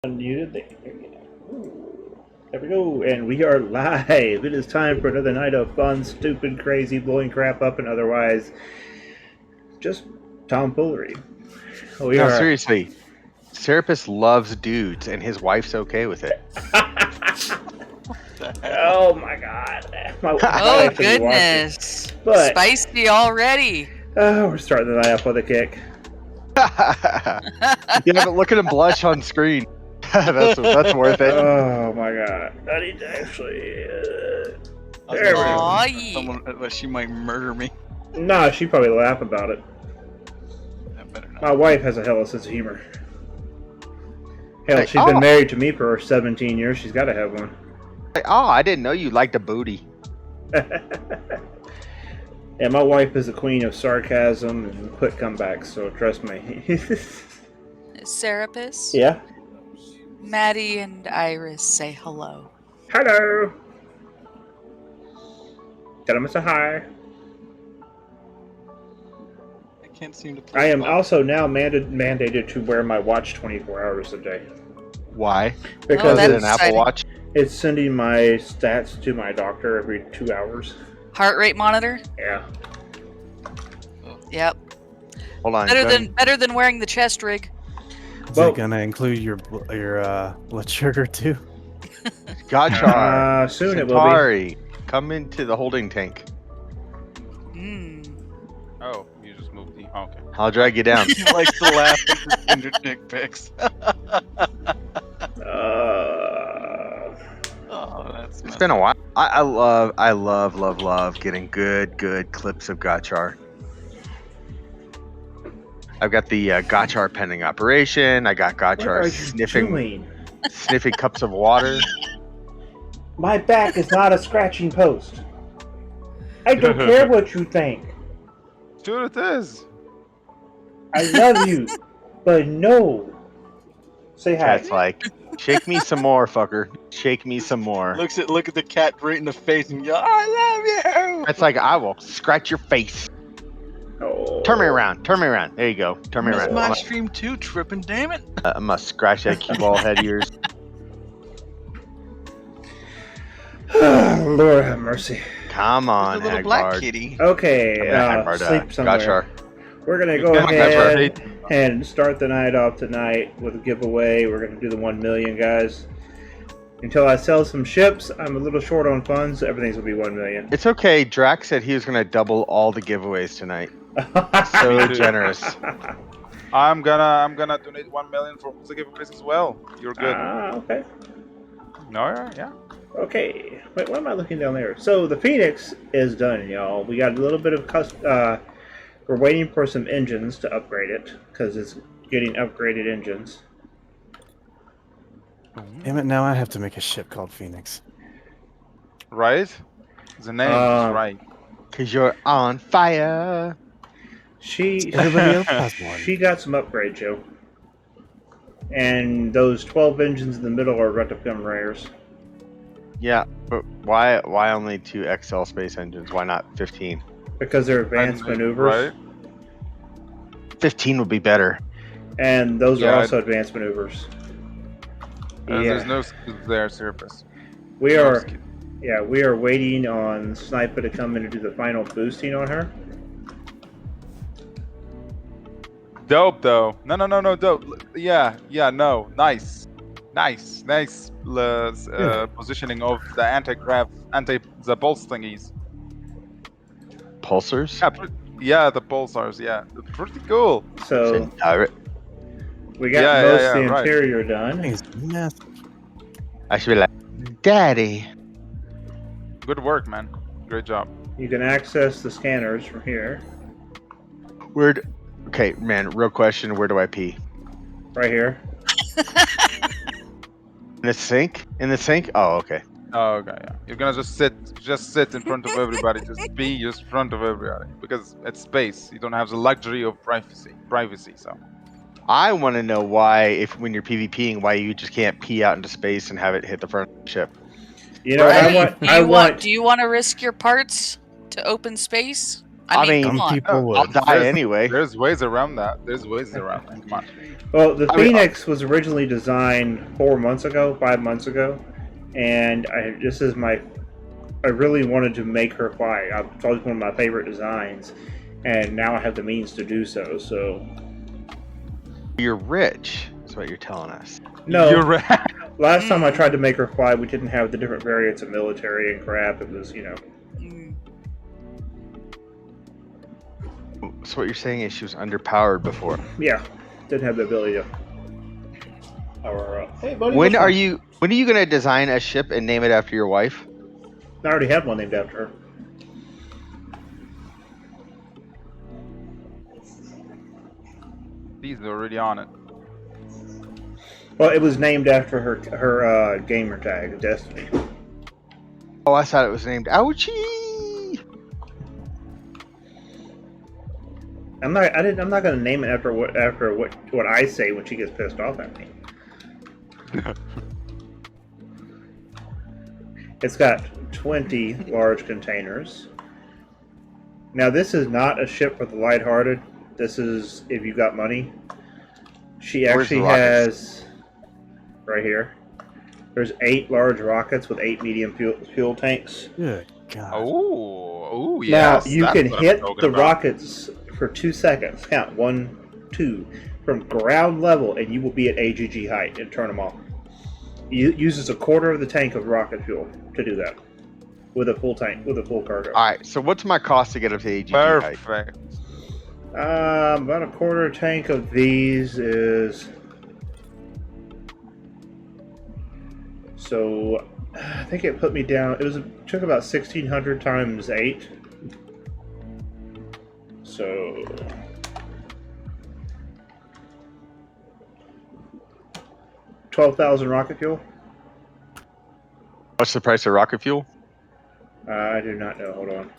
Unmuted. There we go, and we are live. It is time for another night of fun, stupid, crazy, blowing crap up, and otherwise just tomfoolery. Seriously, Serapis loves dudes, and his wife's okay with it. Oh my god! Oh goodness! But spicy already. We're starting the night off with a kick. Yeah, but look at him blush on screen. that's worth it. Oh my god! I need to actually. There we go. Someone, she might murder me. Nah, she'd probably laugh about it. Better not. My wife has a hell of a sense of humor. Hell, she's been married to me for 17 years. She's got to have one. Oh, I didn't know you liked a booty. Yeah, my wife is the queen of sarcasm and quick comebacks, so trust me. Serapis? Yeah? Maddie and Iris say hello. Hello! Tell them it's a hi. I can't seem to play. I am also now mandated to wear my watch 24 hours a day. Why? Because it's an Apple Watch. It's sending my stats to my doctor every 2 hours. Heart rate monitor? Yeah. Yep. Hold on. Better than wearing the chest rig. Is it gonna include your blood sugar too? Gotchar. Soon Centauri, it will be. Come into the holding tank. Oh, you just moved the. Okay. I'll drag you down. He likes to laugh at the Tinder dick pics. Oh, that's. It's been a while. I love getting good clips of Gotchar. I've got the Gotchar pending operation. I got Gotchar sniffing cups of water. My back is not a scratching post. I don't care what you think. Sure it is. I love you, but no. Say hi. Cat's like, shake me some more, fucker. Shake me some more. Look at the cat right in the face and yell, "I love you!" That's like, I will scratch your face. Oh. Turn me around. There you go. Turn me It's around. my stream too, tripping, damn it. I must scratch that cue ball head of yours. Lord have mercy. Come on, There's a little black Hagbard. kitty. Okay, sleep somewhere. Gotchar. We're gonna go ahead and start the night off tonight with a giveaway. We're gonna do the 1 million, guys. Until I sell some ships, I'm a little short on funds. So everything's gonna be 1 million. It's okay. Drax said he was going to double all the giveaways tonight. So generous. I'm gonna donate 1 million for the giveaways as well. You're good. Okay. No, yeah. Okay. Wait, why am I looking down there? So the Phoenix is done, y'all. We got a little bit of we're waiting for some engines to upgrade it because it's getting upgraded engines. Damn it! Now I have to make a ship called Phoenix. Right? The name is right. Because you're on fire. Everybody else has one. She got some upgrade, Joe. And those 12 engines in the middle are about to become rares. Yeah, but why only 2 XL space engines? Why not 15? Because they're advanced maneuvers. Right? 15 would be better. And those are also advanced maneuvers. There's no skills there, Serapis. We are waiting on Sniper to come in and do the final boosting on her. Dope, though. No, dope. Yeah, no. Nice. Positioning of the anti-grav, the pulse thingies. Pulsars? Yeah, the pulsars. Yeah, pretty cool. So we got most of the interior done. It's massive. I should be like, Daddy. Good work, man. Great job. You can access the scanners from here. Okay, man, real question. Where do I pee? Right here. In the sink? Oh, okay. Oh, okay, yeah. You're gonna just sit in front of everybody, just be just in front of everybody because it's space. You don't have the luxury of privacy. So. I want to know why, when you're PvPing, why you just can't pee out into space and have it hit the front of the ship. You know, Do you want to risk your parts to open space? I mean, mean, come on. people would. I'll die anyway. There's ways around that. There's ways around that. Come on. Well, the I mean, Phoenix was originally designed 5 months ago, and this is I really wanted to make her fly. It's always one of my favorite designs, and now I have the means to do so. So You're rich. That's what you're telling us. no, You're right. last time I tried to make her fly, we didn't have the different variants of military and crap. It was, Mm. So what you're saying is she was underpowered before. yeah, didn't have the ability to. Hey, buddy. When are you gonna design a ship and name it after your wife? I already had one named after her. He's already on it. Well, it was named after her gamer tag, Destiny. Oh, I thought it was named Ouchie. I'm not going to name it after what I say when she gets pissed off at me. It's got 20 large containers. Now, this is not a ship for the lighthearted. This is if you got money. She Where's actually the rockets? has right here. There's 8 large rockets with 8 medium fuel tanks. Good God. Oh, yes. Now you that's can what I'm hit talking the about. rockets for 2 seconds. Count 1, 2 from ground level, and you will be at AGG height and turn them off. It uses a quarter of the tank of rocket fuel to do that with a full tank with a full cargo. All right. So what's my cost to get up to AGG height? Perfect. About a quarter tank of these is. So, I think it put me down. It took about 1,600 times 8. So. $12,000 rocket fuel. What's the price of rocket fuel? I do not know. Hold on.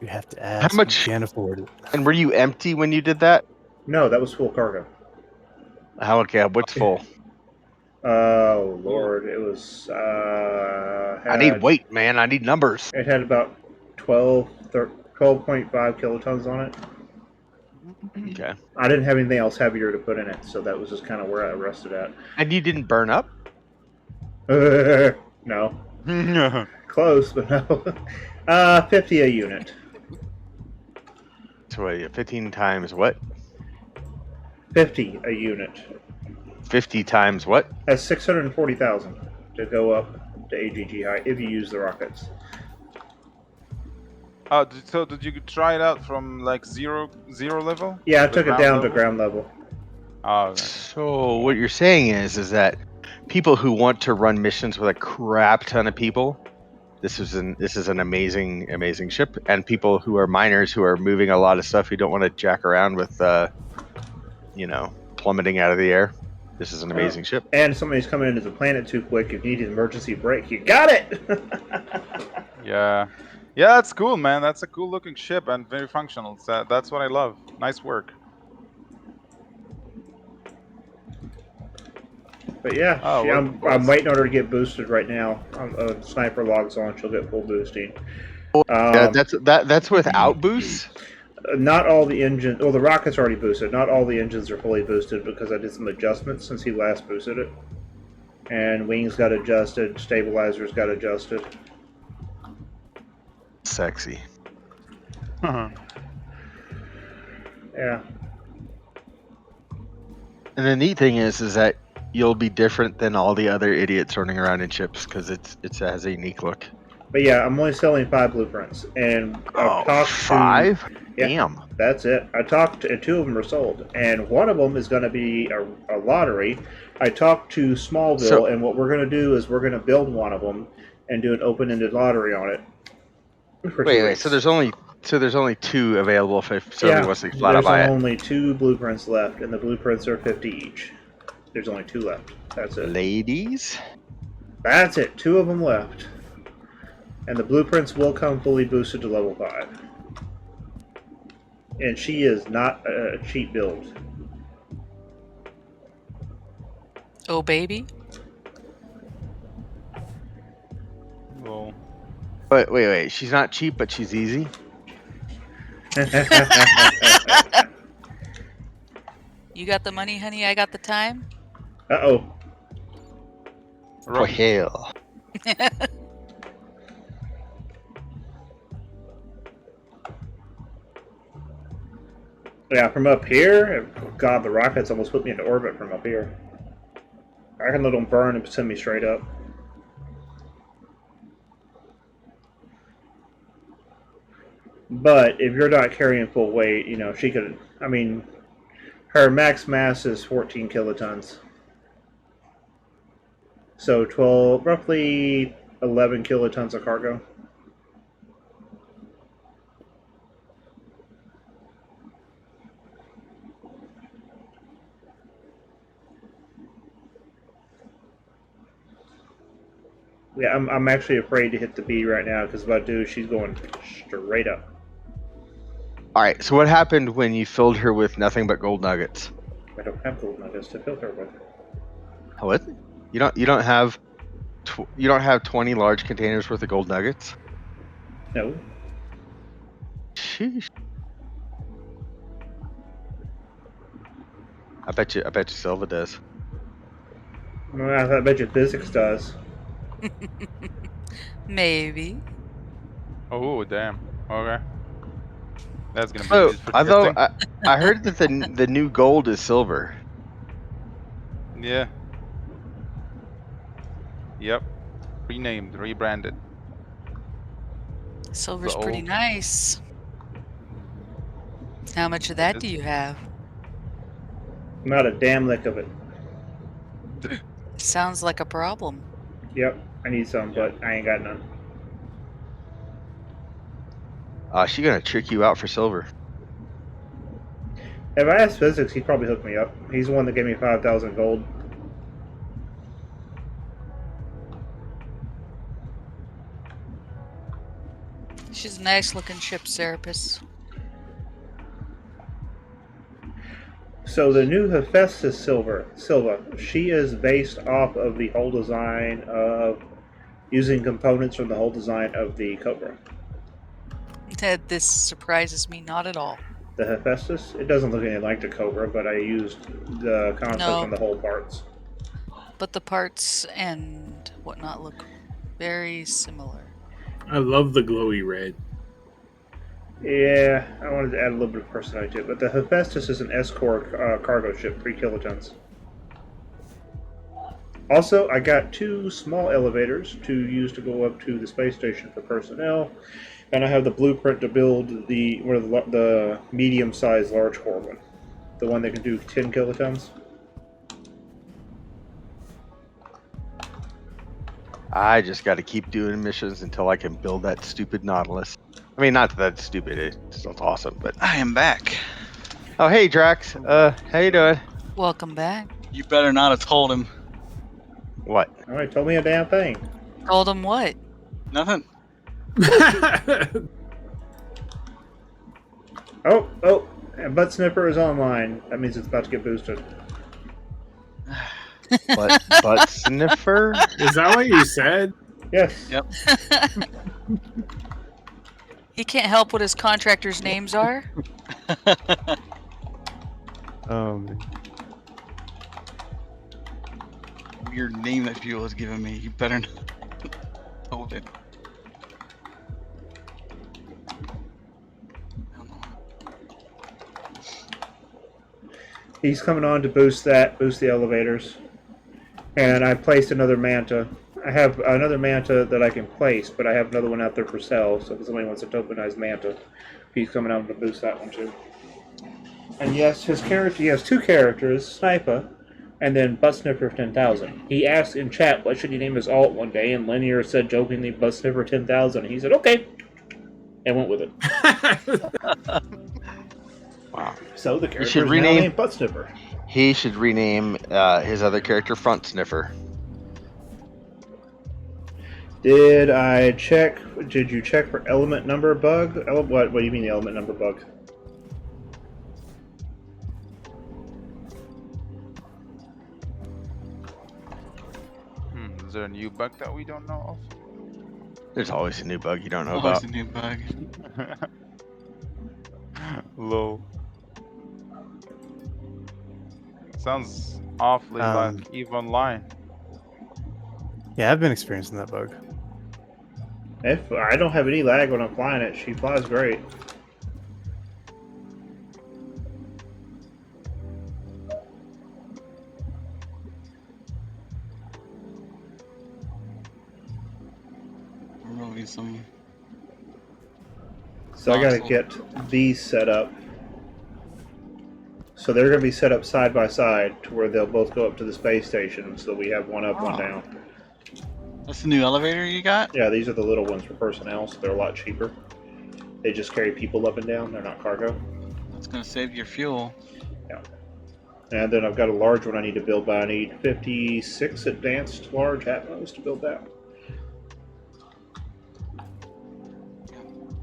You have to ask. How much- You can't afford it. And were you empty when you did that? No, that was full cargo. How okay? What's full? Oh Lord, it was. I need weight, man. I need numbers. It had about 12.5 kilotons on it. Okay. I didn't have anything else heavier to put in it, so that was just kind of where I rested at. And you didn't burn up? No, close, but no. 50 a unit. So wait, 15 times what? 50 a unit. 50 times what? That's 640,000 to go up to AGG height if you use the rockets. So did you try it out from like zero level? Yeah, I The took it ground down to level? ground level. Oh, okay. So what you're saying is that people who want to run missions with a crap ton of people, this is an amazing ship, and people who are miners who are moving a lot of stuff who don't want to jack around with plummeting out of the air. This is an amazing ship. And somebody's coming into the planet too quick. If you need an emergency brake, you got it. Yeah. Yeah, that's cool, man. That's a cool looking ship and very functional. So that's what I love. Nice work. But yeah, Oh, I'm waiting on her to get boosted right now. Sniper logs on, she'll get full boosting. That's without boosts. Not all the engines. Well, the rocket's already boosted. Not all the engines are fully boosted because I did some adjustments since he last boosted it. And wings got adjusted. Stabilizers got adjusted. Sexy. Yeah. And the neat thing is that you'll be different than all the other idiots running around in ships because it has a unique look. But yeah, I'm only selling 5 blueprints, and I've talked to 5? Yeah. Damn. That's it. I talked to 2 of them are sold, and one of them is going to be a lottery. I talked to Smallville, and what we're going to do is we're going to build one of them and do an open-ended lottery on it. Wait. So there's only 2 available if somebody wants to flat out buy There's it. only 2 blueprints left, and the blueprints are 50 each. There's only 2 left. That's it. Ladies. That's it. 2 of them left. And the blueprints will come fully boosted to level 5. And she is not a cheap build. Oh, baby. Well, But wait. She's not cheap, but she's easy. You got the money, honey. I got the time. Uh-oh. For Right. hell. Yeah, from up here, God, the rockets almost put me into orbit from up here. I can let them burn and send me straight up. But if you're not carrying full weight, you know, she could, I mean, her max mass is 14 kilotons. So 12, roughly 11 kilotons of cargo. Yeah, I'm actually afraid to hit the B right now because if I do, she's going straight up. All right. So what happened when you filled her with nothing but gold nuggets? I don't have gold nuggets to fill her with. What? You don't have 20 large containers worth of gold nuggets? No. Sheesh. I bet you Silva does. Well, I bet you physics does. Maybe. Oh damn. Okay. That's gonna be So interesting. I heard that the new gold is silver. Yeah. Yep. Renamed, rebranded. Silver's The pretty old- nice. How much of that do It's- you have? Not a damn lick of it. Sounds like a problem. Yep, I need some, but I ain't got none. She gonna trick you out for silver. If I asked physics, he'd probably hook me up. He's the one that gave me 5,000 gold. She's a nice looking ship, Serapis. So the new Hephaestus Silva, she is based off of the whole design of using components from the whole design of the Cobra. This surprises me not at all. The Hephaestus, it doesn't look anything like the Cobra, but I used the concept No. and the whole parts. But the parts and whatnot look very similar. I love the glowy red. Yeah, I wanted to add a little bit of personality to it, but the Hephaestus is an S-Core cargo ship, 3 kilotons. Also, I got 2 small elevators to use to go up to the space station for personnel, and I have the blueprint to build the medium-sized large core one, the one that can do 10 kilotons. I just got to keep doing missions until I can build that stupid Nautilus. I mean, not that that's stupid. It's awesome, but I am back. oh hey Drax, how you doing? Welcome back. You better not have told him. What? All right, told me a damn thing. Told him what? Nothing. Oh, and Butt Sniffer is online. That means it's about to get boosted. Butt sniffer? Is that what you said? Yes. Yep. He can't help what his contractors' names are. Weird name that Fuel has given me. You better not hold it. He's coming on to boost the elevators. And I placed another Manta. I have another Manta that I can place, but I have another one out there for sale, so if somebody wants a tokenized Manta, he's coming on to boost that one too. And yes, he has 2 characters, Sniper, and then Butt Sniffer 10,000. He asked in chat what should he name his alt one day, and Linear said jokingly Butt Sniffer 10,000. He said, okay, and went with it. Wow. So the character should is rename- now named Butt Sniffer. He should rename his other character Front Sniffer. Did you check for element number bug? What do you mean the element number bug? Is there a new bug that we don't know There's always a new bug you don't know Always about. a new bug. of? Lol. Sounds awfully like EVE Online. Yeah, I've been experiencing that bug. If I don't have any lag when I'm flying it, she flies great. Removing some. So I gotta Awesome. get these set up. So they're gonna be set up side by side to where they'll both go up to the space station. So we have one up, one Oh. down. That's the new elevator you got? Yeah, these are the little ones for personnel, so they're a lot cheaper. They just carry people up and down. They're not cargo. That's gonna save your fuel. And then I've got a large one I need to build, but I need 56 advanced large Atmos to build that.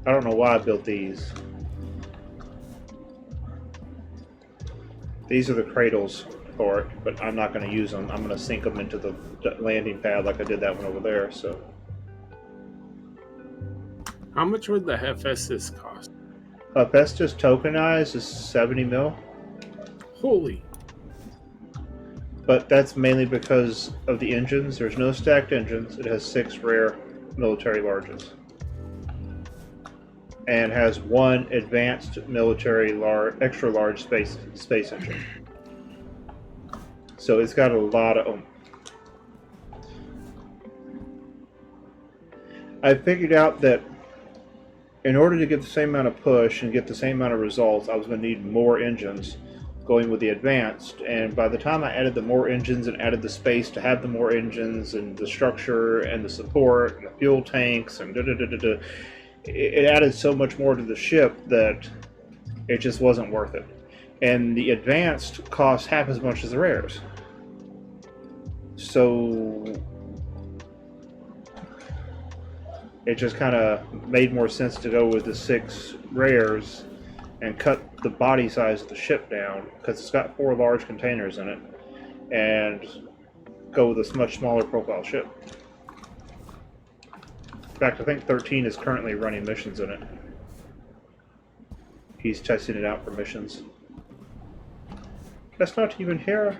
I don't know why I built these. These are the cradles for it, but I'm not going to use them. I'm going to sink them into the landing pad like I did that one over there. So, How much would the Hephaestus cost? Pestis tokenized is 70 mil, Holy. but that's mainly because of the engines. There's no stacked engines. It has 6 rare military larges. And has 1 advanced military extra large space engine. So it's got a lot of. I figured out that in order to get the same amount of push and get the same amount of results, I was going to need more engines going with the advanced. And by the time I added the more engines and added the space to have the more engines and the structure and the support and the fuel tanks and it added so much more to the ship that it just wasn't worth it. And the advanced cost half as much as the rares. So it just kind of made more sense to go with the 6 rares and cut the body size of the ship down because it's got 4 large containers in it and go with a much smaller profile ship. In fact, I think 13 is currently running missions in it. He's testing it out for missions. That's not even here.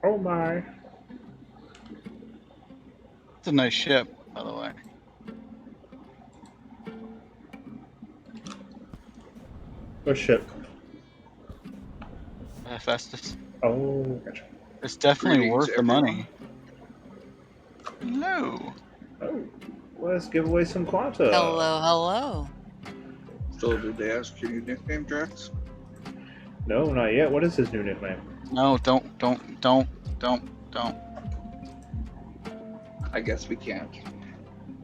Oh my. It's a nice ship, by the way. What ship? Hephaestus. Oh, gotcha. It's definitely Greetings, worth the everyone. money. Hello. Oh, let's give away some Quanta. Hello, hello. So did they ask you your nickname, Drax? No, not yet. What is his new nickname? No, don't. I guess we can't.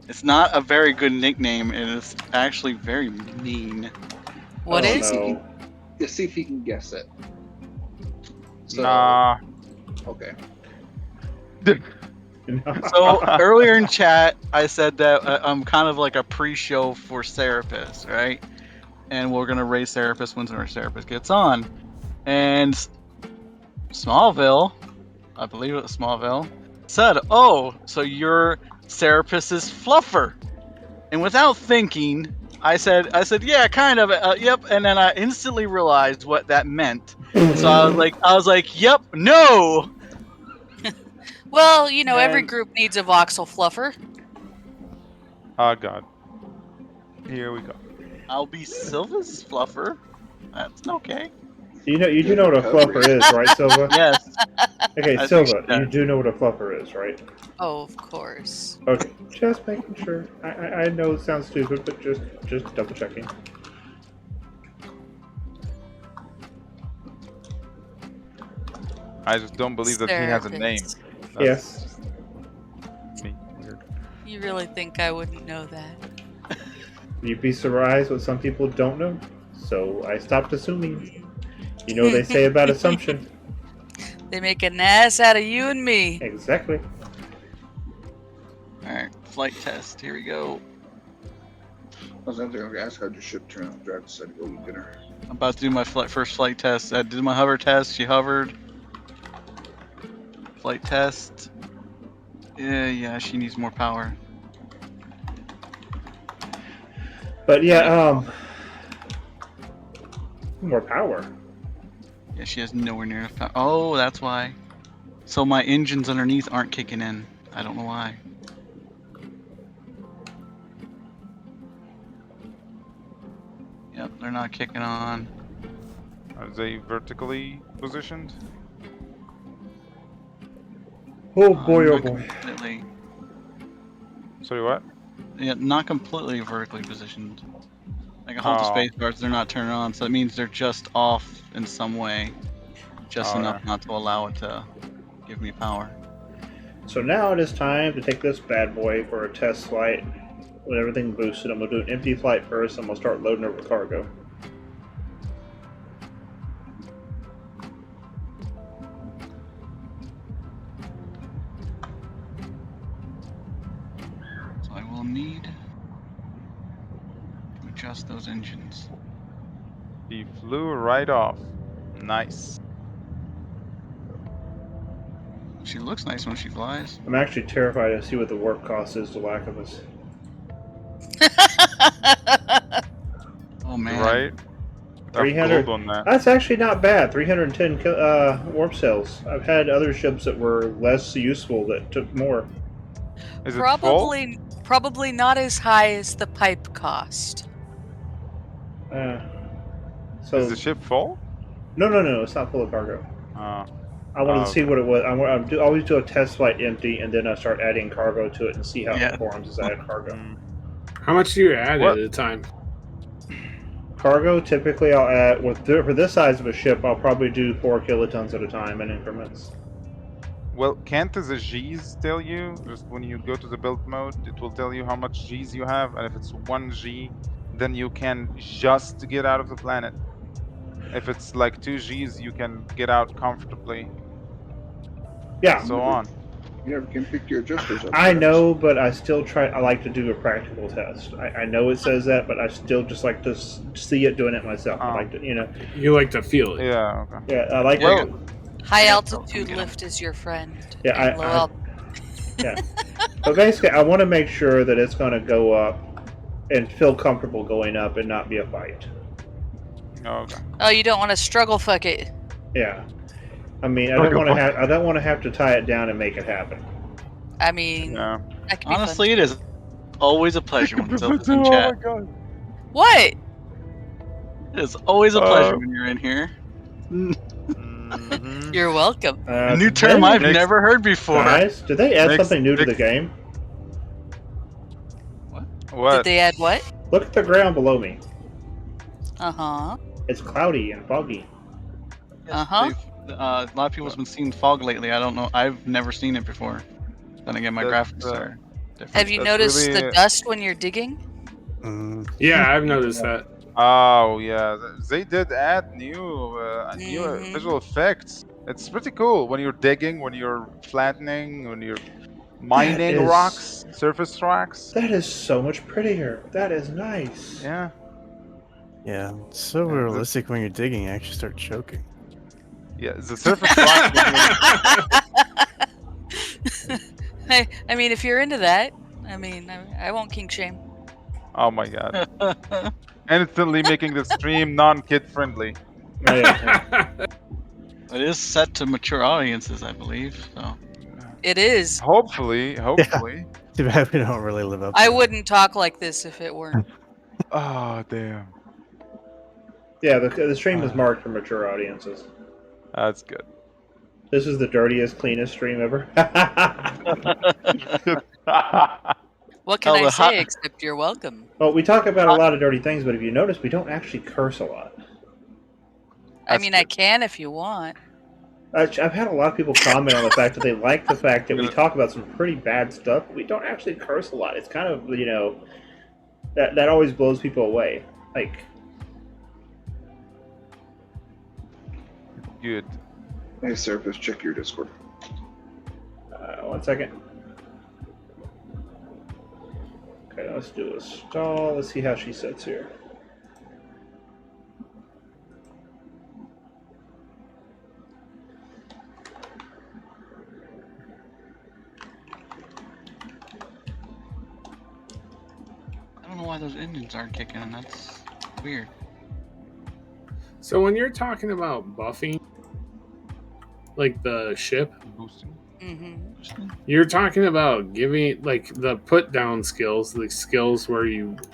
It's not a very good nickname, and it's actually very mean. What Oh, is? no. Let's see if he can guess it. So, Nah. Okay. So earlier in chat, I said that I'm kind of like a pre-show for Serapis, right? And we're gonna raise Serapis when our Serapis gets on. And Smallville, I believe it was Smallville, said, "Oh, so you're Serapis's fluffer?" And without thinking, I said, "Yeah, kind of, yep." And then I instantly realized what that meant. So I was like, "Yep, no." Well, you know, every And- group needs a voxel fluffer. Oh god. Here we go. I'll be Silva's fluffer. That's okay. You do know what a fluffer is, right, Silva? Yes. Okay, I think Silva, so. you do know what a fluffer is, right? Oh, of course. Okay, just making sure. I know it sounds stupid, but just double checking. I just don't believe that he has a name. Serapis. Yes. Just me. Weird. You really think I wouldn't know that? You'd be surprised what some people don't know. So I stopped assuming. You know what they say about assumption. They make an ass out of you and me. Exactly. Alright, flight test. Here we go. I was going to ask how'd your ship turn out. Drax said go eat dinner. I'm about to do my first flight test. I did my hover test. She hovered. Flight test. Yeah, she needs more power. But yeah, More power. Yeah, she has nowhere near enough power. Oh, that's why. So my engines underneath aren't kicking in. I don't know why. Yep, they're not kicking on. Are they vertically positioned? Oh boy, oh Not boy. completely. Sorry, what? Yeah, not completely vertically positioned. Like I hold the space bars, they're not turning on, so that means they're just off in some way, just enough Okay. not to allow it to give me power. So now it is time to take this bad boy for a test flight with everything boosted. I'm gonna do an empty flight first. I'm gonna start loading over cargo. So I will need to adjust those engines. He flew right off. Nice. She looks nice when she flies. I'm actually terrified to see what the work cost is to lack of us. Oh man. Right? 300. Gold on that. That's actually not bad. 310 warp cells. I've had other ships that were less useful that took more. Is it full? Probably not as high as the pipe cost. So Is the ship full? no, it's not full of cargo. Oh. I wanted to see Okay. what it was. I always do a test flight empty, and then I start adding cargo to it and see how Yeah. it performs as I add cargo. How much do you add What? at a time? Cargo, typically I'll add, for this size of a ship, I'll probably do 4 kilotons at a time in increments. Well, can't the G's tell you? Just when you go to the build mode, it will tell you how much G's you have, and if it's 1 G, then you can just get out of the planet. If it's like 2 G's, you can get out comfortably, Yeah, and so on. You never can pick your adjusters up. I Travis. know, but I still try. I like to do a practical test. I know it says that, but I still just like to see it doing it myself. I like to, You like to feel it. Yeah, okay. Yeah, I like. Well, High Yeah, altitude get 'em. lift is your friend. Yeah, and low yeah. But basically, I want to make sure that it's going to go up and feel comfortable going up and not be a fight. Okay. Oh, you don't want to struggle fuck it. Yeah. I mean, I don't want to have to tie it down and make it happen. I mean, Yeah. that could be Honestly, it is always a pleasure when Sophie's Oh in my chat. god. fun. What? It is always a pleasure when you're in here. Mhm. You're welcome. A new Did term they- I've Next- never heard before. Guys, did they add Next- something new to the next- game? Did What? they add what? Look at the ground below me. Uh-huh. It's cloudy and foggy. Uh-huh. A lot of people's been seeing fog lately. I don't know. I've never seen it before. Then again, my That's, graphics are different. Have you That's noticed really- the dust when you're digging? Yeah, I've noticed that. Oh yeah, they did add new Mhm. visual effects. It's pretty cool when you're digging, when you're flattening, when you're mining is- rocks, surface rocks. That is so much prettier. That is nice. Yeah. Yeah, it's so Yeah, realistic when you're digging, you actually start choking. Yeah, the surface rocks. I mean, if you're into that, I mean, I won't kink shame. Oh my god. Instantly making the stream non-kid friendly. Oh, yeah. It is set to mature audiences, I believe. So It is. Hopefully. Too bad we don't really live up. I to wouldn't talk like this if it weren't. Oh damn. Yeah, the stream is marked for mature audiences. That's good. This is the dirtiest, cleanest stream ever. What can Oh, I the say except you're welcome? Well, we talk about a lot of dirty things, but if you notice, we don't actually curse a lot. I mean, I can if you want. I've had a lot of people comment on the fact that they like the fact that we talk about some pretty bad stuff. But we don't actually curse a lot. It's kind of, that always blows people away. Like, Good. Hey, Surface, check your Discord. 1 second. Okay, let's do a stall. Let's see how she sits here. I don't know why those engines aren't kicking in. That's weird. So when you're talking about buffing, like the ship, Boosting. Mm-hmm. you're talking about giving like the put down skills, the skills where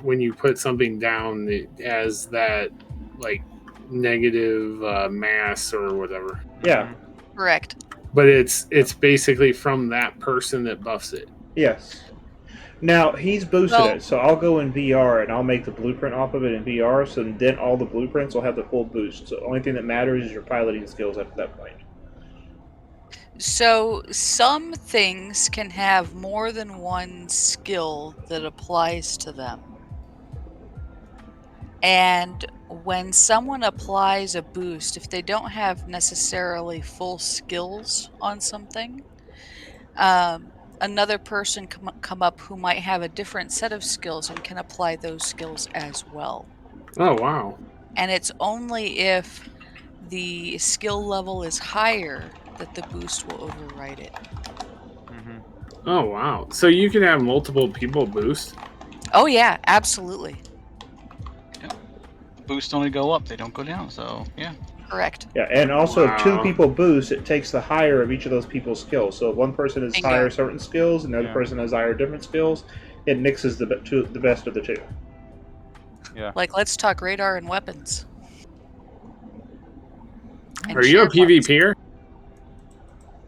when you put something down, it has that like negative mass or whatever. Yeah. Correct. But it's basically from that person that buffs it. Yes. Now he's boosted Well- it, so I'll go in VR and I'll make the blueprint off of it in VR. So then all the blueprints will have the full boost. So the only thing that matters is your piloting skills at that point. So some things can have more than one skill that applies to them. And when someone applies a boost, if they don't have necessarily full skills on something, another person come up who might have a different set of skills and can apply those skills as well. Oh wow. And it's only if the skill level is higher that the boost will override it. Oh wow. So you can have multiple people boost? Oh yeah, absolutely. Boosts only go up; they don't go down. So yeah. Correct. Yeah, and also if two Wow. people boost, it takes the higher of each of those people's skills. So if one person has Bingo. higher certain skills and the other Yeah. person has higher different skills, it mixes the best of the two. Yeah. Like, let's talk radar and weapons. And Are you a shared weapons. PvPer?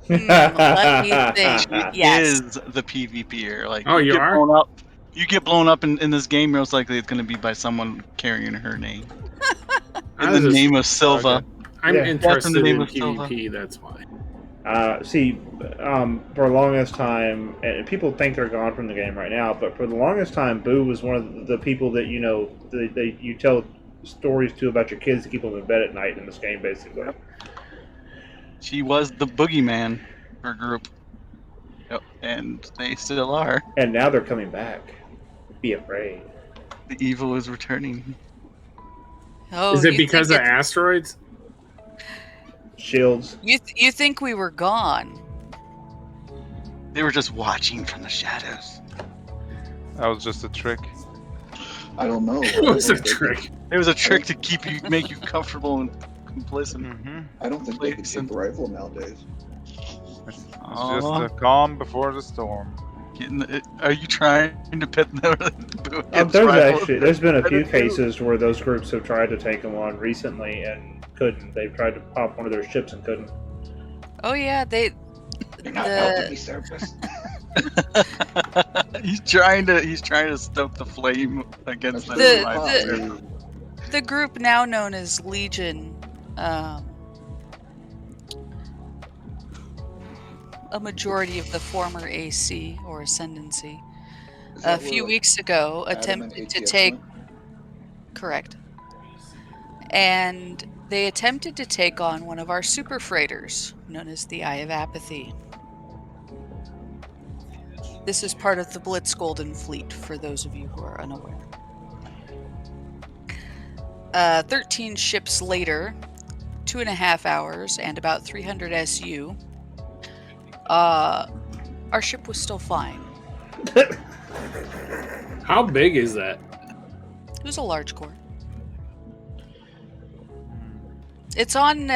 Let me think. Yes. Is the PvPer like? Oh, you get are? blown up. You get blown up in this game. Most likely, it's going to be by someone carrying her name in the name of Silva. Okay. I'm Yeah. interested That's in the name in of Silva. PvP, that's why. For the longest time, and people think they're gone from the game right now, but for the longest time, Boo was one of the people that you tell stories to about your kids to keep them in bed at night in this game, basically. She was the boogeyman for her group. Yep, and they still are. And now they're coming back. Be afraid. The evil is returning. Oh, Is it you because of think asteroids? Shields. you think we were gone? They were just watching from the shadows. That was just a trick. I don't know. It was a trick. It was a trick to make you comfortable and complacent. I don't think they can take a rifle nowadays. It's just a calm before the storm. Are you trying to pit them? There's been a few cases where those groups have tried to take them on recently and couldn't. They've tried to pop one of their ships and couldn't. Oh yeah, You're not helping me, Surface. He's trying to stoke the flame against the group now known as Legion. A majority of the former AC or Ascendancy a few weeks ago attempted to take. Correct. And they attempted to take on one of our super freighters, known as the Eye of Apathy. This is part of the Blitz Golden Fleet, for those of you who are unaware. 13 ships later, 2.5 hours, and about 300 SU, our ship was still fine. How big is that? It was a large core. It's on.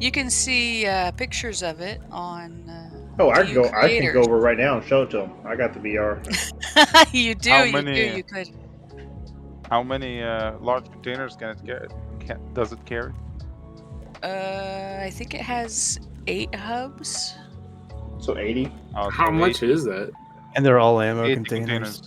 You can see pictures of it on. I can go over right now and show it to them. I got the VR. You do. You could. How many large containers can it carry? Does it carry? I think it has 8 hubs. So 80. Oh, How so much is that? And they're all ammo 80 containers.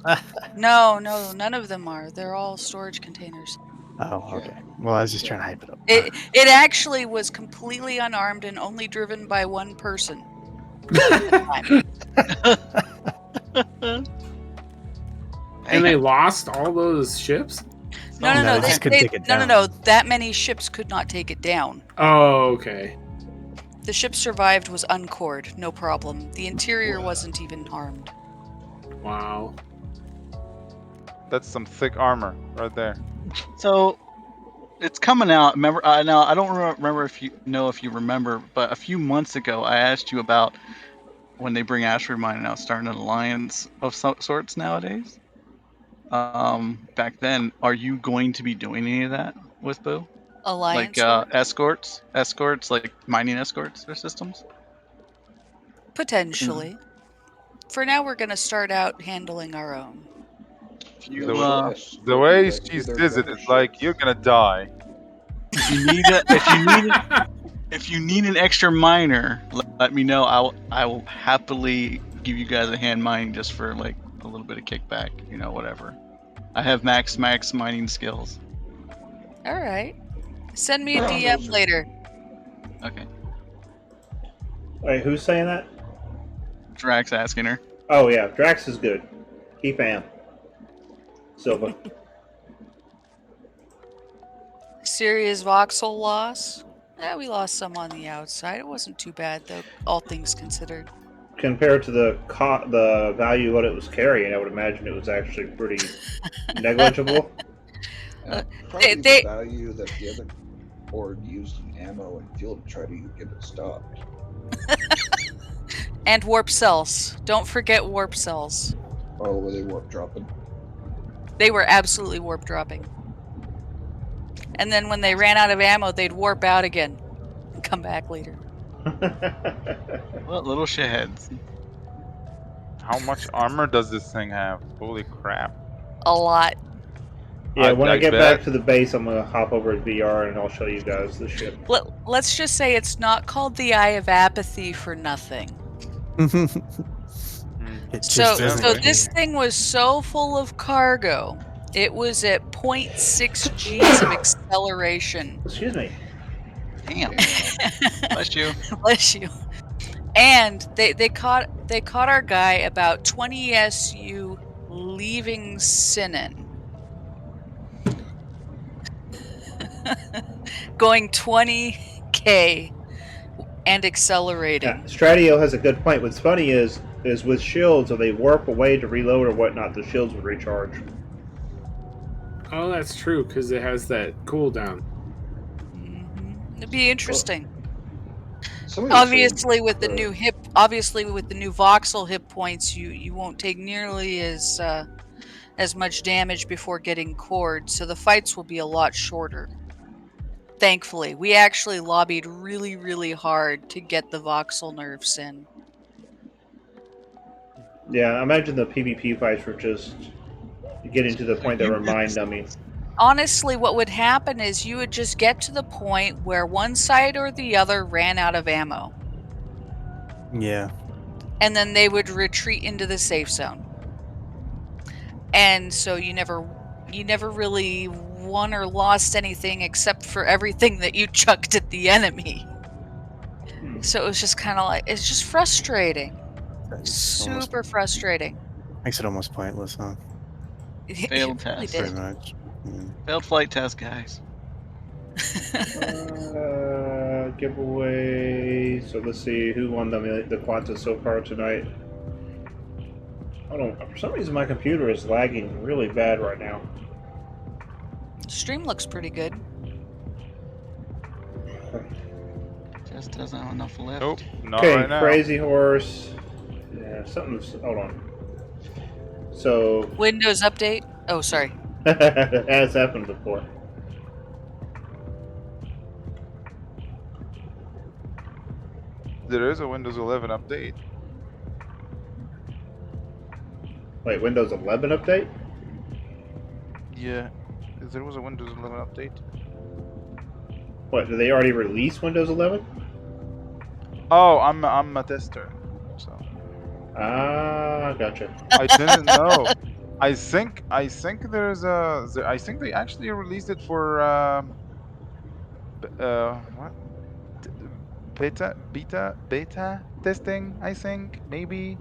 No, none of them are. They're all storage containers. Oh, okay. Well, I was just trying to hype it up. It actually was completely unarmed and only driven by one person. And they lost all those ships? No. they just couldn't take it down. No. That many ships could not take it down. Oh, okay. The ship survived, was uncored, no problem. The interior wasn't even harmed. Wow. That's some thick armor right there. So it's coming out. Remember? Now I don't remember if you remember, but a few months ago I asked you about when they bring asteroid mining out, starting an alliance of sorts nowadays. Back then, are you going to be doing any of that with Boo? Alliance? Like escorts, like mining escorts or systems. Potentially. For now, we're going to start out handling our own. If you, The way she says it, it's like you're gonna die. if you need if you need an extra miner, let me know. I will happily give you guys a hand mining just for like a little bit of kickback. You know, whatever. I have max mining skills. All right. Send me a DM later. Okay. Wait, who's saying that? Drax asking her. Oh yeah, Drax is good. Keep Am. Silva. Serious voxel loss? Yeah, we lost some on the outside. It wasn't too bad, though, all things considered. Compared to the value of what it was carrying, I would imagine it was actually pretty negligible. Probably the value that the other board used in ammo and fuel to try to get it stopped. And warp cells. Don't forget warp cells. Oh, were they warp dropping? They were absolutely warp dropping. And then when they ran out of ammo, they'd warp out again and come back later. What little shitheads. How much armor does this thing have? Holy crap. A lot. Yeah, when I get bet. back to the base, I'm going to hop over to VR and I'll show you guys the ship. Let's just say it's not called the Eye of Apathy for nothing. So this thing was so full of cargo, it was at 0.6 G's of acceleration. Excuse me. Damn. Bless you. Bless you. And they caught our guy about 20 SU leaving Sinan. Going 20K and accelerating. Yeah, Stratio has a good point. What's funny is with shields, if they warp away to reload or whatnot, the shields would recharge. Oh, that's true, because it has that cooldown. It'd be interesting. Well, obviously, with the new voxel hit points, you won't take nearly as much damage before getting cored, so the fights will be a lot shorter. Thankfully, we actually lobbied really, really hard to get the voxel nerfs in. Yeah, I imagine the PvP fights were just getting to the point that were mind-numbing. Honestly, what would happen is you would just get to the point where one side or the other ran out of ammo. Yeah. And then they would retreat into the safe zone. And so you never really won or lost anything except for everything that you chucked at the enemy. So it was just kind of like, it's just frustrating. Super frustrating. Makes it almost pointless, huh? Failed test. Pretty much. Yeah. Failed flight test, guys. Giveaway. So let's see who won the Quanta so far tonight. Hold on. For some reason, my computer is lagging really bad right now. Stream looks pretty good. Just doesn't have enough lift. Nope, not Okay, right now. Crazy Horse. Yeah, something's. Hold on. So. Windows update. Oh, sorry. It has happened before. There is a Windows 11 update. Wait, Windows 11 update? Yeah, there was a Windows 11 update. What, did they already release Windows 11? Oh, I'm a tester, so. Ah, gotcha. I didn't know. I think there's a. I think they actually released it for what? Beta testing. I think maybe,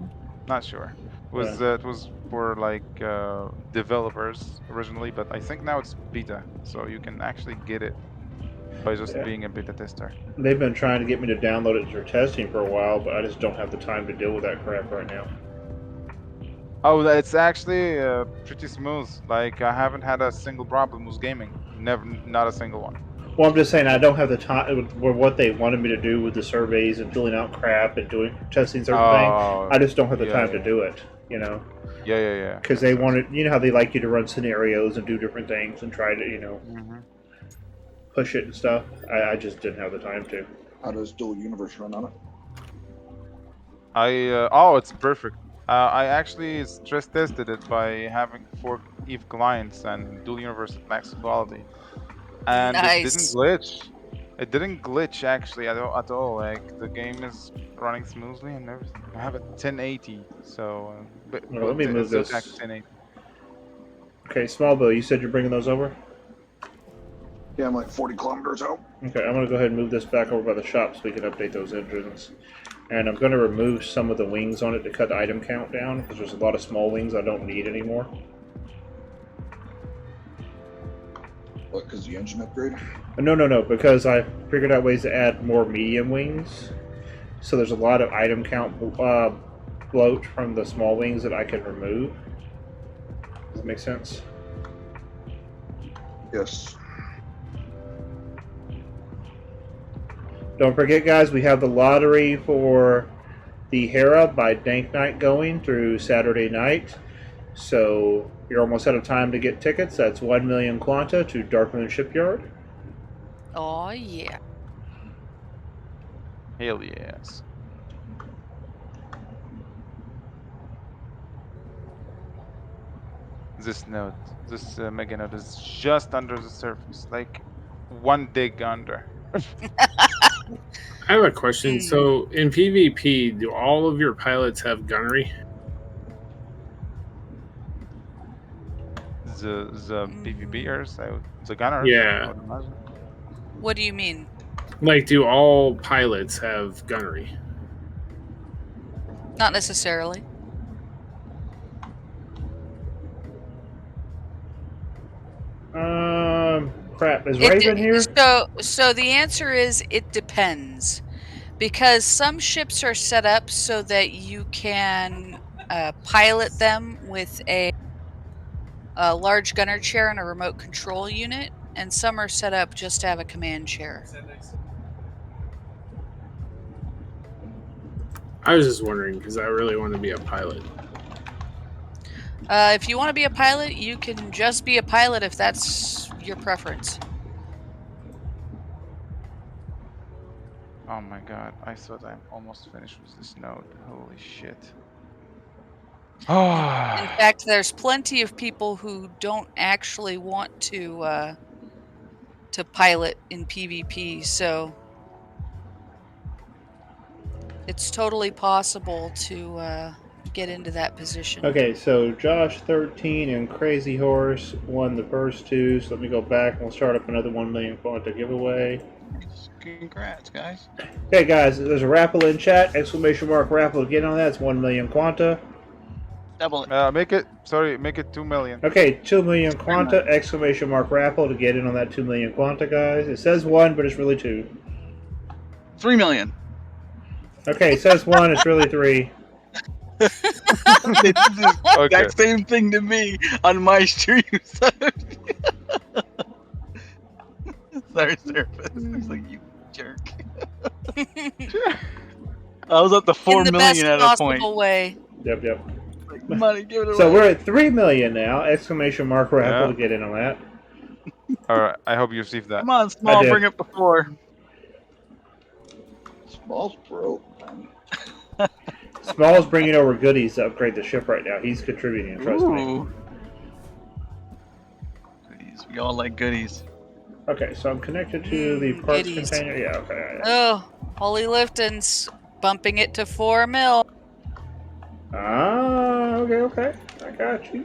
not sure. It was for like developers originally, but I think now it's beta, so you can actually get it by just being a beta tester. They've been trying to get me to download it for testing for a while, but I just don't have the time to deal with that crap right now. Oh, it's actually pretty smooth. Like, I haven't had a single problem with gaming. Never, not a single one. Well, I'm just saying I don't have the time for what they wanted me to do with the surveys and filling out crap and testing certain things. I just don't have the time to do it, you know? Yeah. Because they wanted, you know how they like you to run scenarios and do different things and try to, you know. push it and stuff. I just didn't have the time to. How does dual universe run on it? Oh, it's perfect. I actually stress tested it by having 4 EVE clients and dual universe at max quality, and it didn't Nice. glitch. It didn't glitch actually at all. Like the game is running smoothly and everything. I have a 1080, so Well, let me move Zotac this. 1080. Okay, Small Bill, you said you're bringing those over? Yeah, I'm like 40 kilometers out. Okay, I'm going to go ahead and move this back over by the shop so we can update those engines. And I'm going to remove some of the wings on it to cut the item count down, because there's a lot of small wings I don't need anymore. What, because the engine upgrade? No, because I figured out ways to add more medium wings. So there's a lot of item count bloat from the small wings that I can remove. Does that make sense? Yes. Don't forget, guys, we have the lottery for the Hera by Dank Knight going through Saturday night. So you're almost out of time to get tickets. That's 1 million Quanta to Darkmoon Shipyard. Oh yeah. Hell yes. This node, this mega node is just under the surface, like 1 dig under. I have a question. So in PvP, do all of your pilots have gunnery? The PvPers, the gunners. Yeah. I would imagine. What do you mean? Like, do all pilots have gunnery? Not necessarily. Crap. Is Raven here? So the answer is it depends, because some ships are set up so that you can pilot them with a large gunner chair and a remote control unit, and some are set up just to have a command chair. I was just wondering because I really want to be a pilot. If you want to be a pilot, you can just be a pilot if that's your preference. Oh my god, I thought I'm almost finished with this node. Holy shit. In fact, there's plenty of people who don't actually want to pilot in PvP, so it's totally possible to get into that position. Okay, so Josh 13 and Crazy Horse won the first two, so let me go back and we'll start up another 1 million Quanta giveaway. Congrats, guys. Okay, guys, there's a raffle in chat. Exclamation mark raffle to get on that. It's 1 million Quanta. Double it. Make it 2 million. Okay, 2 million Quanta. Exclamation mark raffle to get in on that 2 million Quanta, guys. It says 1, but it's really 2. 3 million. Okay, it says 1, it's really 3. They did the exact same thing to me on my stream. Sorry, Surface. It's like, you jerk. I was at the 4 million at a point. Way. Yep. Like, money, give it away. So we're at 3 million now. Exclamation mark raffle to get in on that. Alright, I hope you received that. Come on, Small, bring up the 4. Small's broke, man. Small's bringing over goodies to upgrade the ship right now. He's contributing, trust me. Goodies. We all like goodies. Okay, so I'm connected to the parts goodies. container. Yeah, okay. Oh, Holy Lifton's bumping it to 4 mil. Ah, okay. I got you.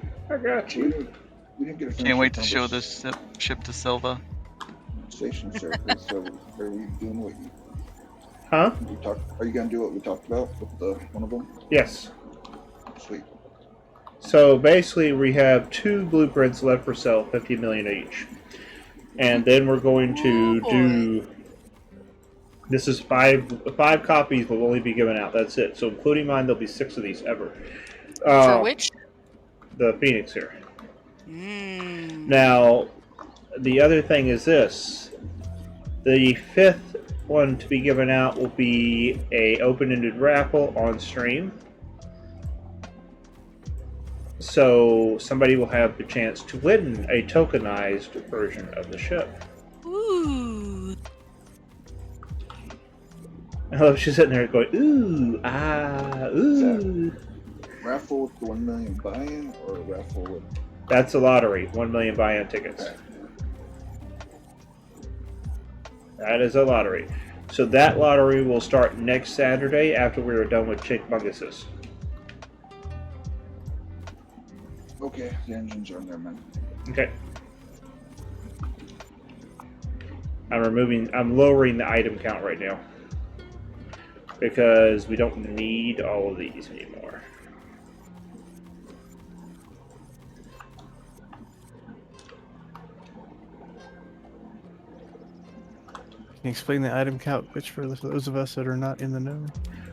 We didn't get a Can't wait to show this ship to Silva. Station Surface. So are we doing what you... Huh? Are you going to do what we talked about with the one of them? Yes. Sweet. So basically, we have 2 blueprints left for sale, 50 million each. And then we're going to do... This is 5 copies will only be given out. That's it. So including mine, there'll be 6 of these ever. For which? The Phoenix here. Now, the other thing is this. The 5th one to be given out will be a open-ended raffle on stream. So somebody will have the chance to win a tokenized version of the ship. Ooh. I love she's sitting there going, ooh, ah, ooh. Raffle with the 1 million buy-in or raffle with? That's a lottery. 1 million buy-in tickets. Okay. That is a lottery. So that lottery will start next Saturday after we are done with Chick Bunguses. Okay, the engines are in there, man. Okay. I'm lowering the item count right now. Because we don't need all of these anymore. Can you explain the item count, Bitch, for those of us that are not in the know?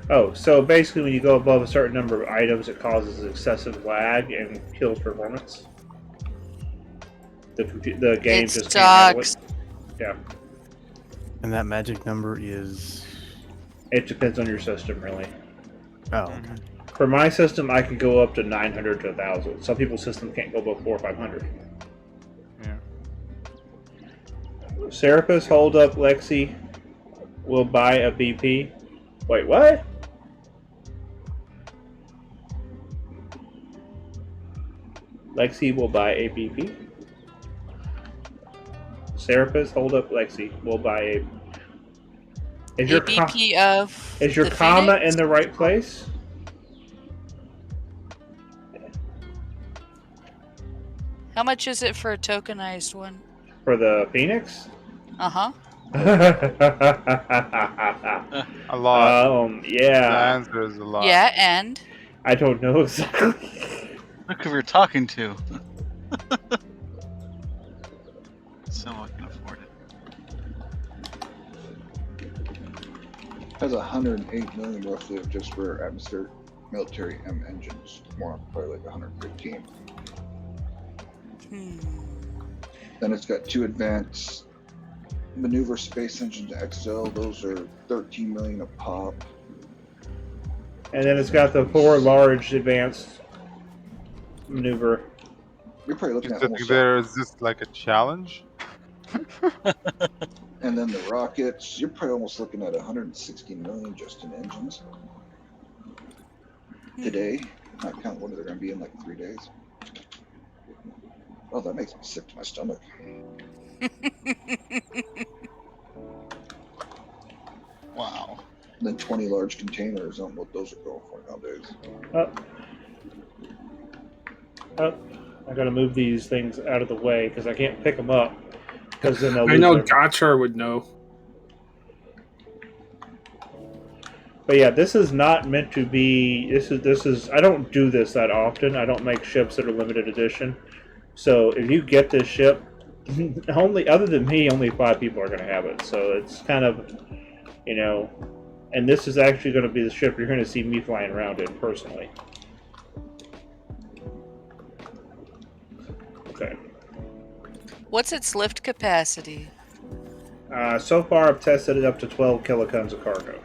Oh, so basically when you go above a certain number of items, it causes excessive lag and kills performance. The game It just can't handle it. sucks. Yeah. And that magic number is... It depends on your system, really. Oh, okay. For my system, I can go up to 900 to 1,000. Some people's system can't go above 400 or 500. Yeah. Serapis, hold up, Lexi will buy a BP. Wait, what? Lexi will buy a BP. Serapis, hold up, Lexi will buy a. Is your ABP of is your the comma Phoenix? in the right place? How much is it for a tokenized one? For the Phoenix? Uh-huh. A lot. The Yeah. answer is a lot. Yeah, and? I don't know exactly. Look who we're talking to. So I can afford it. Has 108 million roughly of just for atmospheric military M engines. More probably like 115. Then it's got 2 advanced maneuver space engines XL. Those are 13 million a pop. And then it's got the 4 large advanced maneuver. You're probably looking You at think almost. there is this like a challenge? And then the rockets, you're probably almost looking at 160 million just in engines. Today, not counting what they're going to be in like 3 days. Oh, that makes me sick to my stomach. Wow. And then 20 large containers, I don't know what those are going for nowadays. I gotta move these things out of the way because I can't pick them up. Because then they'll I lose know their... Gotchar would know. But yeah, this is not meant to be. This is. I don't do this that often. I don't make ships that are limited edition. So if you get this ship, only other than me, only 5 people are going to have it. So it's kind of, you know, and this is actually going to be the ship you're going to see me flying around in personally. Okay. What's its lift capacity? So far, I've tested it up to 12 kilotons of cargo.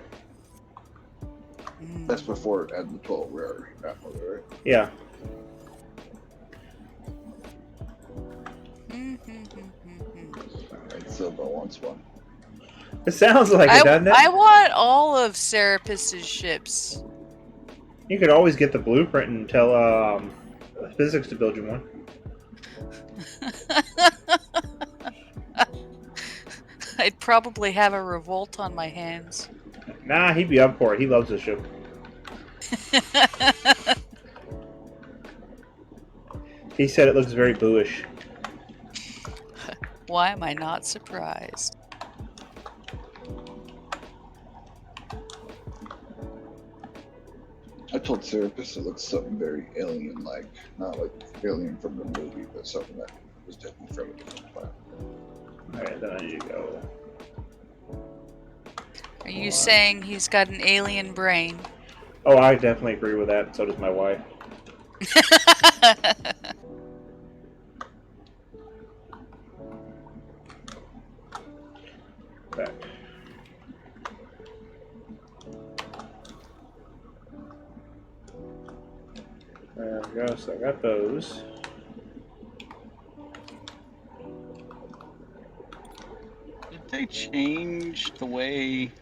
That's before adding the 12 rare atmo, right? Yeah. Alright, Silva wants one. It sounds like it, doesn't it? I want all of Serapis's ships. You could always get the blueprint and tell physics to build you one. I'd probably have a revolt on my hands. Nah, he'd be up for it. He loves this ship. He said it looks very bluish. Why am I not surprised? I told Serapis it looks something very alien-like. Not like alien from the movie, but something that was definitely from a different planet. Alright, then I need to go. Are you saying he's got an alien brain? Oh, I definitely agree with that. So does my wife. Back. There we go. So I got those. they change the way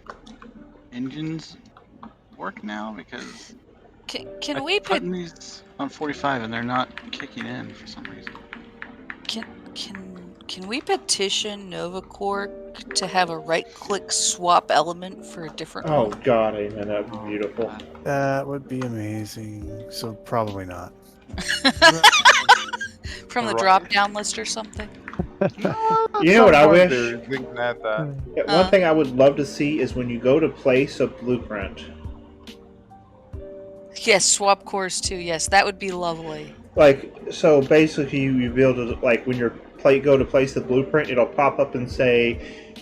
engines work now? Because Can we putting these on 45 and they're not kicking in for some reason. Can we petition NovaCorp to have a right-click swap element for a different Oh one? God, amen. That'd be Oh, beautiful. God. That would be amazing. So probably not. From the Right. drop-down list or something? No, at You know what some I point wish? They can add that. Yeah, one thing I would love to see is when you go to place a blueprint. Yes, swap cores too. Yes, that would be lovely. Like, so basically, you be able to, like, when you're go to place the blueprint, it'll pop up and say,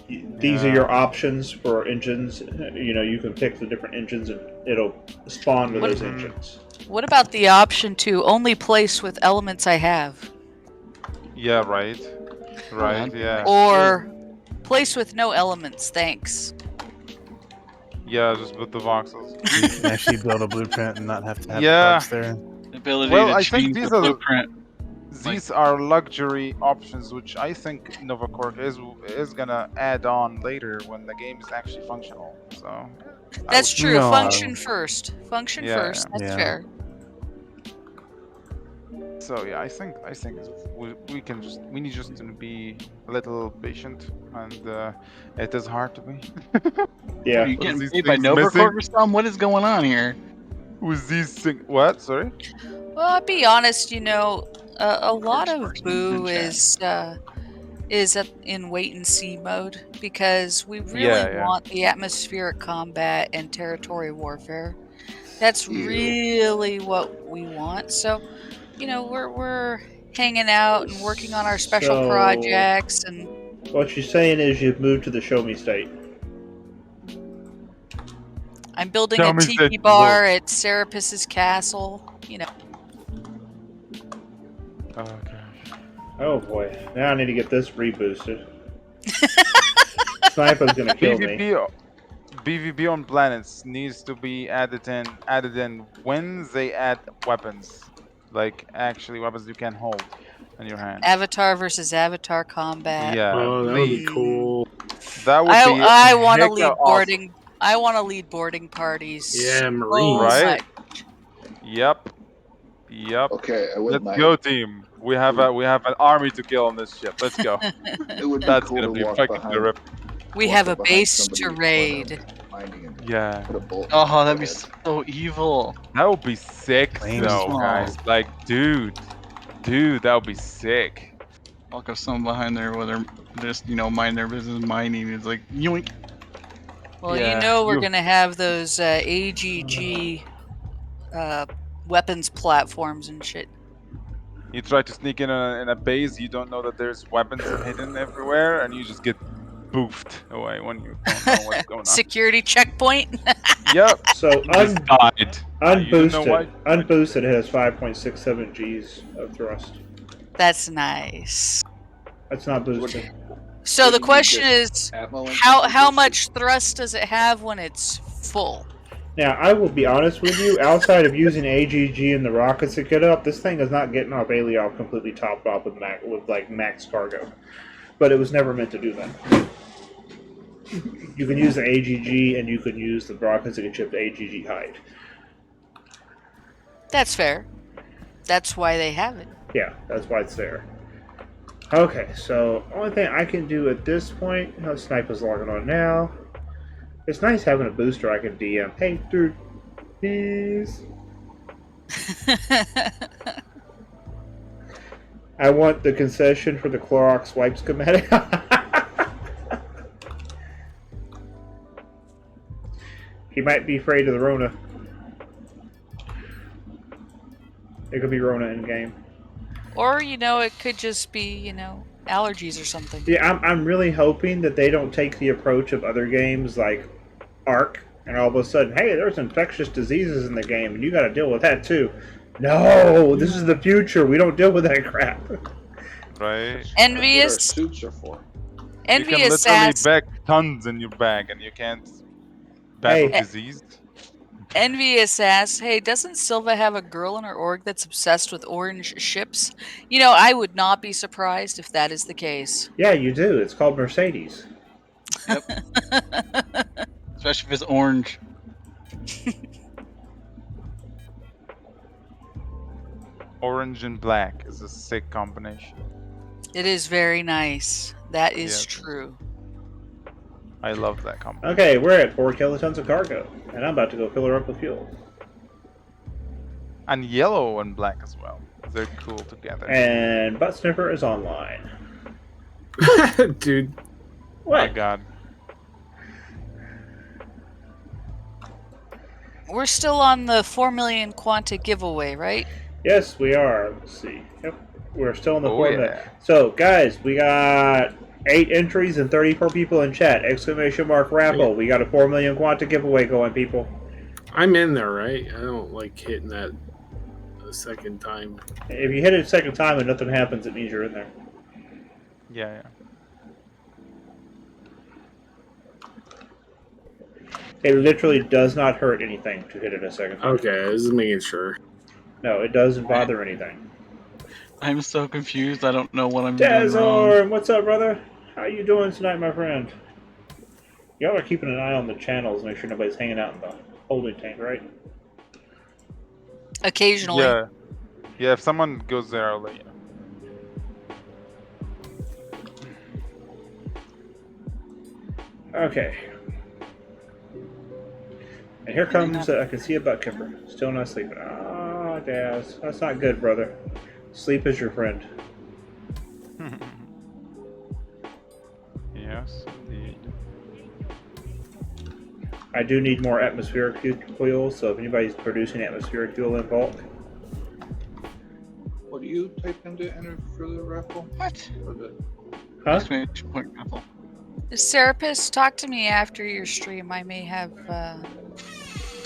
these are your options for engines. You know, you can pick the different engines, and it'll spawn to those engines. What about the option to only place with elements I have? Yeah, right. Right, yeah. Or place with no elements, thanks. Yeah, just put the voxels. You can actually build a blueprint and not have to have Yeah. parts there. The ability Well, to I think change these the are blueprint. These are luxury options, which I think NovaCorp is gonna add on later when the game is actually functional. So That's true. No. Function first. Function Yeah, first. yeah. That's Yeah. fair. So yeah, I think we need just to be a little patient, and it is hard to be. Yeah. Are you What getting is paid these by things NovaCorp missing? or something? What is going on here? With these things, what? Sorry. Well, I'll be honest. You know, a lot of Spokesperson Boo in chat. is in wait and see mode because we really Yeah. want the atmospheric combat and territory warfare. That's Ew. really what we want. So, you know, we're hanging out and working on our special So- projects and What you're saying is you've moved to the Show Me State. I'm building Tell a me tiki that- bar at Serapis's castle. You know, Okay. Oh boy. Now I need to get this reboosted. Sniper's gonna kill me. BVB on planets needs to be added in when they add weapons, like actually weapons you can hold in your hand. Avatar versus Avatar combat. Yeah, Oh, that would be please. cool. That would be. I want to hecka lead awesome. boarding. I want to lead boarding parties. Yeah, so Marines. Right? much. Yep. Okay, I wouldn't Let's mind. go, team. We have an army to kill on this ship. Let's go. It would be That's cool gonna to be walk fucking behind. terrific. We walk have up a behind base somebody to while raid. they're finding and Yeah, put a bullet Oh, in that'd be their head. so evil. that would be sick, Flames. though, Aw. guys. Like, dude, that would be sick. Walk up someone behind there where they're just, mind their business mining. It's like, yoink. Well, Yeah, you know we're you- gonna have those AGG weapons platforms and shit. You try to sneak in a base, you don't know that there's weapons hidden everywhere, and you just get boofed away when you don't know what's going on. Security checkpoint. Yep. So You just died. You don't know why. unboosted has 5.67 Gs of thrust. That's nice. That's not boosted. So the Wouldn't you question get is, ammo and how stuff? much thrust does it have when it's full? Now, I will be honest with you, outside of using AGG and the rockets to get up, this thing is not getting our Baileyoff completely topped off with max cargo. But it was never meant to do that. You can use the AGG and you can use the rockets to get you up to AGG height. That's fair. That's why they have it. Yeah, that's why it's there. Okay, so only thing I can do at this point, Sniper's logging on now. It's nice having a booster I can DM. Hey, dude, please. I want the concession for the Clorox wipe schematic. He might be afraid of the Rona. It could be Rona in game. Or, it could just be, allergies or something. Yeah, I'm really hoping that they don't take the approach of other games like Ark, and all of a sudden, hey, there's infectious diseases in the game, and you got to deal with that too. No, this is the future. We don't deal with that crap. Right. That's what our Envious. suits are for. You can Envious literally asks. bag tons in your bag, and you can't battle Hey. disease. Envious asks, hey, doesn't Silva have a girl in her org that's obsessed with orange ships? I would not be surprised if that is the case. Yeah, you do. It's called Mercedes. Yep. Especially if it's orange. Orange and black is a sick combination. It is very nice. That is Yes. true. I love that combination. Okay, we're at 4 kilotons of cargo, and I'm about to go fill her up with fuel. And yellow and black as well. They're cool together. And Butt Sniffer is online. Dude. Oh What? my god. We're still on the 4 million Quanta giveaway, right? Yes, we are. Let's see. Yep, we're still in the Oh, 4 yeah. minute. So, guys, we got 8 entries and 34 people in chat. Exclamation mark raffle. We got a 4 million Quanta giveaway going, people. I'm in there, right? I don't like hitting that a second time. If you hit it a second time and nothing happens, it means you're in there. Yeah. It literally does not hurt anything to hit it a second time. Okay, I was making sure. No, it doesn't bother anything. I'm so confused. I don't know what I'm doing wrong. Dazor, what's up, brother? How you doing tonight, my friend? Y'all are keeping an eye on the channels, make sure nobody's hanging out in the holding tank, right? Occasionally. Yeah. Yeah, if someone goes there, I'll let you know. Okay. And here comes, I can see a butt kipper. Still not sleeping. Ah, Daz. That's not good, brother. Sleep is your friend. Yes, indeed. I do need more atmospheric fuel, so if anybody's producing atmospheric fuel in bulk. What do you type in to enter for the raffle? What? For the... Huh? Exclamation point raffle. Serapis, talk to me after your stream. I may have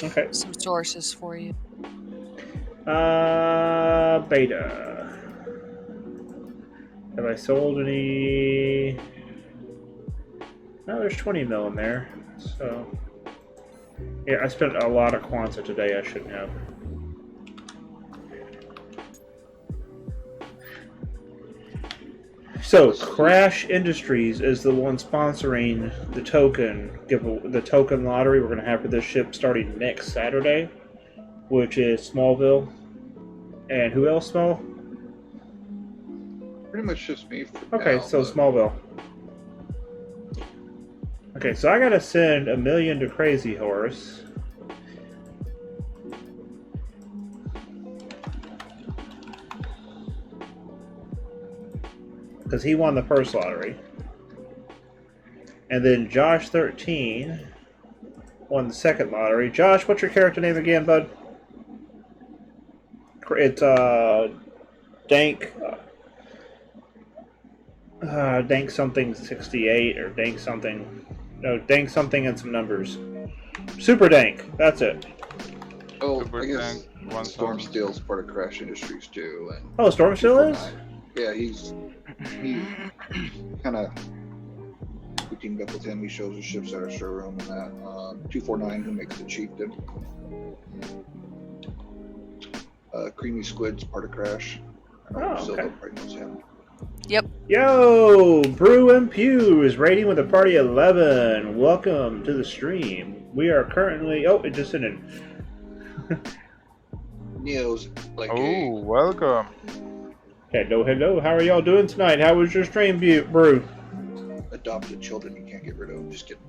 Okay. some sources for you. Beta. Have I sold any? No, there's 20 mil in there. So, yeah, I spent a lot of Quanta today. I shouldn't have. So, Crash Industries is the one sponsoring the token lottery we're going to have for this ship starting next Saturday, which is Smallville. And who else, Small? Pretty much just me for Okay, now, so but Smallville. Okay, so I gotta send $1 million to Crazy Horse. Because he won the first lottery. And then Josh 13 won the second lottery. Josh, what's your character name again, bud? It's Dank. Dank something 68 or Dank something. No, Dank something and some numbers. Super Dank. That's it. Oh, Super I guess Tank, Storm 1000. Steel's part of Crash Industries too. And Oh, Storm still is? 249. Yeah, he kind of we teamed up with him. He shows the ships at our showroom and that. 249, who makes the Chieftain. Creamy Squid's part of Crash. Oh, Silva okay. probably knows him. Yep. Yo, Brew and Pew is rating with a party 11. Welcome to the stream. We are currently. Oh, it just ended. Neo's like Oh, welcome. Hello, hello. How are y'all doing tonight? How was your stream, Brew? adopted children you can't get rid of. Just kidding.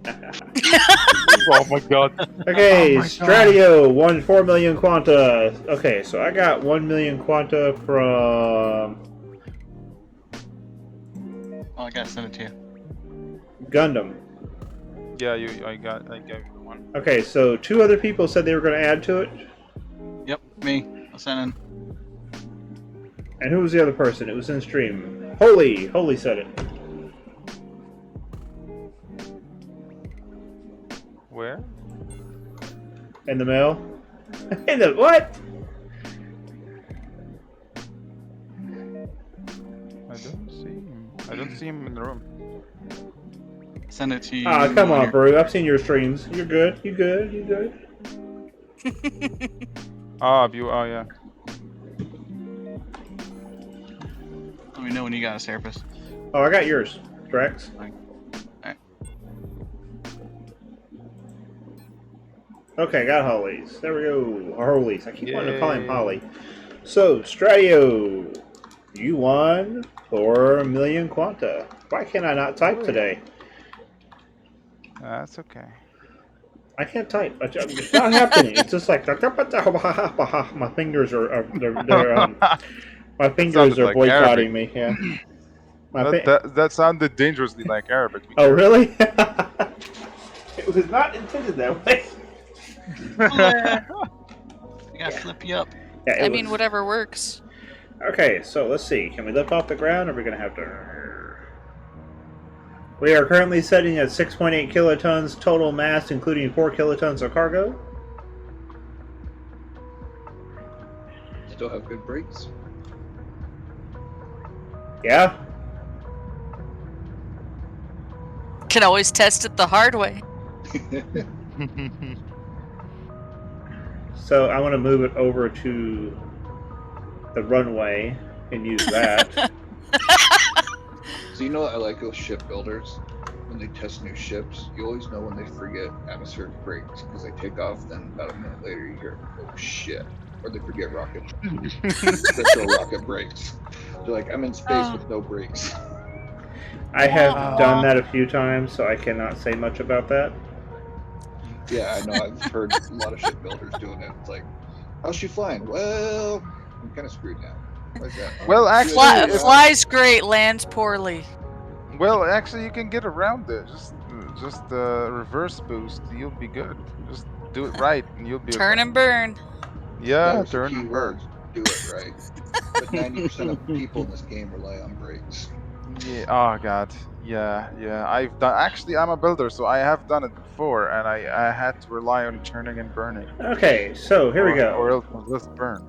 Oh my god. Okay, Oh my Stratio won 4 million Quanta. Okay, so I got 1 million Quanta from Oh, I gotta send it to you. Gundam. Yeah, I gave you the one. Okay, so 2 other people said they were going to add to it. Yep, me. I'll send in. And who was the other person? It was in stream. Holy said it. Where? In the mail? In the what? I don't see him. I don't see him in the room. Send it to you. Ah, come on, here. Brew. I've seen your streams. You're good. You good. You good. Ah, view. Oh yeah. Let me know when you got a therapist. Oh, I got yours, Drax. Okay, got Hollies. There we go. Hollies. I keep wanting to call him Holly. So, Stradio, you won 4 million Quanta. Why can't I not type today? That's okay. I can't type. It's not happening. It's just like my fingers are my fingers are like boycotting Arabic. me. Yeah. That sounded dangerously like Arabic. Oh, really? It was not intended that way. I gotta flip you up. Yeah, I mean, whatever works. Okay, so let's see. Can we lift off the ground, or are we going to have to... We are currently setting at 6.8 kilotons total mass, including 4 kilotons of cargo. Still have good brakes. Yeah. Can always test it the hard way. So I want to move it over to the runway and use that. So you know what I like with shipbuilders? When they test new ships, you always know when they forget atmospheric brakes because they take off, then about a minute later you hear, oh shit. Or they forget special rocket brakes. They're like, I'm in space with no brakes. I have done that a few times, so I cannot say much about that. Yeah, I know. I've heard a lot of shipbuilders doing it. It's like, how's she flying? Well, I'm kind of screwed now. Why's that? Well, actually, Flies great, lands poorly. Well, actually, you can get around it. Just reverse boost. You'll be good. Just do it right, and you'll be Turn okay. and burn. Yeah, That turn and burn. Do it right. But 90% of people in this game rely on brakes. Yeah. Oh God. Yeah. I've done. Actually, I'm a builder, so I have done it before, and I had to rely on turning and burning. Okay, so here we go. Or else just burn.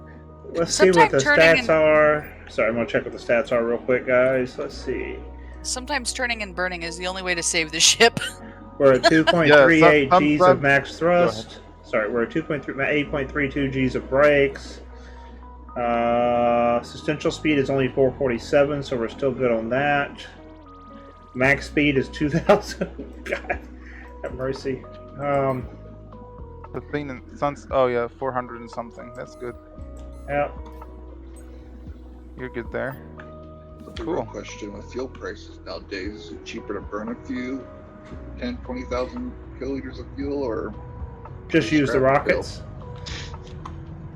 Let's see what the stats are. Sorry, I'm going to check what the stats are real quick, guys. Let's see. Sometimes turning and burning is the only way to save the ship. We're at 2.38 Gs of max thrust. Sorry, we're at 8.32 Gs of brakes. Substantial speed is only 447, so we're still good on that. Max speed is 2,000. God, have mercy. The thing in Suns. Oh yeah, 400 and something. That's good. Yep. You're good there. The real question with fuel prices nowadays, is it cheaper to burn a few 10, 20,000 kiloliters of fuel, or just use the rockets?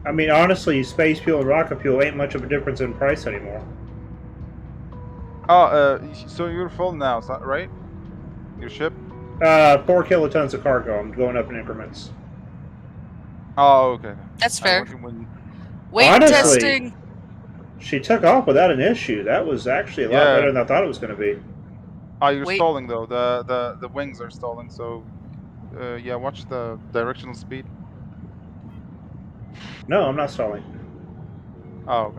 I mean, honestly, space fuel and rocket fuel ain't much of a difference in price anymore. Oh, so you're full now, right? Your ship? 4 kilotons of cargo. I'm going up in increments. Oh, okay. That's fair. Weight honestly, testing. She took off without an issue. That was actually a lot better than I thought it was going to be. Oh, you're stalling though. The wings are stalling. So, yeah, watch the directional speed. No, I'm not stalling. Oh,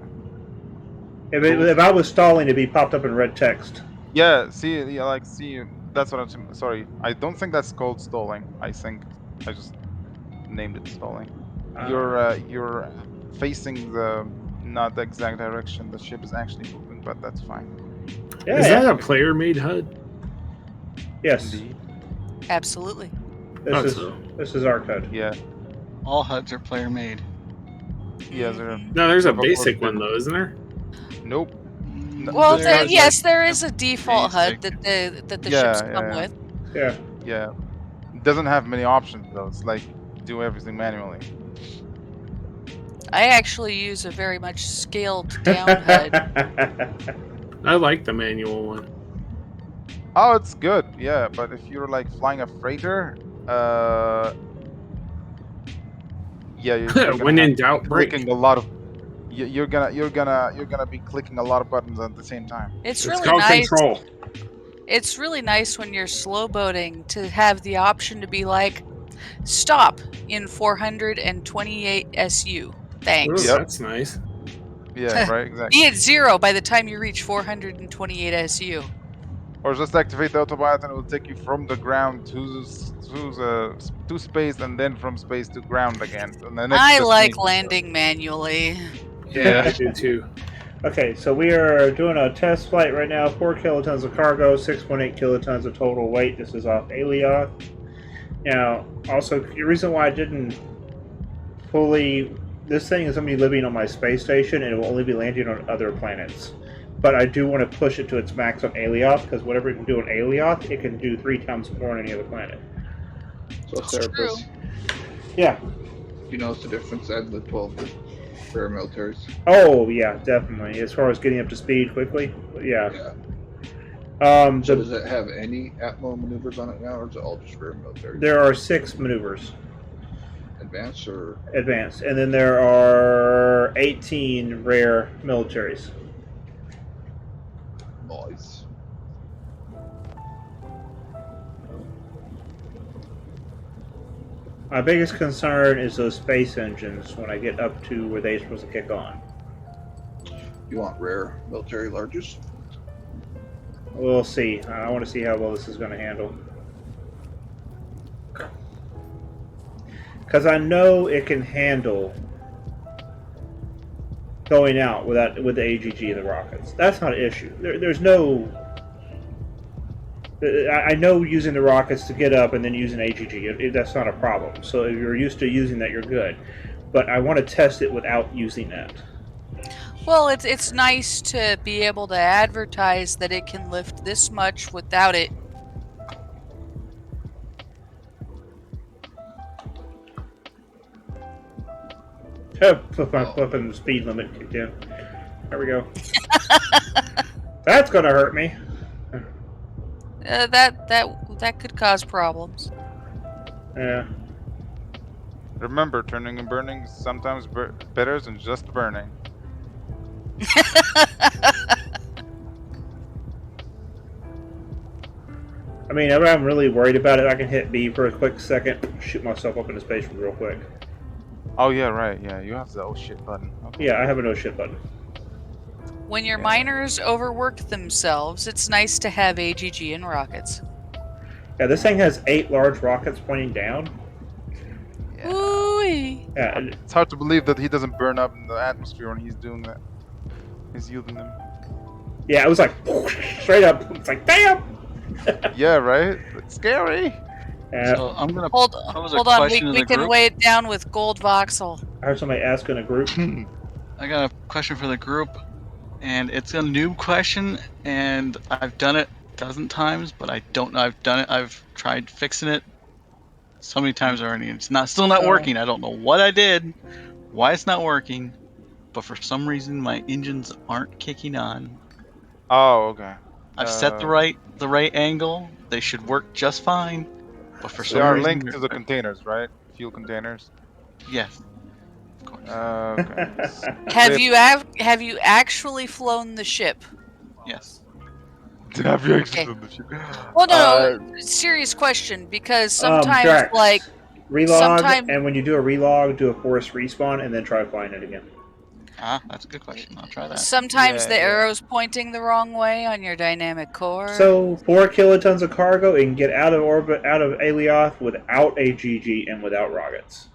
okay. If I was stalling, it'd be popped up in red text. Yeah, see, that's what I'm. Sorry, I don't think that's called stalling. I think I just named it stalling. You're facing not the exact direction the ship is actually moving, but that's fine. Yeah, is that a player-made HUD? Yes. Indeed. Absolutely. This is our HUD. Yeah. All HUDs are player-made. Yeah, no, there's a basic one though, isn't there? Nope. Well, yes, there is a default HUD that the ships come with. Yeah. Yeah. It doesn't have many options though. It's like do everything manually. I actually use a very much scaled down HUD. I like the manual one. Oh, it's good. Yeah, but if you're like flying a freighter, yeah, you're when in doubt, clicking a lot of. You're gonna be clicking a lot of buttons at the same time. It's really nice. Control. It's really nice when you're slow boating to have the option to be like, stop in 428 SU. Thanks. Ooh, that's nice. Yeah, right. Exactly. Be at 0 by the time you reach 428 SU. Or just activate the autopilot and it will take you from the ground to space and then from space to ground again. And the next I like landing manually. Yeah, I do too. Okay, so we are doing a test flight right now. 4 kilotons of cargo, 6.8 kilotons of total weight. This is off Alioth. Now, also, the reason why I didn't fully... This thing is going to be living on my space station, and it will only be landing on other planets. But I do want to push it to its max on Alioth, because whatever it can do on Alioth, it can do 3 times more on any other planet. So, Serapis, Yeah. you notice the difference adding the 12 paramilitaries? Oh, yeah, definitely. As far as getting up to speed quickly, yeah. So does it have any Atmo maneuvers on it now, or is it all just paramilitaries? There are 6 maneuvers. Advanced or? Advanced. And then there are 18 rare militaries. Nice. My biggest concern is those space engines when I get up to where they're supposed to kick on. You want rare military larges? We'll see. I want to see how well this is going to handle. Because I know it can handle going out with the AGG and the rockets. That's not an issue. There's no... I know using the rockets to get up and then using AGG, that's not a problem. So if you're used to using that, you're good. But I want to test it without using that. Well, it's nice to be able to advertise that it can lift this much without it. My flipping speed limit kicked in. There we go. That's gonna hurt me. That could cause problems. Yeah. Remember, turning and burning is sometimes better than just burning. I mean, if I'm really worried about it, I can hit B for a quick second, shoot myself up into space real quick. Oh yeah, right. Yeah, you have the oh shit button. Okay. Yeah, I have a no shit button. When your miners overwork themselves, it's nice to have AGG and rockets. Yeah, this thing has 8 large rockets pointing down. Yeah. Ooh-wee. Yeah, It's hard to believe that he doesn't burn up in the atmosphere when he's doing that. He's using them. yeah, it was like straight up. It's like damn. Yeah, right. It's scary. So I'm gonna Hold pose on. a question to We the can group. weigh it down with gold voxel. I heard somebody ask in a group. I got a question for the group, and it's a noob question, and I've done it a dozen times, but I don't know. I've done it. I've tried fixing it so many times already. It's still not working. I don't know what I did, why it's not working, but for some reason my engines aren't kicking on. Oh, okay. I've set the right angle. They should work just fine, but for They some are reason linked to the containers, right? Fuel containers. yes, of course. Okay. Have you actually flown the ship? Yes. Have you Okay. actually the ship? Well, no. Serious question, because sometimes Drax, like relog, sometimes- and when you do a relog, do a forced respawn, and then try flying it again. Ah, that's a good question. I'll try that. sometimes Yeah, the yeah. arrow's pointing the wrong way on your dynamic core. So 4 kilotons of cargo, it can get out of orbit, out of Alioth without AGG and without rockets.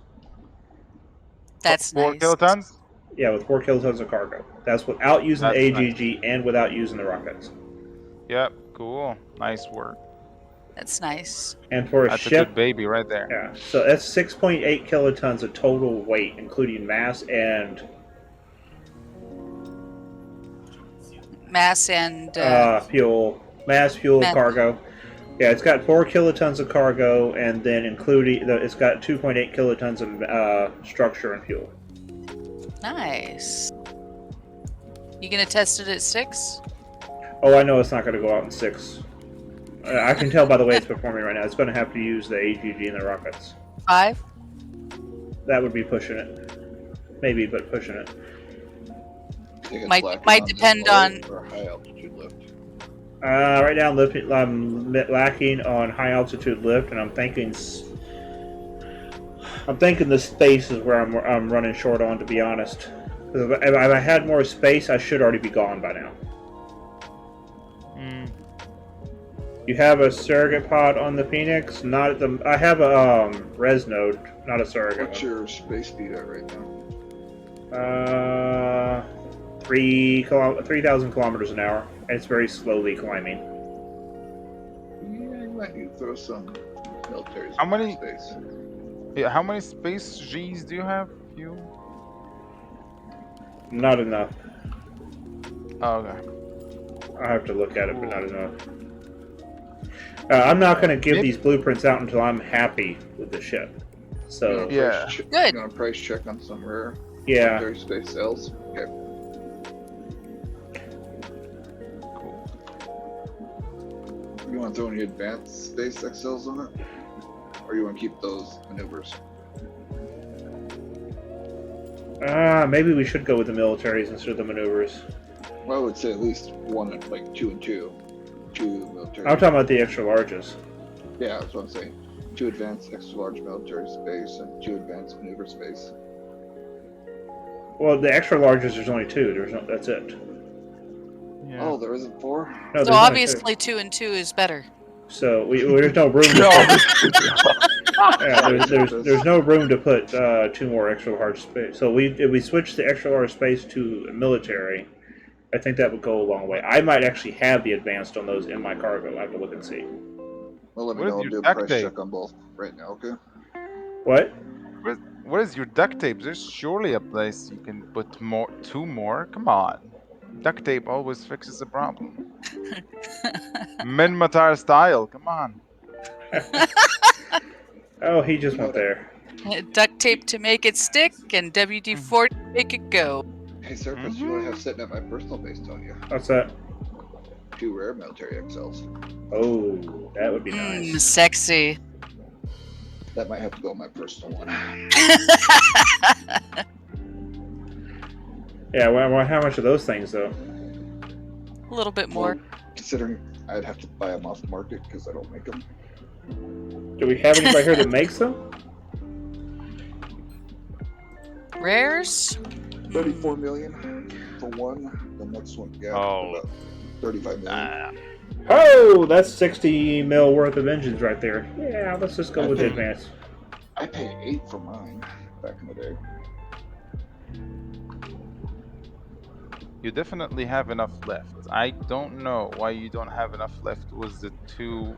That's 4 nice. kilotons? Yeah, with 4 kilotons of cargo. That's without using That's the AGG and without using the rockets. Yep, cool. Nice work. That's nice. And for a That's ship, a good baby right there. yeah, so that's 6.8 kilotons of total weight, including mass and fuel. Mass, fuel, cargo. Yeah, it's got 4 kilotons of cargo, and then including it's got 2.8 kilotons of structure and fuel. Nice. You gonna test it at 6? Oh, I know it's not going to go out in 6. I can tell by the way it's performing right now. It's going to have to use the AGG and the rockets. 5? That would be pushing it. Maybe, but pushing it. Might depend on or high altitude lift. Right now I'm lacking on high altitude lift, and I'm thinking the space is where I'm running short on, to be honest. If I had more space, I should already be gone by now. You have a surrogate pod on the Phoenix? Not at the. I have a res node, not a surrogate. What's your space speed at right now? 3,000 kilometers an hour, and it's very slowly climbing. Yeah, you might need to throw some militaries. How many- Space. Yeah, how many space Gs do you have? You? Not enough. Oh, okay. I have to look at it, but not enough. I'm not going to give these blueprints out until I'm happy with the ship. So Yeah. Good. You want a price check on some rare yeah, military space sales? Okay. Cool. You want to throw any advanced space XLs on it? Or you want to keep those maneuvers? maybe we should go with the militaries instead of the maneuvers. Well, I would say at least one, like 2 and 2. 2 military. I'm talking about the extra larges. Yeah, that's what I'm saying. 2 advanced extra large military space and 2 advanced maneuver space. Well, the extra larges, there's only 2. There's no. That's it. Yeah. Oh, there isn't 4? No, So there's only obviously 2 and 2 is better. 2. So there's no room. There's no room to put 2 more extra large space. So if we switch the extra large space to military, I think that would go a long way. I might actually have the advanced on those in my cargo. I have to look and see. Well, let me What know. is I'll your do a duct price tape? check on both right now, okay? What? What is your duct tape? There's surely a place you can put 2 more. Come on. Duct tape always fixes the problem. Minmatar style. Come on. Oh, he just went there. Duct tape to make it stick and WD-40 to make it go. Hey, Surface, you want to have sitting at my personal base, don't you? What's that? 2 rare military XLs. Oh, that would be nice. Sexy. That might have to go on my personal one. Yeah, well, how much are those things, though? A little bit more. Well, considering I'd have to buy them off the market because I don't make them. Do we have anybody here that makes them? Rares? 34 million for one. The next one, yeah, about 35 million. Oh, that's 60 mil worth of engines right there. Yeah, let's just go with the advanced. I paid 8 for mine back in the day. You definitely have enough left. I don't know why you don't have enough left with the 2.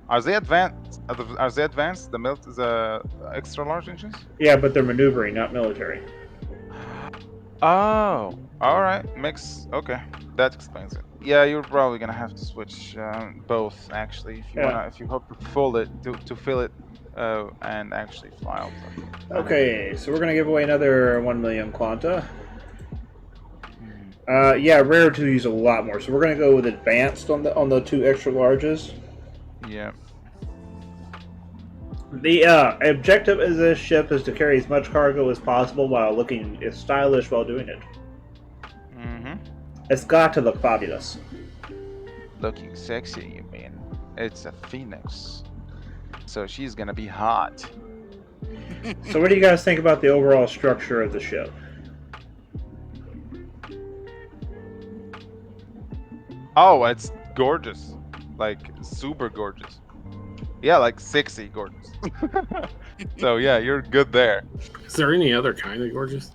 Are they advanced? Are they advanced? The extra large engines? Yeah, but they're maneuvering, not military. Oh, all right. Mix. Okay, that explains it. Yeah, you're probably gonna have to switch both actually if you hope to fill it and actually fly out. Okay, so we're gonna give away another 1 million Quanta. Yeah, rare to use a lot more. So we're gonna go with advanced on the 2 extra larges. Yeah. The objective of this ship is to carry as much cargo as possible while looking stylish while doing it. It's got to look fabulous. Looking sexy, you mean? It's a phoenix, so she's gonna be hot. So what do you guys think about the overall structure of the ship? Oh, it's gorgeous. Like, super gorgeous. Yeah, like sexy gorgeous. So yeah, you're good there. Is there any other kind of gorgeous?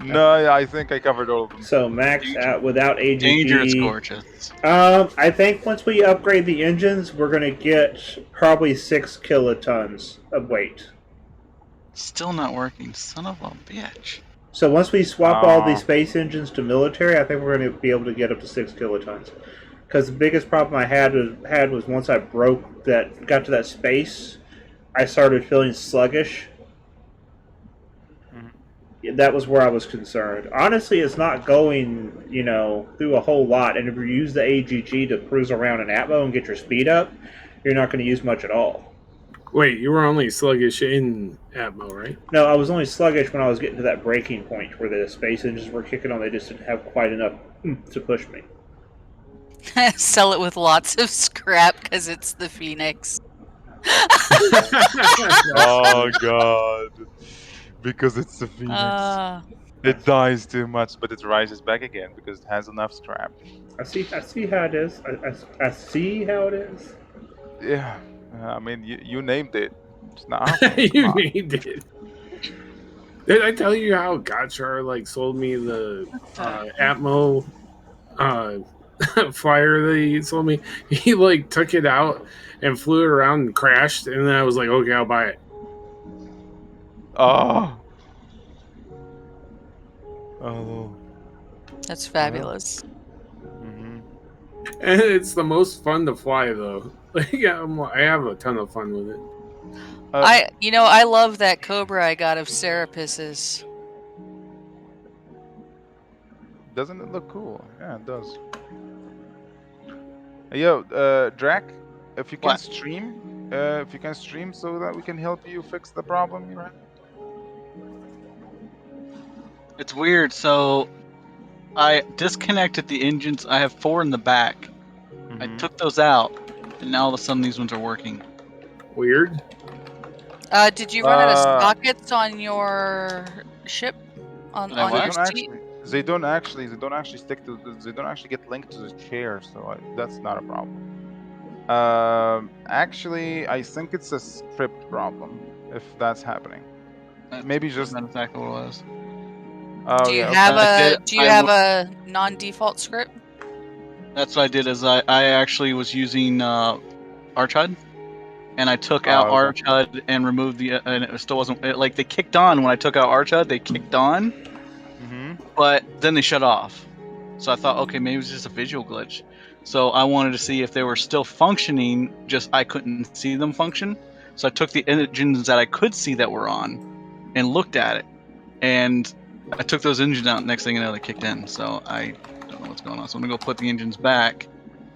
No, I think I covered all of them. So max out without AGG. Dangerous gorgeous. I think once we upgrade the engines, we're going to get probably 6 kilotons of weight. Still not working, son of a bitch. So once we swap all these space engines to military, I think we're going to be able to get up to 6 kilotons. Because the biggest problem I had was once I got to that space, I started feeling sluggish. That was where I was concerned. Honestly, it's not going, through a whole lot. And if you use the AGG to cruise around in Atmo and get your speed up, you're not going to use much at all. Wait, you were only sluggish in Atmo, right? No, I was only sluggish when I was getting to that breaking point where the space engines were kicking on. They just didn't have quite enough to push me. Sell it with lots of scrap because it's the Phoenix. Oh god. Because it's the phoenix. It dies too much, but it rises back again because it has enough scrap. I see how it is. I see how it is. Yeah. I mean, you named it. It's not. You named it. Did I tell you how Gotchar sold me the Atmo flyer that he sold me. He like took it out and flew it around and crashed, and then I was like, okay, I'll buy it. Oh. Oh. That's fabulous. Mm-hmm. And it's the most fun to fly though. Like, yeah, I have a ton of fun with it. I love that Cobra I got of Serapus's. Doesn't it look cool? Yeah, it does. Yo, Drac, if you can stream so that we can help you fix the problem you're having. It's weird. So I disconnected the engines. I have 4 in the back. I took those out, and now all of a sudden these ones are working. Weird. Did you run out of sockets on your ship? On your seat? They don't actually stick to. They don't actually get linked to the chair, so that's not a problem. Actually, I think it's a script problem if that's happening. Maybe just not exactly what it was. Oh, do you yeah, have a non-default script? That's what I did. Is I actually was using Archud, and I took out Archud and removed the and it still wasn't like they kicked on when I took out Archud. They kicked on, but then they shut off. So I thought, okay, maybe it was just a visual glitch. So I wanted to see if they were still functioning. Just I couldn't see them function. So I took the engines that I could see that were on, and looked at it, and I took those engines out. Next thing you know, they kicked in. So I don't know what's going on. So I'm gonna go put the engines back,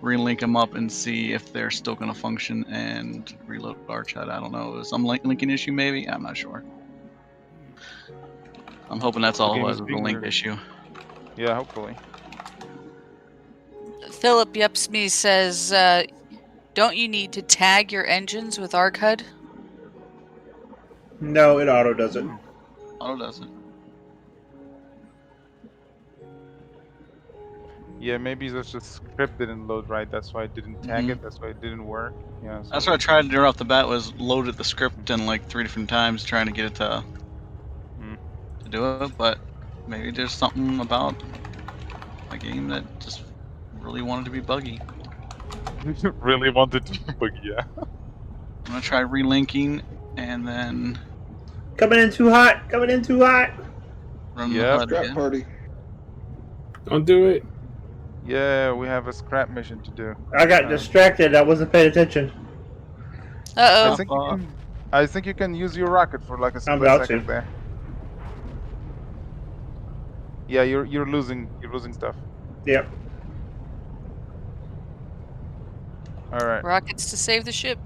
relink them up, and see if they're still gonna function, and reload Archud. I don't know. Some linking issue maybe. I'm not sure. I'm hoping that's all it was. The link issue. Yeah, hopefully. Philip Yepsme says, don't you need to tag your engines with Archud? No, it auto does it. Auto does it. Yeah, maybe the script didn't load right. That's why I didn't tag it. That's why it didn't work. Yeah. So that's what I tried to do off the bat. Was loaded the script in like 3 different times, trying to get it to do it. But maybe there's something about a game that just really wanted to be buggy. Really wanted to be buggy, yeah. I'm gonna try relinking and then coming in too hot. Coming in too hot. Run the HUD scrap again. party. Don't do it. Yeah, we have a scrap mission to do. I got distracted. I wasn't paying attention. I think you can use your rocket for like a split second there. Yeah, you're losing stuff. Yep. All right. Rockets to save the ship.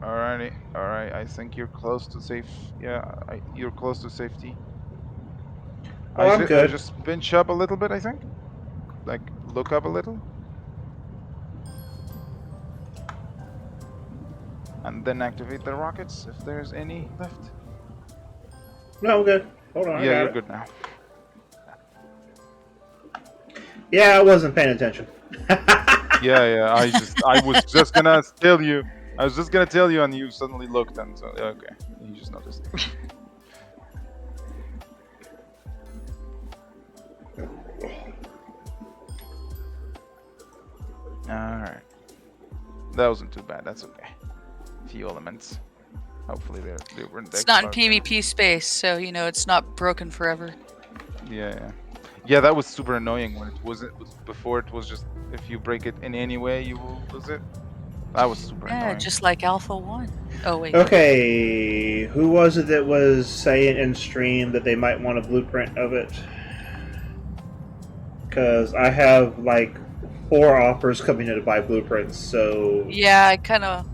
Alrighty. All right. I think you're close to safe. Yeah, you're close to safety. Oh, I'm good. Just pinch up a little bit, I think. Like, look up a little. And then activate the rockets if there's any left. No, I'm good. Hold on. Yeah, you're good now. Yeah, I wasn't paying attention. Yeah. I was just gonna tell you. I was just gonna tell you, and you suddenly looked, and so okay, you just noticed. Alright. That wasn't too bad, that's okay. Few elements. Hopefully they weren't. It's not in PvP space, so you know it's not broken forever. Yeah, that was super annoying when it wasn't before. It was just if you break it in any way you will lose it. That was super annoying. Yeah, just like Alpha 1. Oh wait. Okay, who was it that was saying in stream that they might want a blueprint of it? Because I have like 4 offers coming in to buy blueprints, so... Yeah, I kind of...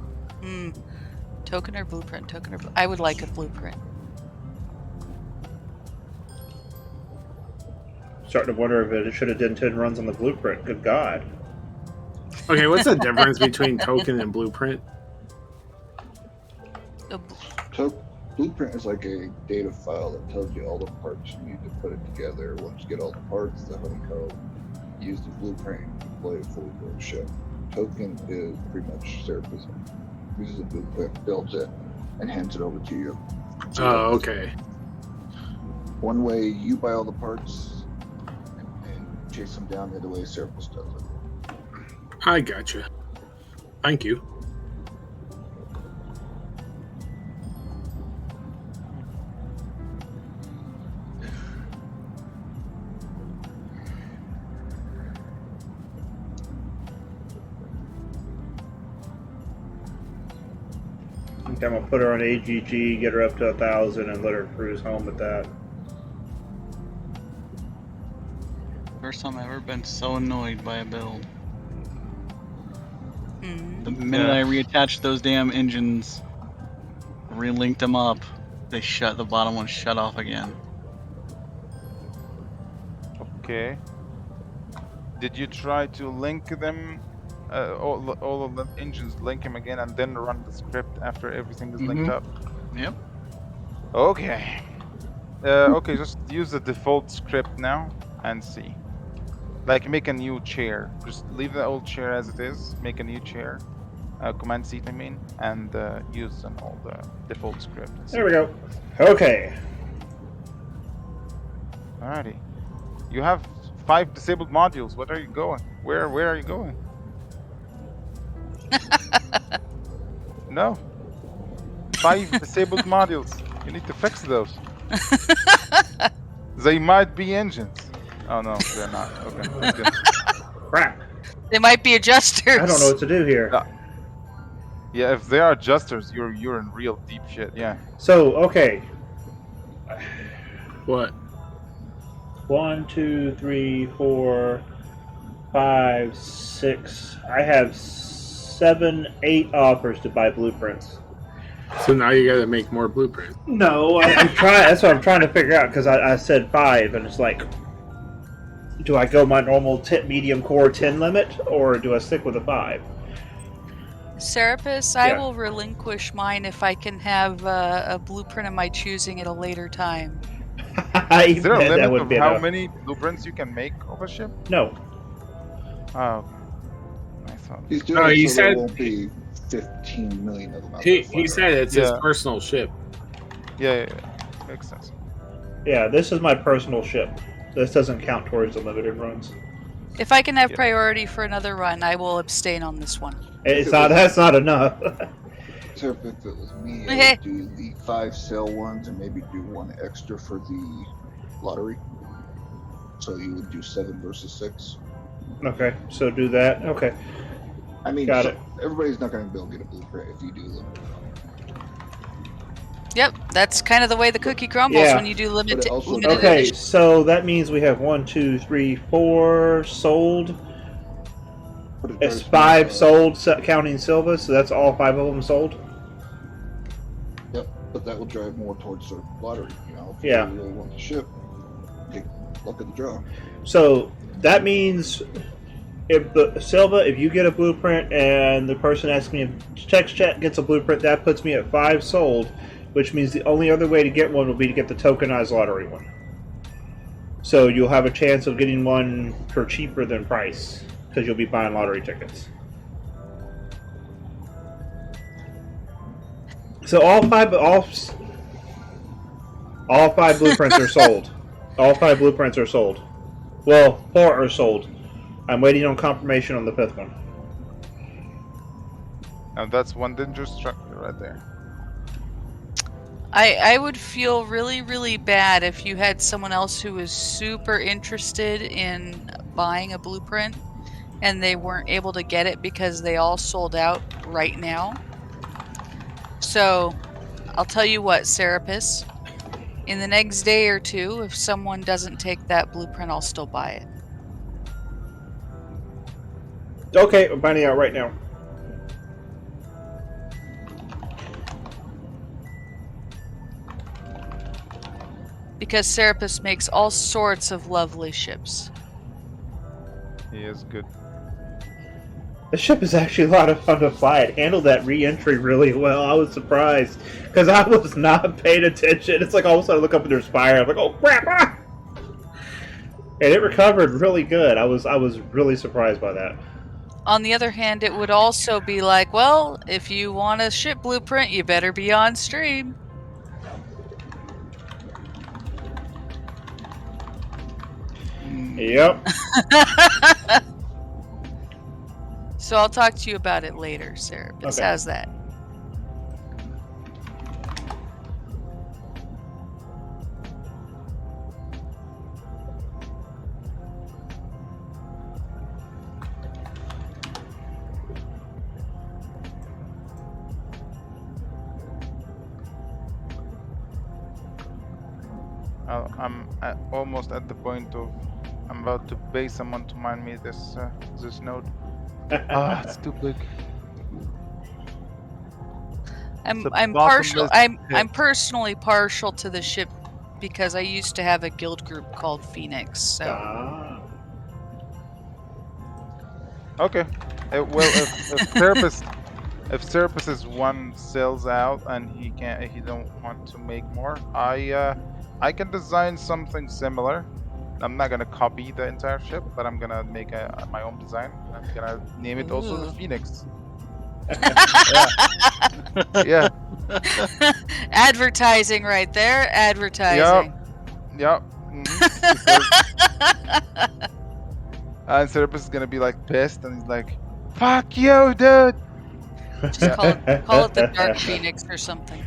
Token or blueprint? I would like a blueprint. Starting to wonder if it should have done 10 runs on the blueprint. Good God. Okay, what's the difference between token and blueprint? Blueprint is like a data file that tells you all the parts you need to put it together. Once you get all the parts, the honeycomb, use the blueprint to play a fully built ship. Token is pretty much Serapis uses a blueprint, builds it, and hands it over to you. Oh, okay. One way you buy all the parts and chase them down, the other way Serapis does it. I gotcha. Thank you. I think I'm gonna put her on AGG, get her up to 1,000, and let her cruise home with that. First time I've ever been so annoyed by a build. Hmm. The minute I reattached those damn engines, relinked them up, the bottom one shut off again. Okay. Did you try to link them, all of the engines, link them again, and then run the script after everything is linked up? Yep. Okay. Okay, just use the default script now and see. Like, make a new chair. Just leave the old chair as it is. Make a new chair. Command seat, I mean, and use an old default script. There we go. Okay. Alrighty. You have 5 disabled modules. What are you going? Where are you going? No. 5 disabled modules. You need to fix those. They might be engines. Oh no, they're not. Okay, that's good. Crap. They might be adjusters. I don't know what to do here. Yeah, if they are adjusters, you're in real deep shit. Yeah. So, okay. What? 1, 2, 3, 4, 5, 6. I have 7, 8 offers to buy blueprints. So now you got to make more blueprints. No, I'm trying. That's what I'm trying to figure out because I said 5, and it's like, do I go my normal medium core 10 limit, or do I stick with a 5? Serapis, I will relinquish mine if I can have a blueprint of my choosing at a later time. Is there a that limit would of be how enough. many blueprints you can make of a ship? No. Oh, okay. I thought. He's doing No, it you so there said- won't be 15 million of them out He there. said it's his Yeah. personal ship. Yeah, makes sense. Yeah, this is my personal ship. This doesn't count towards the limited runs. If I can have Yeah. priority for another run, I will abstain on this one. It's not. That's not enough. So if it was me, I Okay. would do the 5 sale ones and maybe do 1 extra for the lottery. So you would do 7 versus 6. Okay, so do that. Okay. I mean, Got it. everybody's not going to be able to get a blueprint if you do limited. Yep, that's kind of the way the cookie crumbles Yeah. when you do But it also- limited Okay, edition. so that means we have 1, 2, 3, 4 sold. But it It's drives 5 more, sold, counting Silva. So that's all 5 of them sold. Yep, but that will drive more towards the lottery. You know, if Yeah. you really want the ship, take luck of the draw. So that means if the Silva, if you get a blueprint and the person asks me if text chat gets a blueprint, that puts me at 5 sold, which means the only other way to get one will be to get the tokenized lottery one. So you'll have a chance of getting one for cheaper than price because you'll be buying lottery tickets. So all five blueprints are sold. All 5 blueprints are sold. Well, 4 are sold. I'm waiting on confirmation on the 5th one. Now that's one dangerous structure right there. I would feel really, really bad if you had someone else who was super interested in buying a blueprint and they weren't able to get it because they all sold out right now. So, I'll tell you what, Serapis. In the next day or 2, if someone doesn't take that blueprint, I'll still buy it. Okay, I'm finding out right now. Because Serapis makes all sorts of lovely ships. He is good. The ship is actually a lot of fun to fly. It handled that re-entry really well. I was surprised because I was not paying attention. It's like all of a sudden I look up at their spire. I'm like, oh crap! Ah! And it recovered really good. I was really surprised by that. On the other hand, it would also be like, well, if you want a ship blueprint, you better be on stream. Yep. So I'll talk to you about it later, Serapis. Okay. How's that? I'm almost at the point of I'm about to pay someone to mine me this this node. Ah, it's too big. It's a I'm partial. bottomless I'm pit. personally partial to the ship because I used to have a guild group called Phoenix. So Ah. Okay. Well, if Serapis' one sells out and he don't want to make more, I can design something similar. I'm not gonna copy the entire ship, but I'm gonna make my own design. I'm gonna name it also the Ooh. Phoenix. Yeah. Advertising right there. Advertising. Yep. And Serapis is gonna be like pissed, and he's like, "Fuck you, dude." Just call it the Dark Phoenix or something.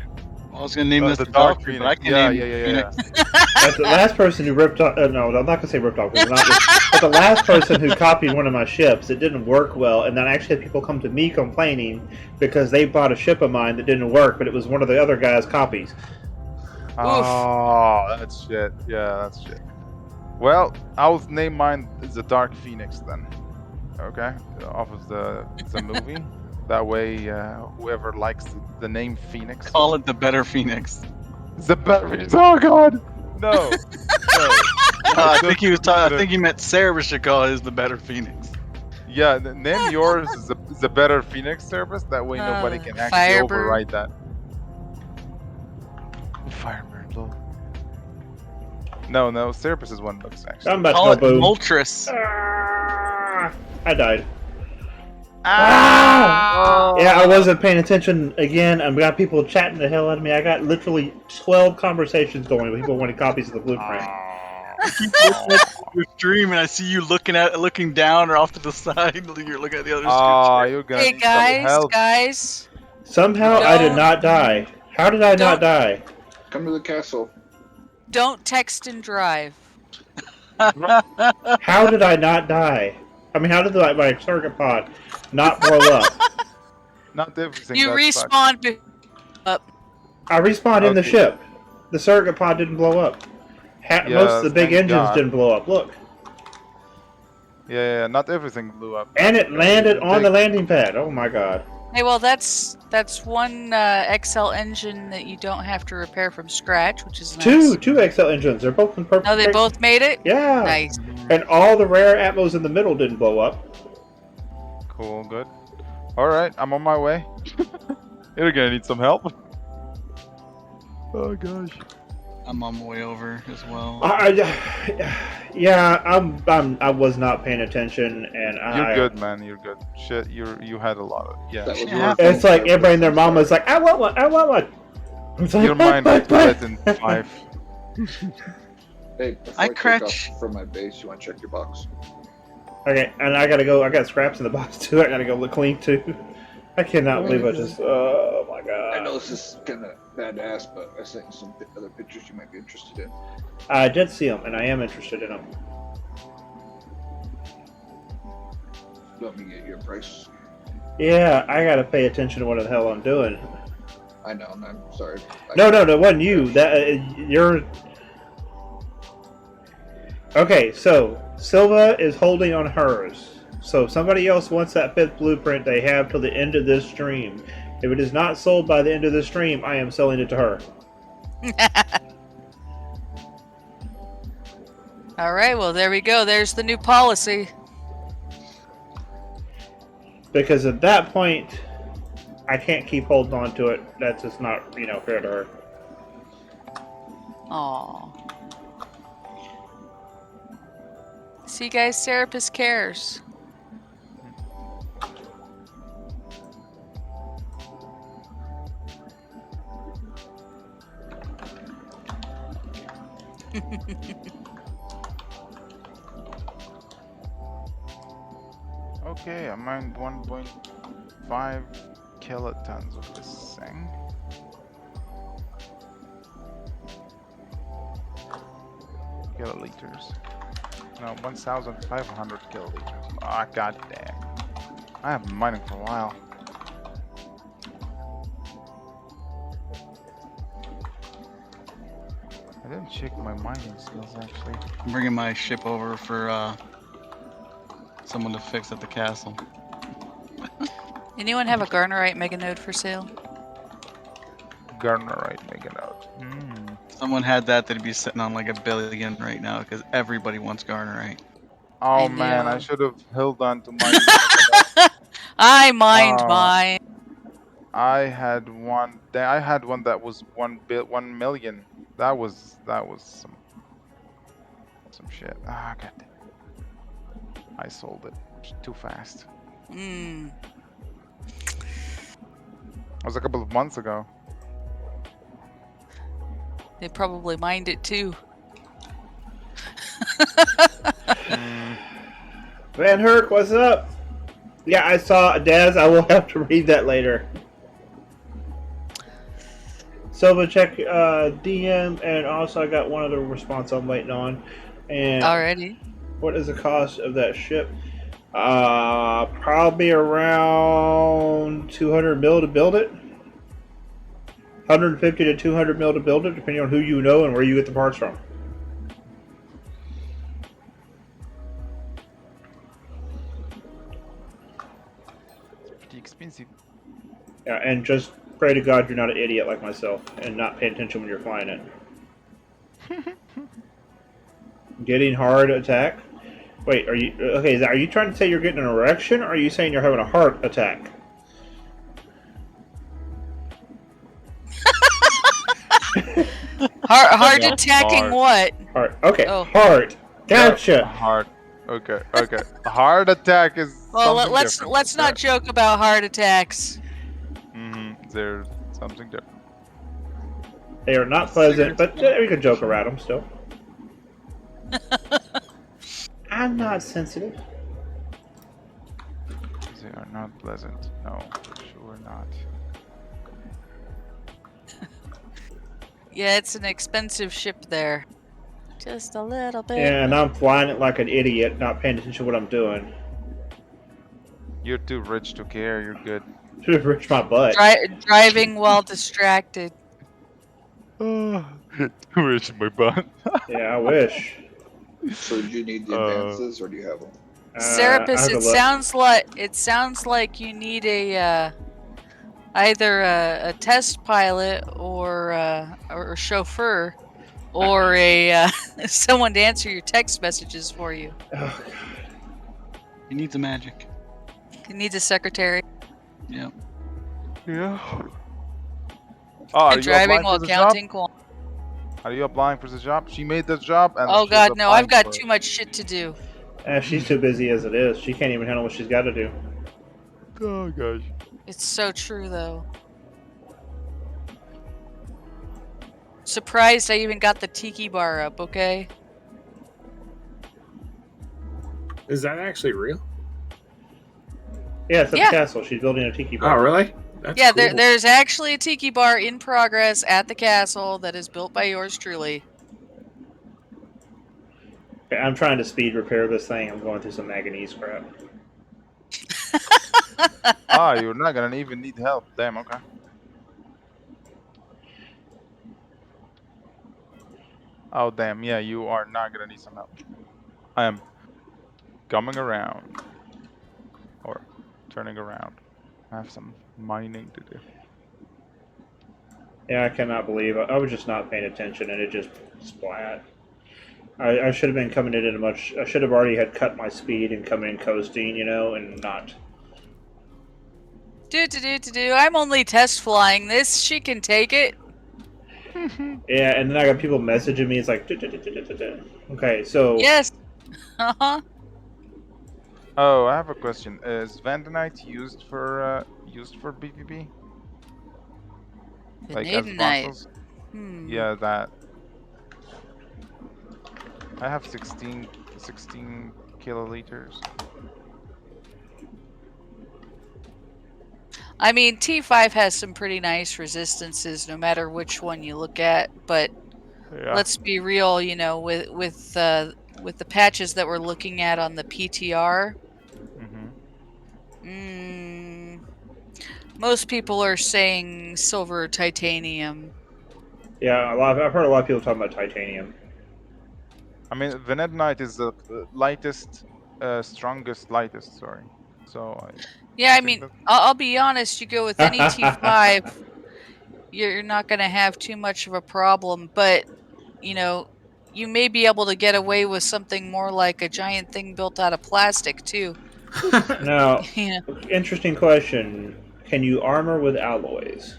I was gonna name this The the Dark Valkyrie, but I Phoenix. can Yeah, name yeah. Phoenix. That's the last person who ripped off. No, I'm not gonna say ripped off. Because not but the last person who copied one of my ships, it didn't work well, and then I actually had people come to me complaining because they bought a ship of mine that didn't work, but it was one of the other guy's copies. Oh, that's shit. Yeah, that's shit. Well, I'll name mine the Dark Phoenix then. Okay, off of the movie. That way, whoever likes the name Phoenix, Call it the Better Phoenix. the better. Oh God, no. I think he was talking. I think he meant Cerberus should call his the Better Phoenix. Yeah, name yours is the better Phoenix service. That way, nobody can actually Firebird. override that. Firebird, lol. No, Cerberus' one looks actually. I'm about Call to it go boom. Moltres. I died. Ah! Yeah, I wasn't paying attention again. I've got people chatting the hell out of me. I got literally 12 conversations going with people wanting copies of the blueprint. I keep looking at your stream and I see you looking down or off to the side. You're looking at the other screen. You're gonna Hey need some help. guys. Somehow I did Don't- not die. How did I not don't- die? Come to the castle. Don't text and drive. How did I not die? I mean, how did my circuit pod not blow up? Not everything. You that sucks. respawn up. I respawned in the Okay. ship. The circuit pod didn't blow up. Yeah, Most of the big thank engines God. didn't blow up. Look. Yeah, not everything blew up. And it landed on the landing pad. Oh my god. Hey, well, that's one XL engine that you don't have to repair from scratch, which is nice. Two XL engines. They're both in perfect. Oh, they both made it? Yeah. Nice. And all the rare atmos in the middle didn't blow up. Cool, good. Alright, I'm on my way. You're gonna need some help. Oh gosh. I'm on my way over as well. Yeah, I was not paying attention, and You're good, man. You're good. Shit, you had a lot of That yeah. was Yeah. your It's fault, like everybody and their Cerberus. mama's like, I want one. It's like, Your mind is split in 5. Hey, before I I take crouch. off from my base, you want to check your box? Okay, and I gotta go. I got scraps in the box too. I gotta go look clean too. I cannot believe I just. Oh my god. I know this is kind of badass, but I sent you some other pictures you might be interested in. I did see them, and I am interested in them. Let me get your price. Yeah, I gotta pay attention to what the hell I'm doing. I know, and I'm sorry. No, it wasn't you. You're. Okay, so Silva is holding on hers. So if somebody else wants that 5th blueprint, they have till the end of this stream. If it is not sold by the end of the stream, I am selling it to her. All right, well, there we go. There's the new policy. Because at that point, I can't keep holding on to it. That's just not, fair to her. Aw. See, guys, Serapis cares. Okay, I mined 1.5 kilotons of this thing. Kiloliters. No, 1,500 kiloliters. Ah, god damn. I have been mining for a while. I didn't check my mining skills actually. I'm bringing my ship over for someone to fix at the castle. Anyone have a Garnerite mega node for sale? Garnerite mega node. Someone had that, they'd be sitting on like $1 billion right now because everybody wants Garnerite. Oh I man, I know. should have held on to my. I mined mine. I had one. I had one that was 1 million. That was some shit. Ah, god. I sold it too fast. Mm. It was a couple of months ago. They probably mined it too. Van Herk, what's up? Yeah, I saw Daz. I will have to read that later. Silva check DM, and also I got one other response I'm waiting on. And Already. what is the cost of that ship? Probably around 200 mil to build it. 150 to 200 mil to build it, depending on who you know and where you get the parts from. Pretty expensive. Yeah, and just pray to God you're not an idiot like myself and not pay attention when you're flying it. Getting hard attack? Wait, are you okay? Are you trying to say you're getting an erection, or are you saying you're having a heart attack? Hard attacking what? Heart. Okay. Oh. Heart. Gotcha. Heart. Okay. Okay. Heart attack is. Well, something let's not joke about heart attacks. There's something different. They are not pleasant, but we can joke around them still. I'm not sensitive. They are not pleasant. No, for sure not. Yeah, it's an expensive ship there. Just a little bit. Yeah, and I'm flying it like an idiot, not paying attention to what I'm doing. You're too rich to care. You're good. Should have reached my butt. Driving while distracted. Too rich in my butt. Yeah, I wish. So do you need the advances, or do you have them? Serapis, it sounds like you need a either a test pilot or a chauffeur or a someone to answer your text messages for you. Oh, He needs a magic. He needs a secretary. Yep. Yeah. Oh, And driving while counting coins. Are you applying for the job? She made this job. And Oh she's God, no! I've applying got for too much shit to do. she's too busy as it is. She can't even handle what she's got to do. Oh gosh. It's so true, though. Surprised I even got the tiki bar up. Okay. Is that actually real? Yeah, it's at Yeah. the castle. She's building a tiki bar. Oh, really? That's Yeah, cool. there's actually a tiki bar in progress at the castle that is built by yours truly. Okay, I'm trying to speed repair this thing. I'm going through some manganese crap. You're not gonna even need help. Damn. Okay. Oh damn. Yeah, you are not gonna need some help. I am coming around or turning around. I have some mining to do. Yeah, I cannot believe I was just not paying attention and it just splat. I should have been coming in at a much. I should have already had cut my speed and come in coasting, you know, and not. I'm only test flying this. She can take it. Yeah, and then I got people messaging me. It's like, okay, so Yes. Uh-huh. Oh, I have a question. Is Vandanite used for PvP? Like as Vanadinite. fossils? Hmm. Yeah, that. I have 16 kiloliters. I mean, T5 has some pretty nice resistances, no matter which one you look at. But Yeah. let's be real, you know, with the patches that we're looking at on the PTR, most people are saying silver or titanium. Yeah, I've heard a lot of people talking about titanium. I mean, the Ned Knight is the lightest, lightest. Sorry. So Yeah, I think mean, that- I'll be honest. You go with any T5, you're not going to have too much of a problem. But you know, you may be able to get away with something more like a giant thing built out of plastic too. Now, Yeah. interesting question. Can you armor with alloys?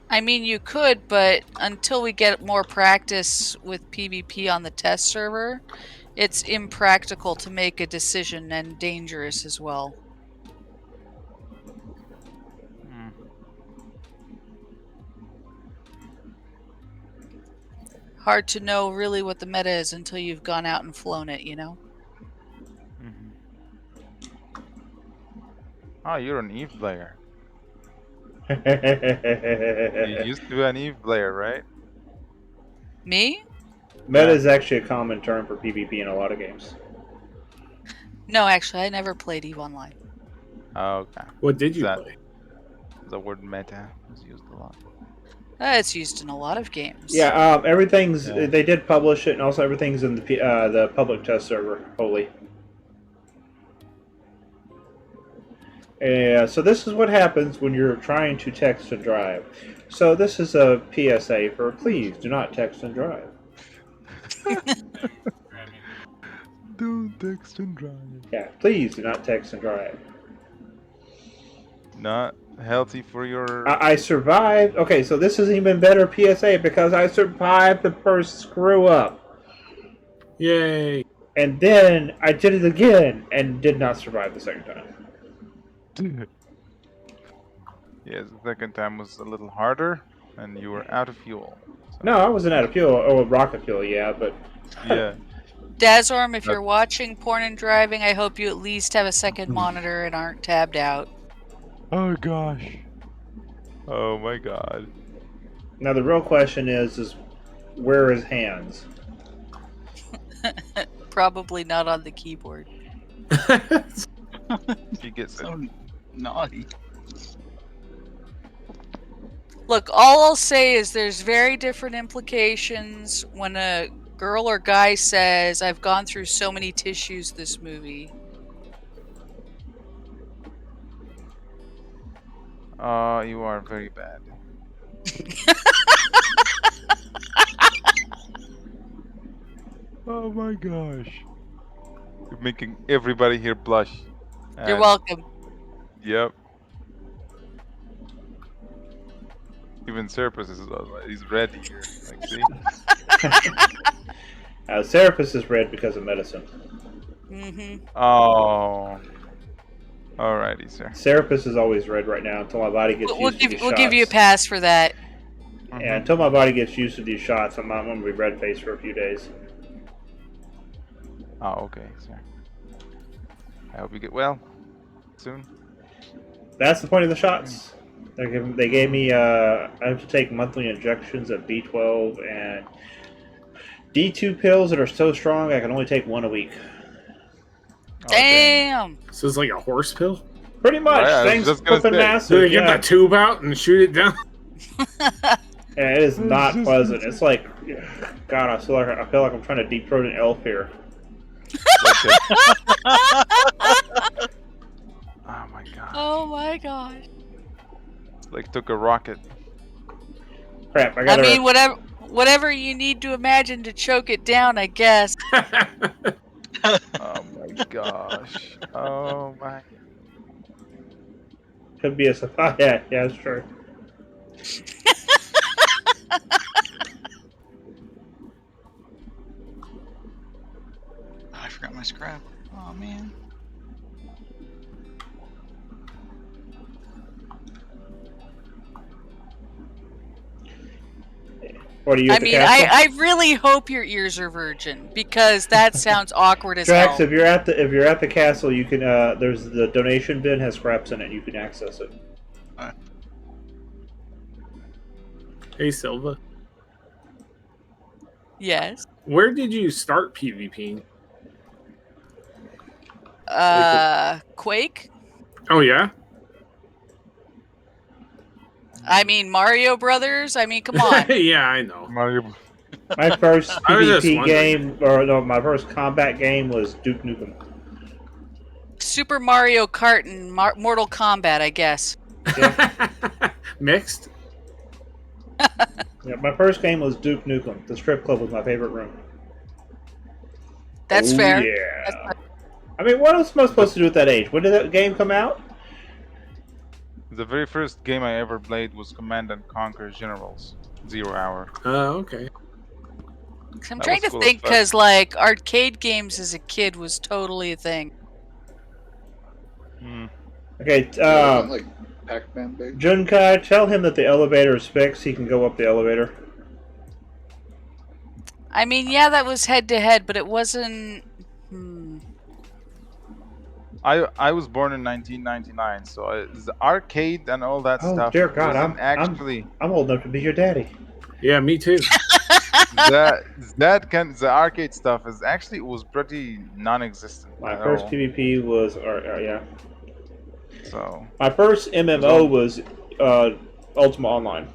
I mean, you could, but until we get more practice with PvP on the test server, it's impractical to make a decision and dangerous as well. Hard to know really what the meta is until you've gone out and flown it, you know? Oh, you're an Eve player. You Meta used to be an Eve player, right? Me? is actually a common term for PvP in a lot of games. No, actually, I never played EVE Online. Okay. What did you play? The word meta is used a lot. It's used in a lot of games. Yeah, everything's. Yeah. They did publish it, and also everything's in the public test server. Holy. Yeah, so this is what happens when you're trying to text and drive. So this is a PSA for please do not text and drive. Don't text and drive. Yeah, please do not text and drive. Not healthy for your. I survived. Okay, so this is an even better PSA because I survived the first screw up. Yay! And then I did it again and did not survive the second time. Yes, the second time was a little harder, and you were out of fuel. So. No, I wasn't out of fuel. Oh, rocket fuel, yeah, but Yeah. Dazorm, if you're watching Porn and Driving, I hope you at least have a second monitor and aren't tabbed out. Oh gosh. Oh my god. now the real question is where are his hands? Probably not on the keyboard. He gets it. So naughty. Look, all I'll say is there's very different implications when a girl or guy says, I've gone through so many tissues this movie. You are very bad. Oh my gosh. You're making everybody here blush. You're And- welcome. Yep. Even Serapis is he's red here. Like, see? Serapis is red because of medicine. Mm-hmm. Oh. Alrighty, sir. Serapis is always red right now until my body gets used to these shots. We'll give you a pass for that. Yeah, until my body gets used to these shots, I'm not going to be red faced for a few days. Oh, okay, sir. I hope you get well soon. That's the point of the shots. They gave me, I have to take monthly injections of B12 and D2 pills that are so strong I can only take one a week. Oh, Damn! So it's like a horse pill? Pretty much. Right, I was Things just gonna flipping say. massive. Do they get Yeah. the tube out and shoot it down? Yeah, it is not pleasant. It's like, God, I feel like I'm trying to deep throat an elf here. Oh my god. Oh my gosh. Like took a rocket. Crap, I I gotta. mean, whatever you need to imagine to choke it down, I guess. Oh my gosh. Oh my. Could be a supply. Yeah, that's true. I forgot my scrap. Oh man. What are you I at the mean, castle? I really hope your ears are virgin because that sounds awkward as Drax, hell. if you're at the castle, you can. There's the donation bin has scraps in it. You can access it. Hey, Silva. Yes. Where did you start PvP? Quake? Oh, yeah? I mean, Mario Brothers? I mean, come on. Yeah, I know. Mario. My first I was just PvP wondering. game, or no, my first combat game was Duke Nukem. Super Mario Kart and Mortal Kombat, I guess. Mixed? Yeah, my first game was Duke Nukem. The strip club was my favorite room. That's Oh, fair. Yeah. That's fair. I mean, what else am I supposed to do at that age? When did that game come out? The very first game I ever played was Command and Conquer Generals 0 Hour. Oh, okay. I'm That trying was to cool as think fuck. because, like, arcade games as a kid was totally a thing. Okay, Wasn't like Pac-Man big? Junkai, tell him that the elevator is fixed. He can go up the elevator. I mean, yeah, that was head-to-head, but it wasn't... I was born in 1999, so the arcade and all that Oh, stuff dear God, wasn't actually I'm old enough to be your daddy. Yeah, me too. the arcade stuff is actually it was pretty non-existent. My at first all. PvP was, yeah. So My first MMO was Ultima Online.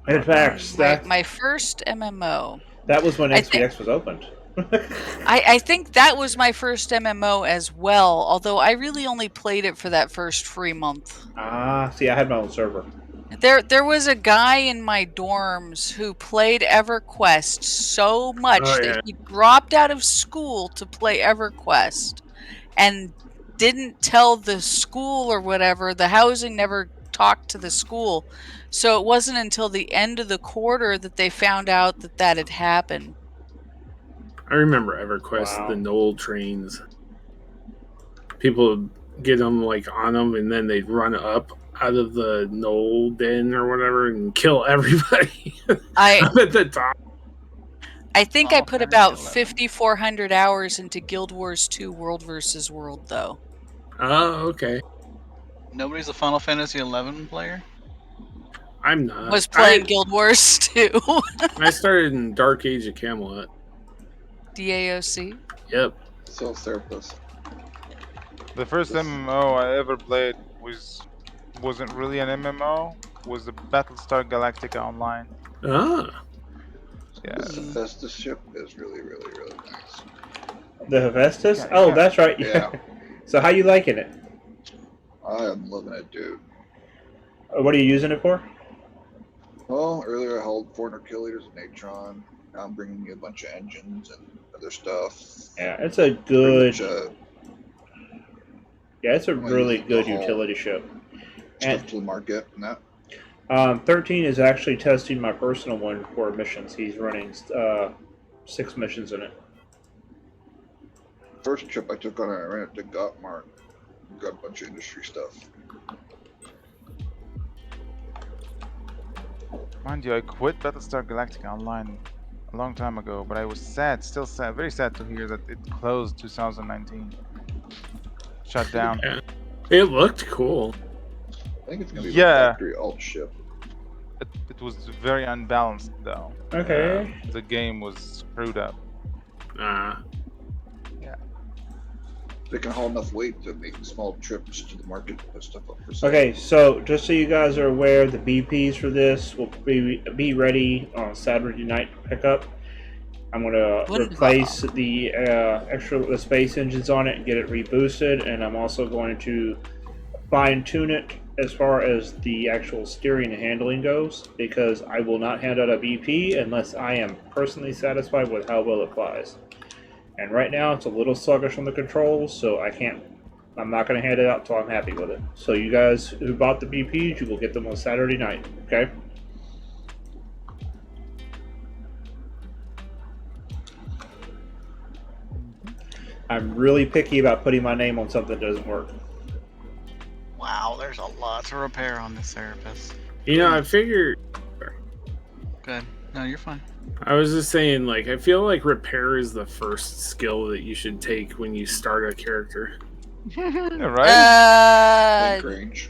In fact, My first MMO. that was when I XVX was opened. I think that was my first MMO as well, although I really only played it for that first free month. See, I had my own server. There was a guy in my dorms who played EverQuest so much that he dropped out of school to play EverQuest and didn't tell the school or whatever. The housing never talked to the school. So it wasn't until the end of the quarter that they found out that that had happened. I remember EverQuest, the Knoll trains. People would get them like on them, and then they'd run up out of the Knoll den or whatever and kill everybody up at the top. I think I put about 5,400 hours into Guild Wars 2 World vs. World, though. Oh, okay. Nobody's a Final Fantasy 11 player? I'm not. Was playing Guild Wars 2. I started in Dark Age of Camelot. DAOC? Yep. So therapist. the first MMO I ever played wasn't really an MMO. Was the Battlestar Galactica Online. Ah. Yeah. This Hephaestus ship is really, really, really nice. The Hephaestus? Oh, that's right. Yeah. So how you liking it? I am loving it, dude. What are you using it for? Well, earlier I held 400 kiloliters of Natron. Now I'm bringing you a bunch of engines and other stuff. Yeah, it's a good. Pretty Yeah, it's a I'm gonna really use good the whole utility ship. stuff to the market and that. 13 is actually testing my personal one for missions. He's running 6 missions in it. First trip I took on it, I ran it to Gottmark. Got a bunch of industry stuff. Mind you, I quit Battlestar Galactica Online a long time ago, but I was sad, still sad, very sad to hear that it closed 2019. Shut down. Yeah. It looked cool. I think it's gonna be Yeah. a factory alt ship. It was very unbalanced though. Okay. The game was screwed up. Yeah. They can haul enough weight to make small trips to the market to put stuff up for sale. Okay, so just so you guys are aware, the BPs for this will be ready on Saturday night pickup. I'm going to replace the the space engines on it and get it reboosted, and I'm also going to fine-tune it as far as the actual steering and handling goes, because I will not hand out a BP unless I am personally satisfied with how well it flies. And right now it's a little sluggish on the controls, so I'm not going to hand it out until I'm happy with it. So you guys who bought the BPs, you will get them on Saturday night, okay? I'm really picky about putting my name on something that doesn't work. Wow, there's a lot to repair on this Serapis. You know, I figured Good. No, you're fine. I was just saying, like, I feel like repair is the first skill that you should take when you start a character. Yeah, right? Link range.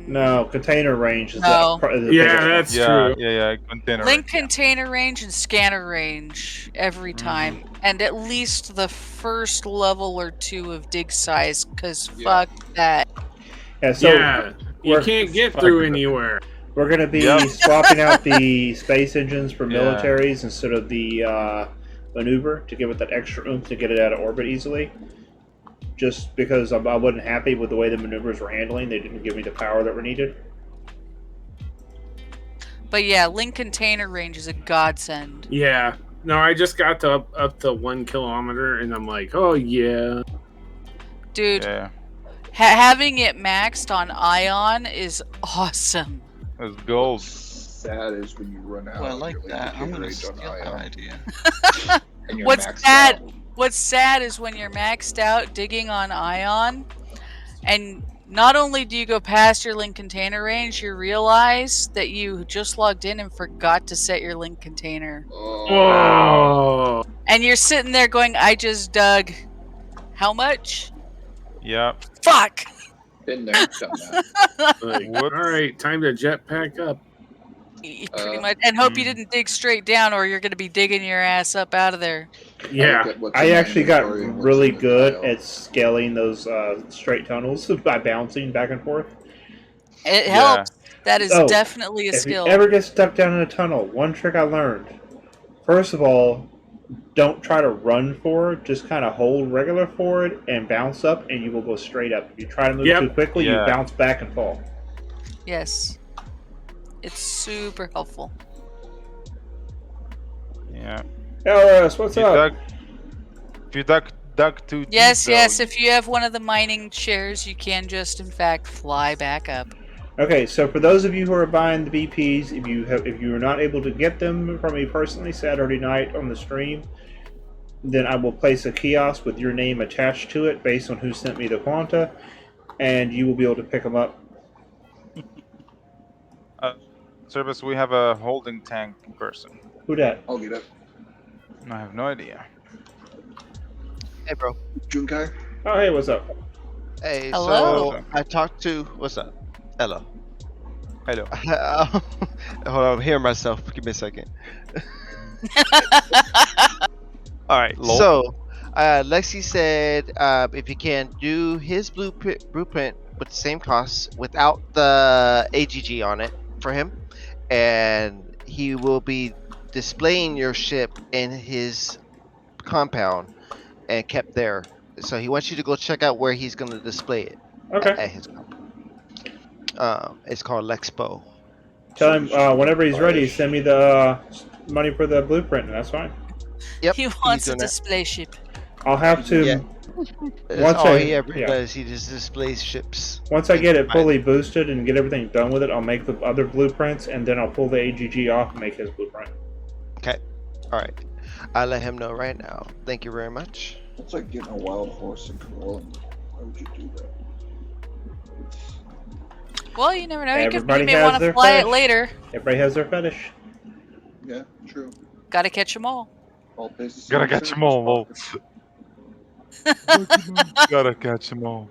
No, container range is No. the Yeah, biggest one. that's Yeah, true. yeah. Container. Link range, yeah. container range and scanner range every time, and at least the first level or two of dig size, because fuck that. Yeah, so Yeah, you we're- can't get fuck through that. anywhere. we're going to be Yep. swapping out the space engines for Yeah. militaries instead of the maneuver to give it that extra oomph to get it out of orbit easily. Just because I wasn't happy with the way the maneuvers were handling, they didn't give me the power that were needed. But yeah, link container range is a godsend. Yeah. No, I just got to up to 1 kilometer, and I'm like, oh yeah. Dude, Yeah. having it maxed on Ion is awesome. It's gold. Sad is when you run out. Well, I of like your that. I'm gonna range steal on that Ion, idea. and you're What's maxed sad? out. What's sad is when you're maxed out digging on Ion, and not only do you go past your link container range, you realize that you just logged in and forgot to set your link container. Oh. And you're sitting there going, I just dug how much? Yeah. Fuck! Been there, done that. Like, all Whoops. right, time to jetpack up. Pretty much. And hope you didn't dig straight down, or you're going to be digging your ass up out of there. Yeah. Look at what's I in my actually got inventory and what's really in the good tile. at scaling those straight tunnels by bouncing back and forth. It Yeah. helps. That is Oh, definitely a If skill. you ever get stuck down in a tunnel, one trick I learned. First of all, don't try to run forward. Just kind of hold regular forward and bounce up, and you will go straight up. If you try to move Yep. too quickly, Yeah. you bounce back and fall. Yes. It's super helpful. Yeah. Elris, what's If you up? dug too deep, Yes, though, yes. If you have one of the mining chairs, you can just, in fact, fly back up. Okay, so for those of you who are buying the BPs, if you are not able to get them from me personally Saturday night on the stream, then I will place a kiosk with your name attached to it based on who sent me the quanta, and you will be able to pick them up. Service, we have a holding tank person. Who dat? I'll get it. I have no idea. Hey, bro. Junkai? Oh, hey, what's up? Hey, Hello. so I talked to. What's up? Hello. Hello. Hold on, I'm hearing myself. Give me a second. All right. Lol. So, Lexi said if he can do his blueprint with the same costs without the AGG on it for him, and he will be displaying your ship in his compound and kept there. So he wants you to go check out where he's going to display it. Okay. At his compound. It's called Lexpo. Tell him whenever he's ready, send me the money for the blueprint, and that's fine. Yep. He he's wants a doing that. display ship. I'll have to Yeah. That's Once all I- he ever yeah. does. He just displays ships. once I get it Right. fully boosted and get everything done with it. I'll make the other blueprints, and then I'll pull the AGG off and make his blueprint. All right. I'll let him know right now. Thank you very much. It's like getting a wild horse and controlling it. Why would you do that? Well, you never know. Everybody You may has want to their fly it fetish. later. Everybody has their fetish. Yeah, true. Gotta catch them all. All business. Gotta in catch service 'em all, lol. pockets. Gotta catch them all.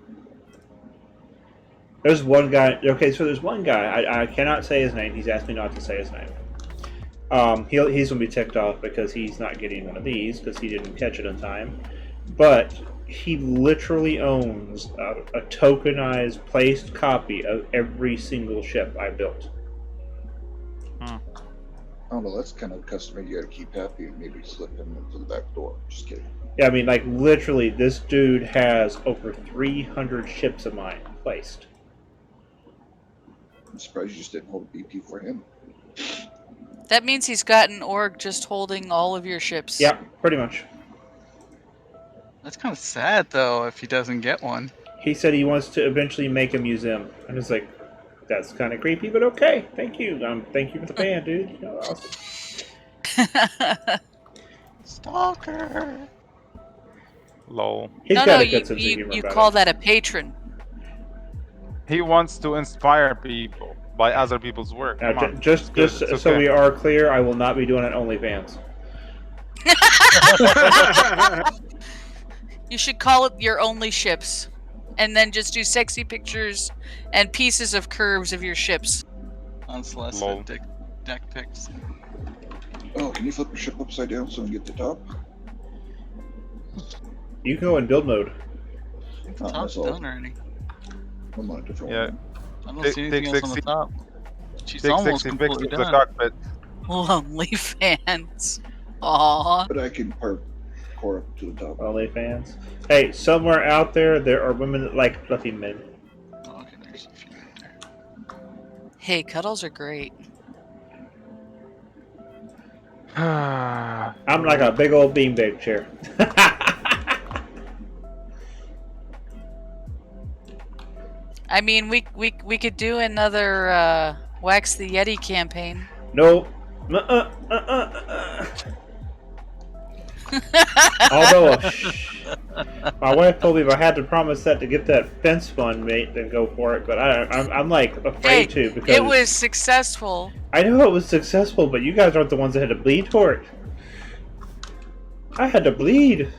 There's one guy. Okay, so there's one guy. I cannot say his name. He's asked me not to say his name. He's gonna be ticked off because he's not getting one of these because he didn't catch it in time. But he literally owns a tokenized, placed copy of every single ship I built. I don't know, that's kind of a customer you gotta keep happy and maybe slip him into the back door. Just kidding. Yeah, I mean, like literally, this dude has over 300 ships of mine placed. I'm surprised you just didn't hold a BP for him. That means he's got an org just holding all of your ships. Yeah, pretty much. That's kind of sad though if he doesn't get one. He said he wants to eventually make a museum. I was like, that's kind of creepy, but okay. Thank you. Thank you for the fan, dude. You know, awesome. Stalker. Lol. He's no, got no, a good sense of you humor you about call it. that a patron. He wants to inspire people. by other people's work. Now, Come on. just It's good, it's so okay. we are clear, I will not be doing an OnlyFans. You should call it your only ships, and then just do sexy pictures and pieces of curves of your ships. Unsolicited deck pics. Oh, can you flip your ship upside down so we can get the top? You can go in build mode. The top's done already. I'm on a different Yeah. one. I don't see anything else on the top. She's Take almost 60 completely pictures of the done. cockpit. Lonely fans. Aww. But I can park core up to the top. OnlyFans. Hey, somewhere out there, there are women that like fluffy men. Oh, okay, there's a few right there. Hey, cuddles are great. I'm like a big old beanbag chair. I mean, we could do another Wax the Yeti campaign. Nope. Although my wife told me if I had to promise that to get that fence fund, mate, then go for it. But I'm like afraid to because it was successful. I know it was successful, but you guys aren't the ones that had to bleed for it. I had to bleed.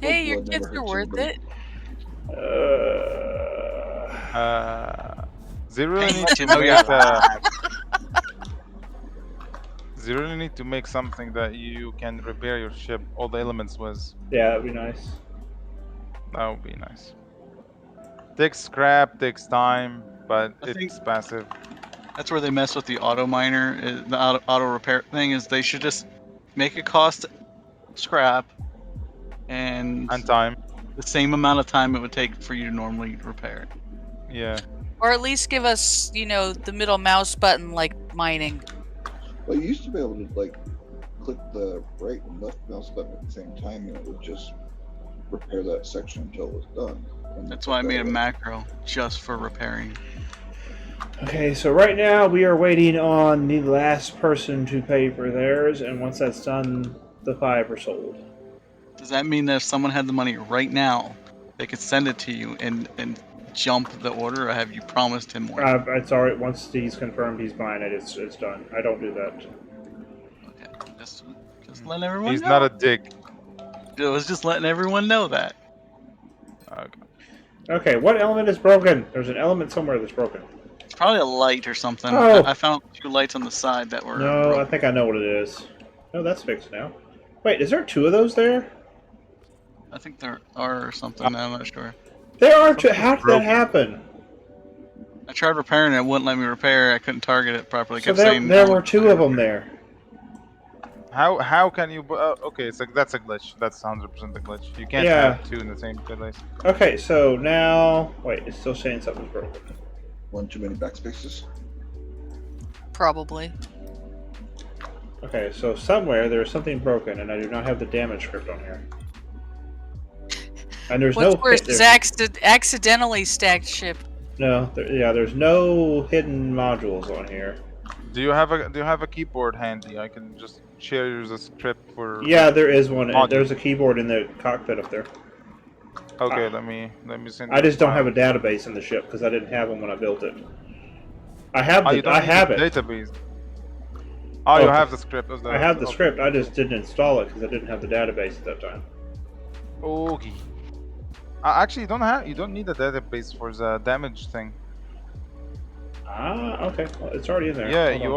Hey, your kids are worth it. They really need to know make your they really need to make something that you can repair your ship, all the elements with. Yeah, that'd be nice. That would be nice. Takes scrap, takes time, but I think- it's passive. That's where they mess with the auto miner, the auto repair thing. Is they should just make it cost scrap and time. the same amount of time it would take for you to normally repair it. Yeah. Or at least give us, the middle mouse button like mining. Well, you used to be able to like click the right and left mouse button at the same time, and it would just repair that section until it was done. And That's why I made a macro just for repairing. Okay, so right now we are waiting on the last person to pay for theirs, and once that's done, the 5 are sold. Does that mean that if someone had the money right now, they could send it to you and jump the order, or have you promised him more? It's alright. Once he's confirmed he's buying it, it's done. I don't do that. Okay, just letting everyone He's know. not a dick. It was just letting everyone know that. Okay. Okay, what element is broken? There's an element somewhere that's broken. It's probably a light or something. Oh. I found 2 lights on the side that were No, broken. I think I know what it is. No, that's fixed now. Wait, is there 2 of those there? I think there are something. I'm not sure. There are 2. How did that happen? I tried repairing it. It wouldn't let me repair. I couldn't target it properly. It So kept saying there no. were 2 of them there. How can you? Okay, so that's a glitch. That's 100% a glitch. You can't Yeah. have 2 in the same place. Okay, so now... Wait, it's still saying something's broken. One too many backspaces. Probably. Okay, so somewhere there's something broken, and I do not have the damage script on here. And there's What's no... worse there's- is accidentally stacked ship. No, there's no hidden modules on here. Do you have a keyboard handy? I can just share you the script for. Yeah, there is one. Module. There's a keyboard in the cockpit up there. Okay, let me send. I you just the don't have a file. database in the ship because I didn't have one when I built it. I have Oh, you the, don't I need have the it. database. Oh, you Okay. have the script. Of the, I have the okay. script. I just didn't install it because I didn't have the database at that time. Okay. Actually, you don't need a database for the damage thing. Ah, okay. Well, it's already in there. Yeah, Hold you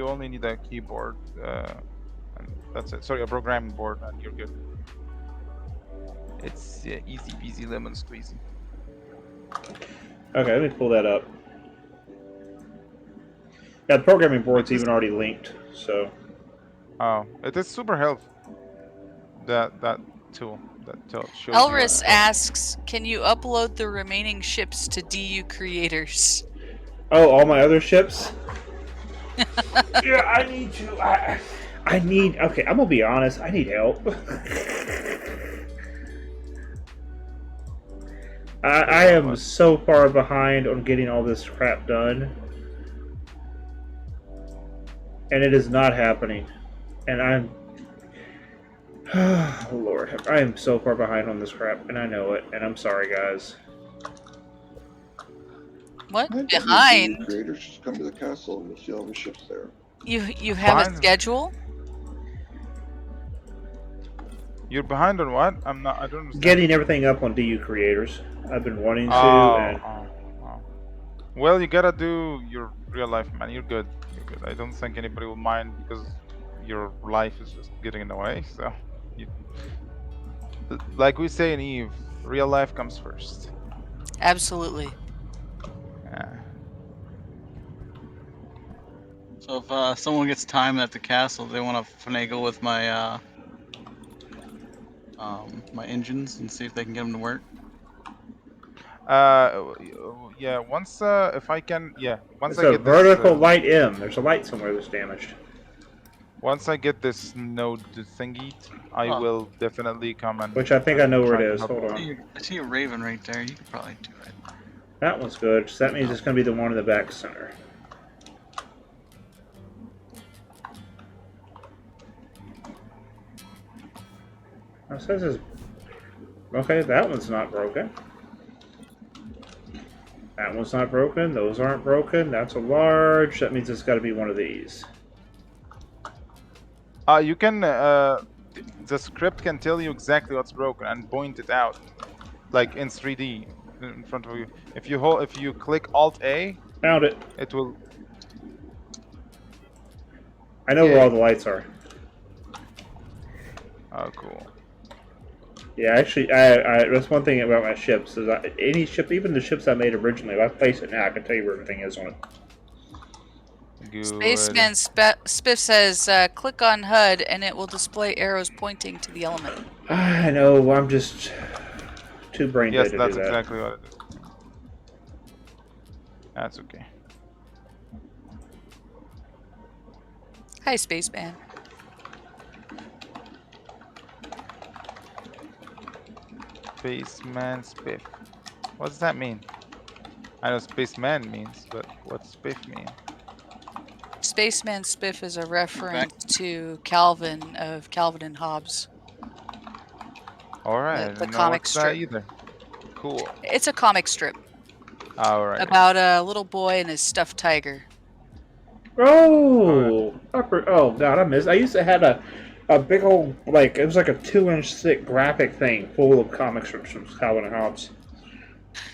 on. only need a keyboard, and that's it. Sorry, a programming board, and you're good. It's easy peasy lemon squeezy. Okay, let me pull that up. Yeah, the programming board's even already linked. So Oh, it is super helpful. That tool shows you, Elris asks, can you upload the remaining ships to DU Creators? oh, all my other ships. Yeah, I need to. I need. Okay, I'm gonna be honest. I need help. I am so far behind on getting all this crap done, and it is not happening. And I'm, oh Lord, I am so far behind on this crap, and I know it. And I'm sorry, guys. What? Behind Behind? creators, just come to the castle and you'll see all the ships there. You have a Behind- schedule? You're behind on what? I'm not. I don't understand. Getting everything up on DU creators. I've been wanting to, and Oh. Well, you gotta do your real life, man. You're good. You're good. I don't think anybody will mind because your life is just getting in the way. So, you, like we say in Eve, real life comes first. Absolutely. Yeah. So if someone gets time at the castle, they want to finagle with my my engines and see if they can get them to work. Yeah. Once, if I can, yeah. Once it's I a get this, vertical light M. There's a light somewhere that's damaged. once I get this node thingy, I Oh. will definitely come and. Which I think I know where try it to is. help Hold out. on. I see a raven right there. You could probably do it. That one's good. So that means it's going to be the one in the back center. It says it's... Okay, that one's not broken. That one's not broken. Those aren't broken. That's a large. That means it's got to be one of these. You can. The script can tell you exactly what's broken and point it out, like in 3D in front of you. If you click Alt A, Found it. it will. I know where all the lights are. Oh, cool. Yeah, actually, that's one thing about my ships. Is any ship, even the ships I made originally, if I place it now, I can tell you where everything is on it. Good. Spaceman Spiff says, click on HUD and it will display arrows pointing to the element. I know, I'm just too brain dead Yes, to that's do that. exactly what it is. That's okay. Hi, Spaceman. Spaceman Spiff. What does that mean? I know Spaceman means, but what's Spiff mean? Spaceman Spiff is a reference to Calvin of Calvin and Hobbes. All right, I The didn't know comic what's that strip. either. Cool. It's a comic strip All right. about a little boy and his stuffed tiger. Oh, oh God, I missed. I used to have a big old, like, it was like a 2-inch thick graphic thing full of comic strips from Calvin and Hobbes.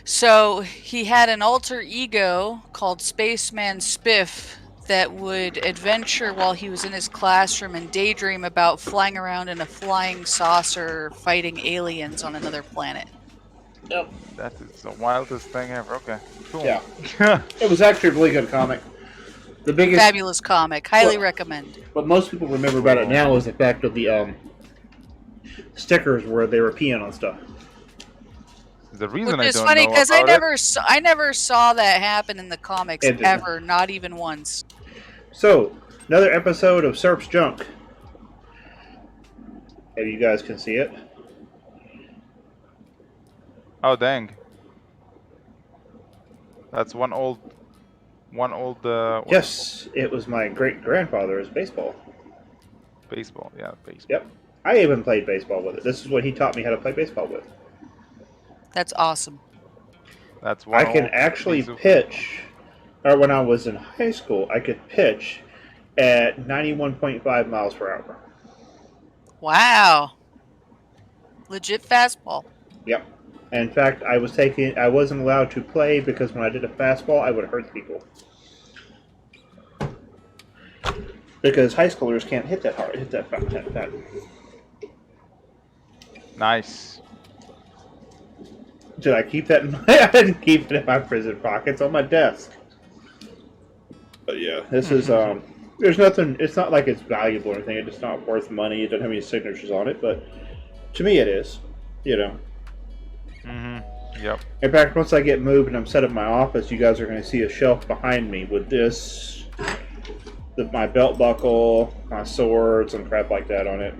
So he had an alter ego called Spaceman Spiff that would adventure while he was in his classroom and daydream about flying around in a flying saucer fighting aliens on another planet. Yep. That is the wildest thing ever. Okay, cool. Yeah. It was actually a really good comic. The biggest, Fabulous comic. Highly recommend. what most people remember about it now is the fact of the stickers where they were peeing on stuff. The reason Which I is don't funny know because about I never saw that happen in the comics It didn't. ever, not even once. So, another episode of Serp's Junk. Maybe you guys can see it. Oh dang. That's one old. Yes, it was my great-grandfather's baseball. Baseball, yeah, baseball. Yep. I even played baseball with it. This is what he taught me how to play baseball with. That's awesome. That's one I can old actually piece of- pitch, or when I was in high school, I could pitch at 91.5 miles per hour. Wow. Legit fastball. Yep. In fact, I wasn't allowed to play because when I did a fastball, I would hurt people. Because high schoolers can't hit that hard, hit that fast. Nice. Did I keep that in my... I didn't keep it in my prison pockets on my desk. But yeah, this is, there's nothing, it's not like it's valuable or anything, it's just not worth money, it doesn't have any signatures on it, but to me it is, you know. Yep. In fact, once I get moved and I'm set up in my office, you guys are going to see a shelf behind me with this, my belt buckle, my swords, and crap like that on it.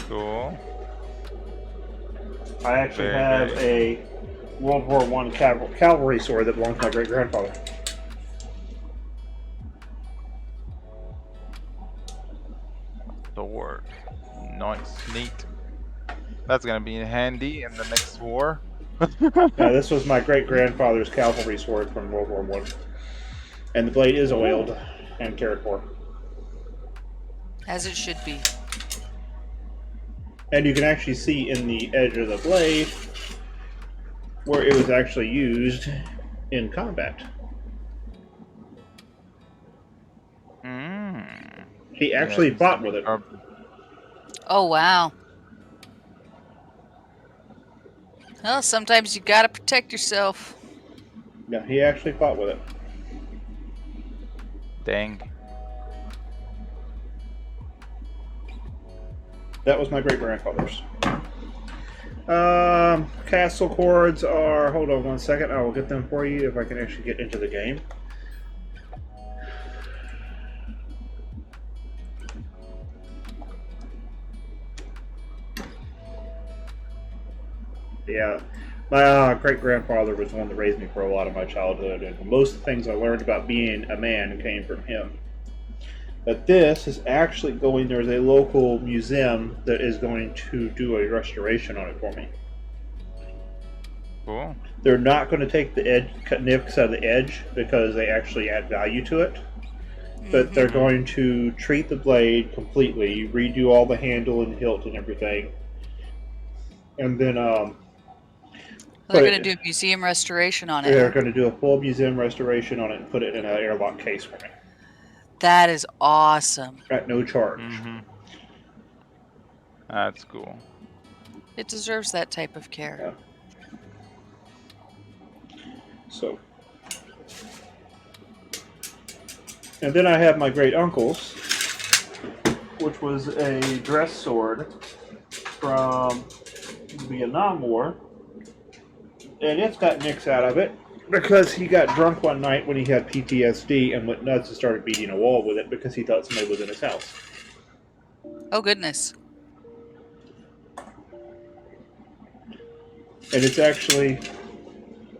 Cool. I actually Very have nice. a World War I cavalry sword that belonged to my great-grandfather. Sword. Nice. Neat. That's gonna be handy in the next war. Now, this was my great-grandfather's cavalry sword from World War One, and the blade is oiled and cared for. As it should be. And you can actually see in the edge of the blade where it was actually used in combat. He actually fought with it. Oh, wow. Well, sometimes you gotta protect yourself. Yeah, he actually fought with it. Dang. That was my great-grandfather's. Castle cords are... Hold on one second. I will get them for you if I can actually get into the game. Yeah. My great-grandfather was the one that raised me for a lot of my childhood, and most of the things I learned about being a man came from him. But this is actually going... There's a local museum that is going to do a restoration on it for me. Cool. They're not going to take the edge, cut nicks out of the edge because they actually add value to it. But they're going to treat the blade completely, redo all the handle and hilt and everything, and then they're going to do a museum restoration on it. They're going to do a full museum restoration on it and put it in an airlock case for me. That is awesome. At no charge. That's cool. It deserves that type of care. Yeah. So, and then I have my great uncle's, which was a dress sword from the Vietnam War, and it's got nicks out of it because he got drunk one night when he had PTSD and went nuts and started beating a wall with it because he thought somebody was in his house. Oh, goodness. And it's actually...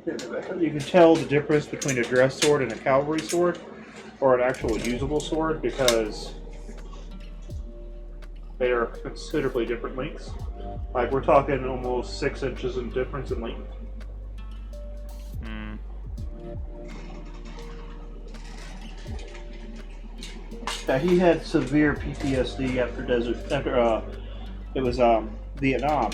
You can tell the difference between a dress sword and a cavalry sword, or an actual usable sword, because they are considerably different lengths. Like, we're talking almost 6 inches in difference in length. Now, he had severe PTSD after Vietnam.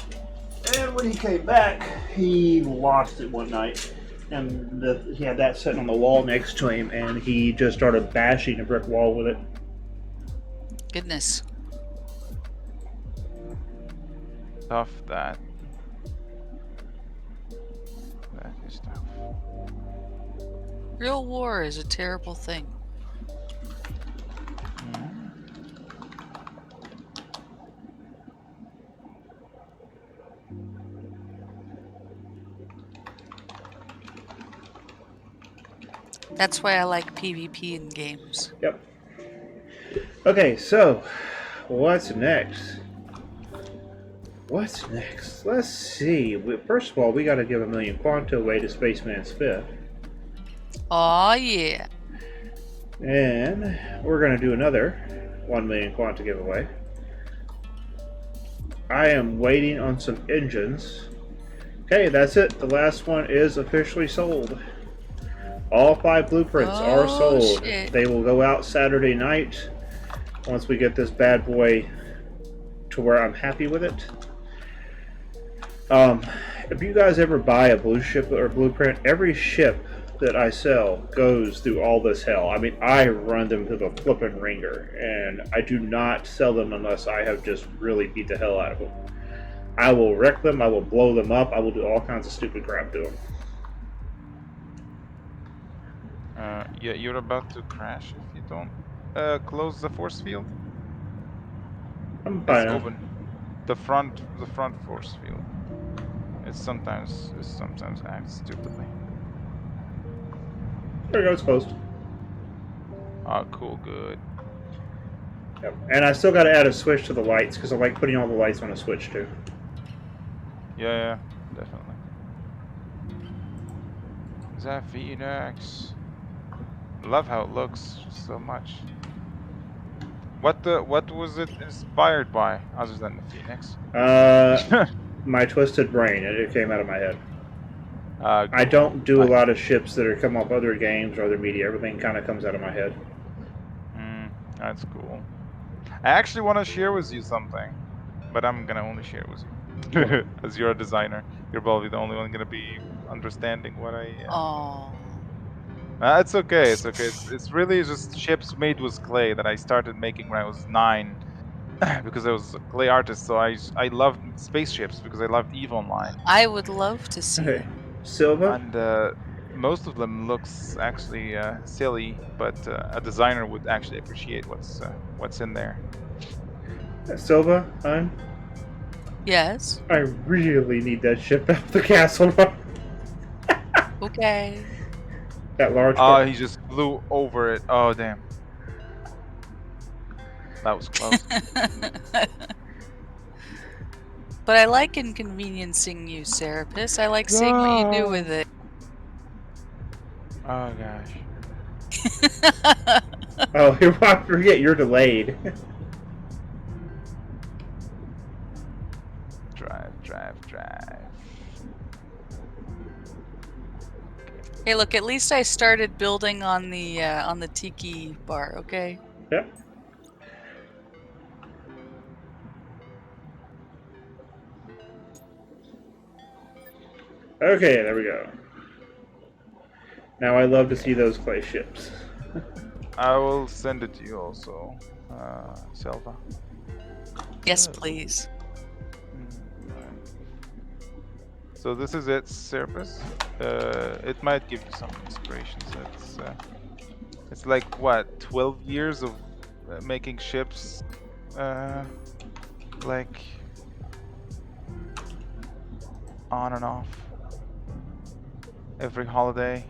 And when he came back, he lost it one night, and he had that sitting on the wall next to him, and he just started bashing a brick wall with it. Goodness. Tough, that. That is tough. Real war is a terrible thing. That's why I like PvP in games. Yep. Okay, so what's next? What's next? Let's see. First of all, we got to give 1 million Quanta away to Spaceman's 5th. Aw, yeah. And we're going to do another 1 million Quanta giveaway. I am waiting on some engines. Okay, that's it. The last one is officially sold. All 5 blueprints are sold. Shit. They will go out Saturday night once we get this bad boy to where I'm happy with it. If you guys ever buy a blue ship or blueprint, every ship that I sell goes through all this hell. I mean, I run them to the flippin' ringer, and I do not sell them unless I have just really beat the hell out of them. I will wreck them, I will blow them up, I will do all kinds of stupid crap to them. Yeah, you're about to crash if you don't close the force field. I'm It's fine. open. The front force field. It sometimes acts stupidly. There we go, it's closed. Oh, cool, good. Yep. And I still got to add a switch to the lights because I like putting all the lights on a switch too. Yeah, definitely. Is that Phoenix? Love how it looks so much. What was it inspired by other than the Phoenix? My twisted brain. It came out of my head. I don't do a lot of ships that are come off other games or other media. Everything kind of comes out of my head. That's cool. I actually want to share with you something, but I'm gonna only share it with you. As you're a designer, you're probably the only one gonna be understanding what I. Oh. It's okay. It's okay. It's really just ships made with clay that I started making when I was 9, because I was a clay artist. So I loved spaceships because I loved EVE Online. I would love to see Okay, them. Silva. And most of them looks actually silly, but a designer would actually appreciate what's in there. Silva, hon. Yes. I really need that ship out of the castle. Okay. That large. Oh, he just flew over it. Oh, damn. That was close. But I like inconveniencing you, Serapis. I like seeing what you do with it. Oh, gosh. Oh, I forget you're delayed. Drive. Hey, look, at least I started building on the tiki bar, okay? Yep. Okay, there we go. Now I love to see those clay ships. I will send it to you also, Selva. Yes, please. So this is it, Serapis. It might give you some inspiration. So it's like what, 12 years of making ships, like on and off every holiday.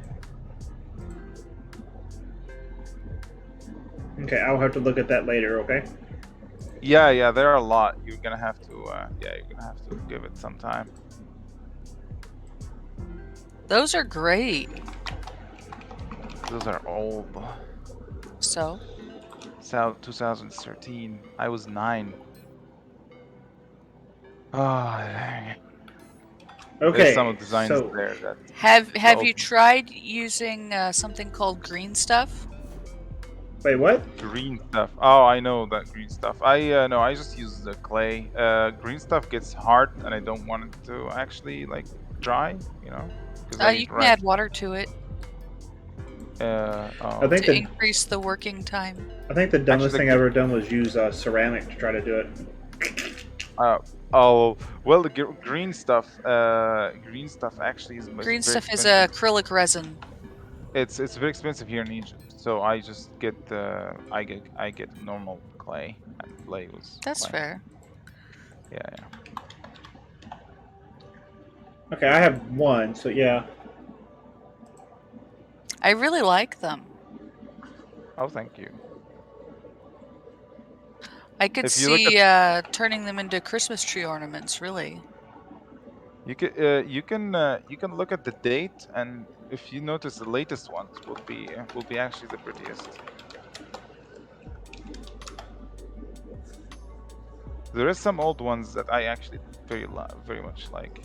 Okay, I'll have to look at that later. Okay. Yeah, there are a lot. You're gonna have to, you're gonna have to give it some time. Those are great. Those are old. So? 2013. I was 9. Oh, dang. Okay. There's some designs so there that. Have you tried using something called green stuff? Wait, what? Green stuff. Oh, I know that green stuff. No, I just use the clay. Green stuff gets hard, and I don't want it to actually like dry. You know. You can add water to it. I think to increase the working time. I think the dumbest thing I've ever done was use ceramic to try to do it. Oh well, the green stuff. Green stuff actually is green stuff is acrylic resin. It's very expensive here in Egypt, so I just get I get normal clay and play with. That's clay. fair. Yeah. Okay, I have one, so yeah. I really like them. Oh, thank you. I could see turning them into Christmas tree ornaments. Really. You can look at the date, and if you notice, the latest ones will be actually the prettiest. There is some old ones that I actually very much like.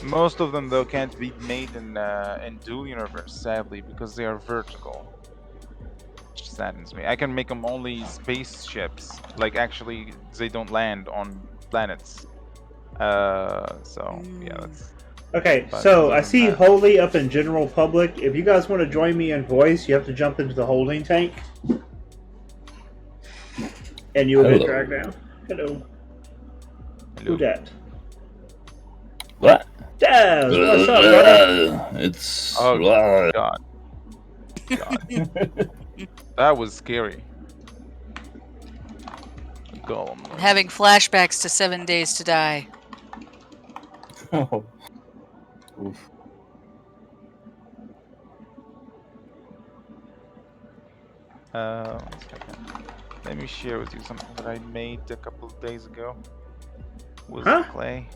Most of them though can't be made in Dual Universe, sadly, because they are vertical. Which saddens me. I can make them only spaceships, like actually they don't land on planets. So yeah, that's. Okay, so I see Holy up in general public. If you guys want to join me in voice, you have to jump into the holding tank. And you will get dragged down. Hello. Who dat? What? Daz, what's up, brother? It's... Oh, God. That was scary. Golem. I'm having flashbacks to 7 Days to Die. Oh. Oof. One second. Let me share with you something that I made a couple of days ago with clay.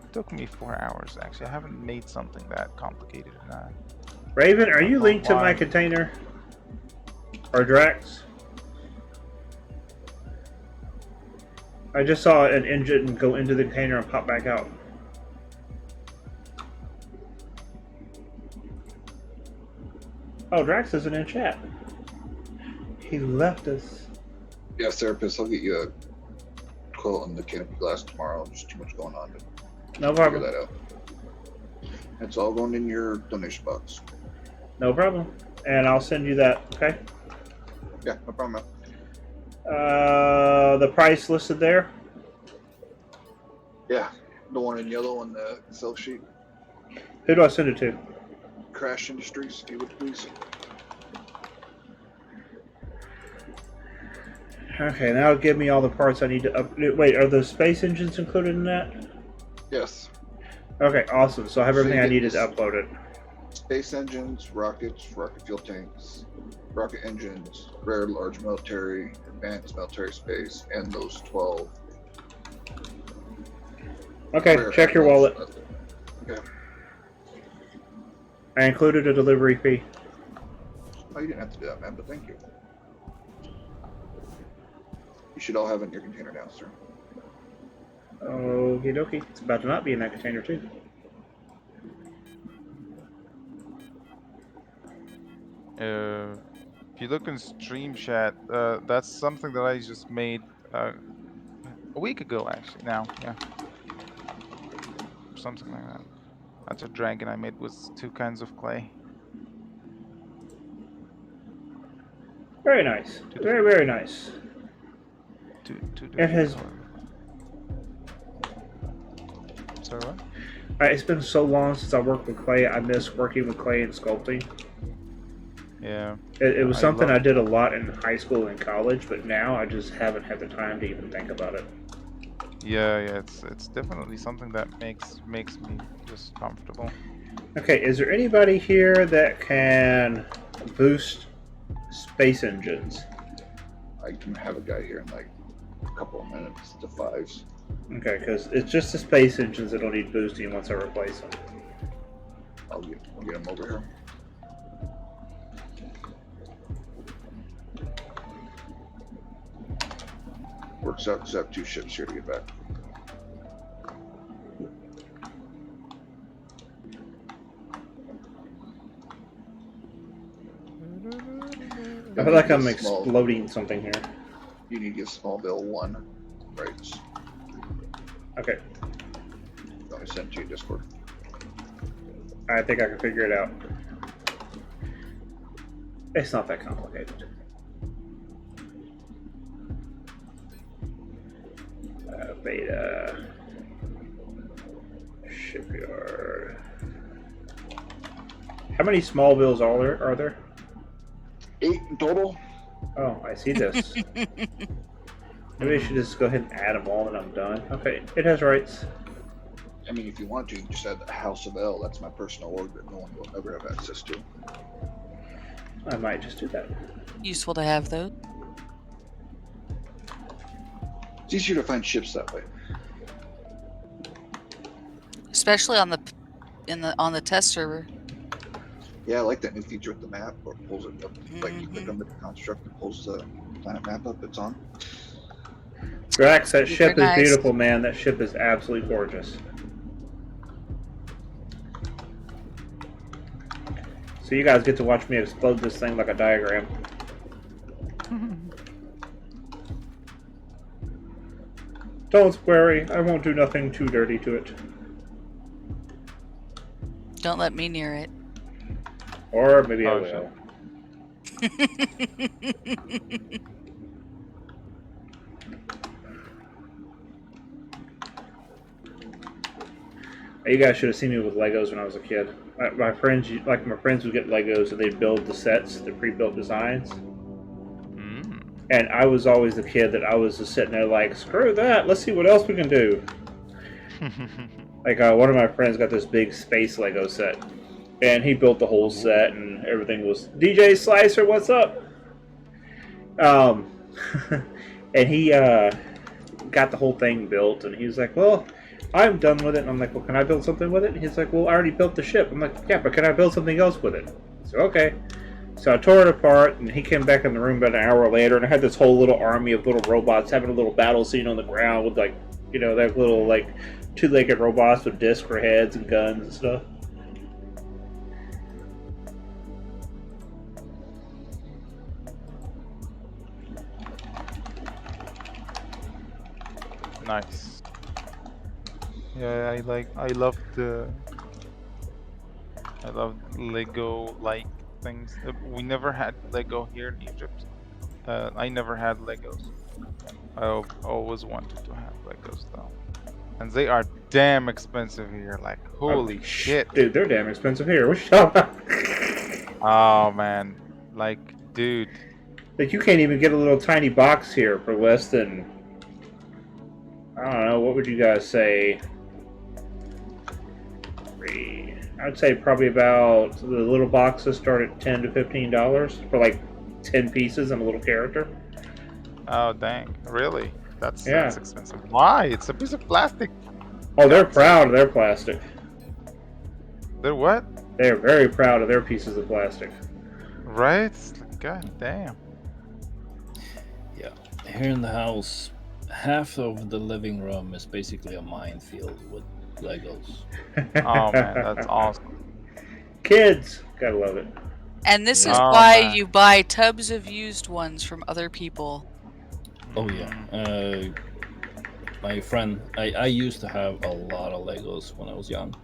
It took me 4 hours, actually. I haven't made something that complicated. Raven, are you linked to my container? Or Drax? I just saw an engine go into the container and pop back out. Oh, Drax isn't in chat. He left us. Yeah, therapist, I'll get you a quote on the canopy glass tomorrow. There's too much going on to No figure problem. that out. It's all going in your donation box. No problem. And I'll send you that, okay? Yeah, no problem. The price listed there? Yeah, the one in yellow on the Excel sheet. Who do I send it to? Crash Industries, if you would please. Okay, now give me all the parts I need to wait, are the space engines included in that? Yes. Okay, awesome. So I have So everything you I get needed to this- upload it. Space engines, rockets, rocket fuel tanks, rocket engines, rare large military, advanced military space, and those 12. Okay, rare check your animals. wallet. Okay. I included a delivery fee. Oh, you didn't have to do that, man, but thank you. You should all have it in your container now, sir. Okie dokie. It's about to not be in that container, too. If you look in stream chat, that's something that I just made a week ago, actually. Now, yeah, something like that. That's a dragon I made with 2 kinds of clay. Very nice. Very, very nice. Two It has. Sorry, what? It's been so long since I worked with clay. I miss working with clay and sculpting. Yeah. It was something I did a lot in high school and college, but now I just haven't had the time to even think about it. Yeah, it's definitely something that makes me just comfortable. Okay, is there anybody here that can boost space engines? I can have a guy here in like a couple of minutes to 5s. Okay, because it's just the space engines that don't need boosting once I replace them. I'll get him over here. Works out because I have 2 ships here to get back. I feel like I'm exploding something here. You need to get small bill 1 rights. Okay. I sent to you Discord. I think I can figure it out. It's not that complicated. Beta. Shipyard. How many small bills are there? 8 in total. Oh, I see this. Maybe I should just go ahead and add them all and I'm done. Okay, it has rights. I mean, if you want to, you can just add the House of L. That's my personal org that no one will ever have access to. I might just do that. Useful to have those. It's easier to find ships that way. Especially on the test server. Yeah, I like that new feature with the map, or pulls it up. Like you click on the construct and pulls the planet map up. It's on. Drax, that ship is nice. beautiful, man. That ship is absolutely gorgeous. So you guys get to watch me explode this thing like a diagram. Don't worry, I won't do nothing too dirty to it. Don't let me near it. Or maybe I will. You guys should have seen me with Legos when I was a kid. My friends would get Legos and they'd build the sets, the pre-built designs. And I was always the kid that I was just sitting there like, screw that, let's see what else we can do. Like one of my friends got this big space Lego set. And he built the whole set and everything was, DJ Slicer, what's up? And he got the whole thing built and he was like, well, I'm done with it. And I'm like, well, can I build something with it? And he's like, well, I already built the ship. I'm like, yeah, but can I build something else with it? So, okay. So I tore it apart, and he came back in the room about an hour later, and I had this whole little army of little robots having a little battle scene on the ground with, like, you know, that little, like, 2-legged robots with discs for heads and guns and stuff. Nice. Yeah, I love Lego like things. We never had Lego here in Egypt. I never had Legos. Always wanted to have Legos though. And they are damn expensive here. Like, holy shit. Dude, they're damn expensive here. What you talking about? Oh man. Like, dude. Like, you can't even get a little tiny box here for less than, I don't know, what would you guys say? I'd say probably about, the little boxes start at $10 to $15 for like 10 pieces and a little character. Oh dang. Really? That's Yeah. that's expensive. Why? It's a piece of plastic. Oh, they're proud of their plastic. They're what? They're very proud of their pieces of plastic. Right? God damn. Yeah. Here in the house, half of the living room is basically a minefield with Legos. Oh man, that's awesome. Kids, gotta love it. And this is Oh, why man. you buy tubs of used ones from other people. Oh yeah. My friend, I used to have a lot of Legos when I was young,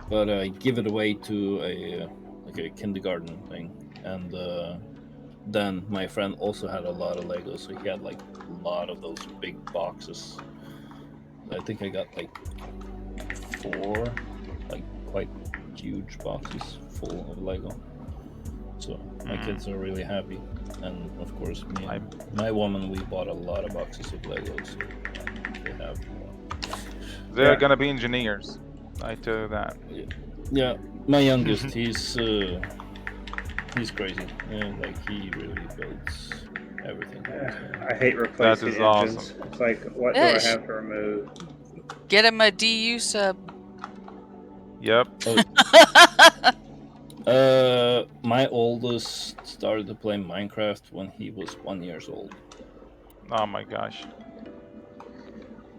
but I give it away to a kindergarten thing, and then my friend also had a lot of Legos, so he had like a lot of those big boxes. I think I got like 4, like quite huge boxes full of Lego. So my kids are really happy, and of course me and my woman, we bought a lot of boxes of Legos. They have more. They're gonna be engineers. I tell you that. Yeah, my youngest, he's crazy. Yeah, like he really builds everything. I hate replacing engines. Awesome. It's like, what do I have to remove? Get him a DU sub. Yep. My oldest started to play Minecraft when he was 1 year old. Oh my gosh.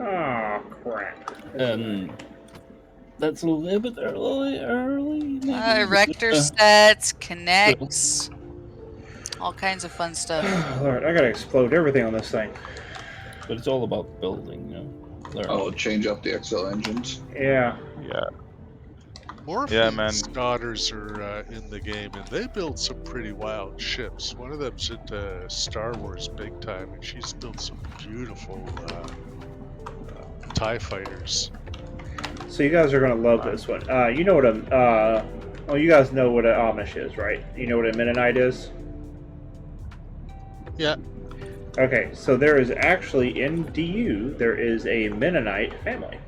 Oh crap. That's a little bit early. Maybe. Erector sets, connects, all kinds of fun stuff. Lord, I gotta explode everything on this thing. But it's all about building, you know. Oh, change up the XL engines. Yeah. Yeah. Morphe's daughters are in the game, and they build some pretty wild ships. One of them's into Star Wars big time, and she's built some beautiful TIE fighters. So you guys are gonna love this one. You know what well, you guys know what an Amish is, right? You know what a Mennonite is? Yeah. Okay, so there is actually in DU there is a Mennonite family.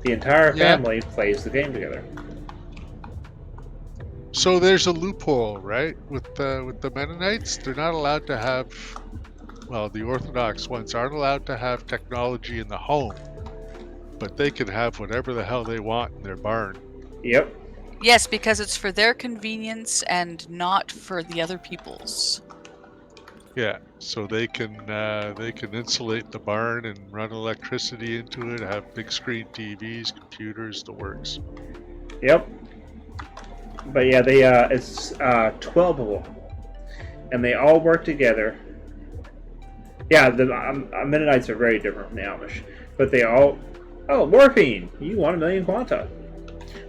The entire family plays the game together. So there's a loophole, right? With the Mennonites, they're not allowed to have. Well, the Orthodox ones aren't allowed to have technology in the home, but they can have whatever the hell they want in their barn. Yep. Yes, because it's for their convenience and not for the other people's. Yeah, so they can insulate the barn and run electricity into it, have big screen TVs, computers, the works. Yep. But yeah, they it's 12 of them, and they all work together. Yeah, the Mennonites are very different from the Amish, but they all morphine. You want 1,000,000 quanta.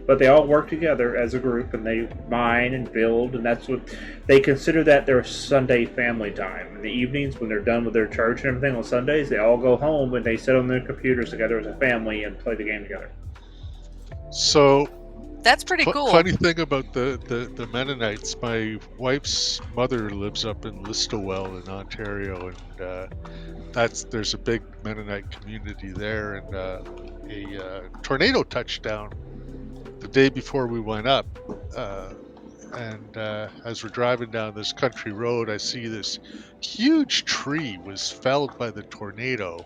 But they all work together as a group, and they mine and build, and that's what they consider that their Sunday family time. In the evenings, when they're done with their church and everything on Sundays, they all go home and they sit on their computers together as a family and play the game together. So that's pretty cool. Funny thing about the Mennonites, my wife's mother lives up in Listowel in Ontario, and there's a big Mennonite community there, and a tornado touched down the day before we went up, and as we're driving down this country road, I see this huge tree was felled by the tornado,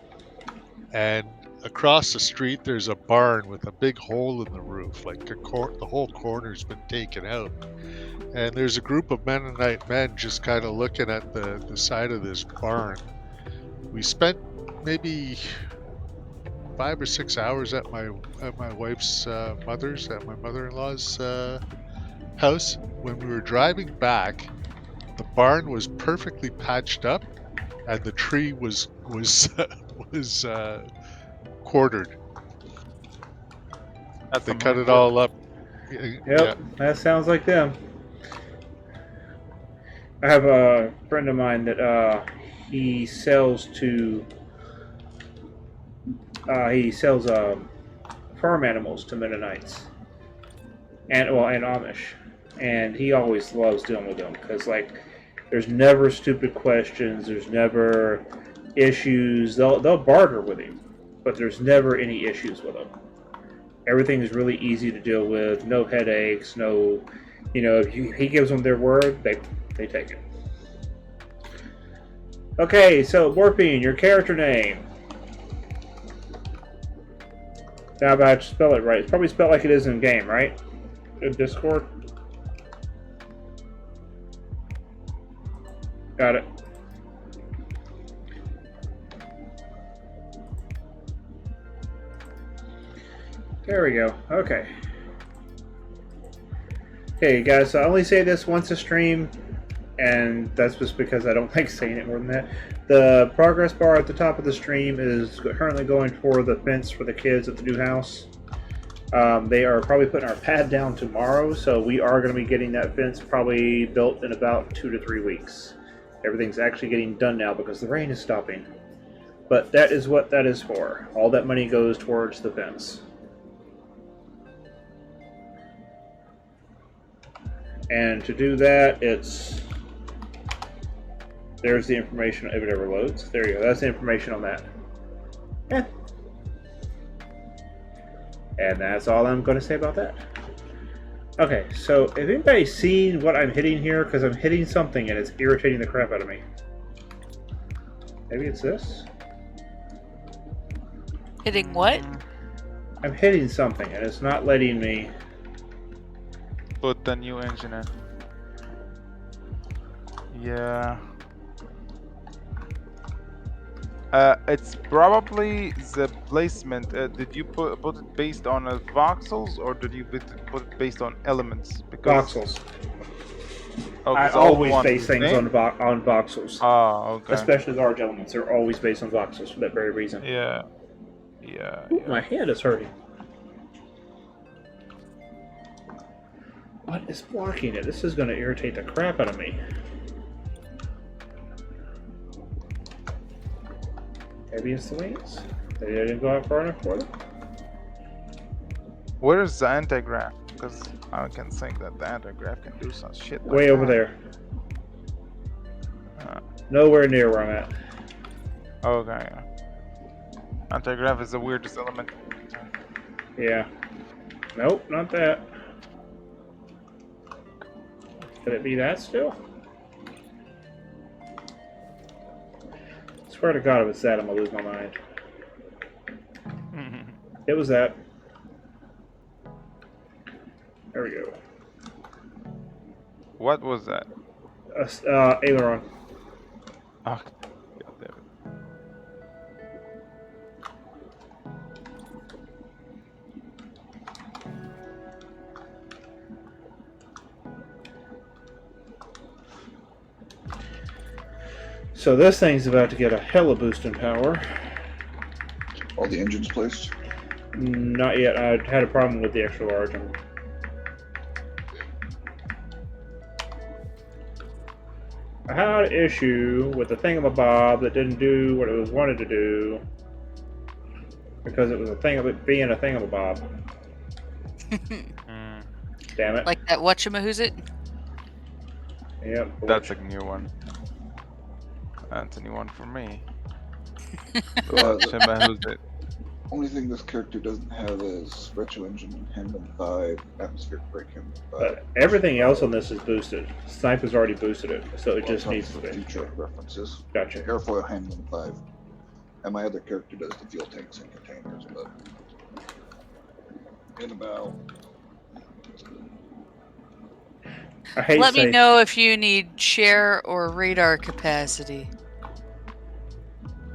and across the street there's a barn with a big hole in the roof, like the whole corner's been taken out, and there's a group of Mennonite men just kind of looking at the side of this barn. We spent maybe 5 or 6 hours at my wife's mother's, at my mother-in-law's house. When we were driving back, the barn was perfectly patched up, and the tree was quartered. That's They some cut hard it work. all up. Yep, Yeah. that sounds like them. I have a friend of mine that he sells farm animals to Mennonites and Amish, and he always loves dealing with them because there's never stupid questions, there's never issues. They'll barter with him, but there's never any issues with them. Everything is really easy to deal with, no headaches, no, if he gives them their word, they take it. Okay, so Morphine, your character name. Now if I spell it right. It's probably spelled like it is in game, right? In Discord. Got it. There we go. Okay. Okay, guys, so I only say this once a stream, and that's just because I don't like saying it more than that. The progress bar at the top of the stream is currently going for the fence for the kids at the new house. They are probably putting our pad down tomorrow, so we are going to be getting that fence probably built in about 2 to 3 weeks. Everything's actually getting done now because the rain is stopping. But that is what that is for. All that money goes towards the fence. And to do that, there's the information if it ever loads. There you go. That's the information on that. Yeah. And that's all I'm going to say about that. Okay, so have anybody seen what I'm hitting here? Because I'm hitting something and it's irritating the crap out of me. Maybe it's this? Hitting what? I'm hitting something and it's not letting me... Put the new engine in. Yeah. It's probably the placement. Did you put it based on voxels or did you put it based on elements? Because Voxels. Oh, I always base things on voxels. Oh, okay. Especially large elements. They're always based on voxels for that very reason. Yeah. Ooh, my hand is hurting. What is blocking it? This is going to irritate the crap out of me. Maybe it's the wings? Maybe I didn't go out far enough for them? Where is the anti-grav? Because I can think that the anti-grav can do some shit like Way over that. there. Nowhere near where I'm at. Okay. Anti-grav is the weirdest element. Yeah. Nope, not that. Could it be that still? Swear to God, if it's that, I'm gonna lose my mind. It was that. There we go. What was that? Aileron. Oh, God damn it. So this thing's about to get a hella boost in power. All the engines placed? Not yet. I had a problem with the extra large one. I had an issue with the thingamabob that didn't do what it was wanted to do because it was a thing of it being a thingamabob. Damn it. Like that whatchamahoosit? Yep. That's a new one. That's a new one for me. Who's it? Only thing this character doesn't have is retro engine, handling 5, atmospheric brake handling 5. But everything else on this is boosted. Sniper's already boosted it, so it just needs to be. Future references. Gotcha. Airfoil handling 5. And my other character does the fuel tanks and containers, but in about. I hate Let me know if you need share or radar capacity.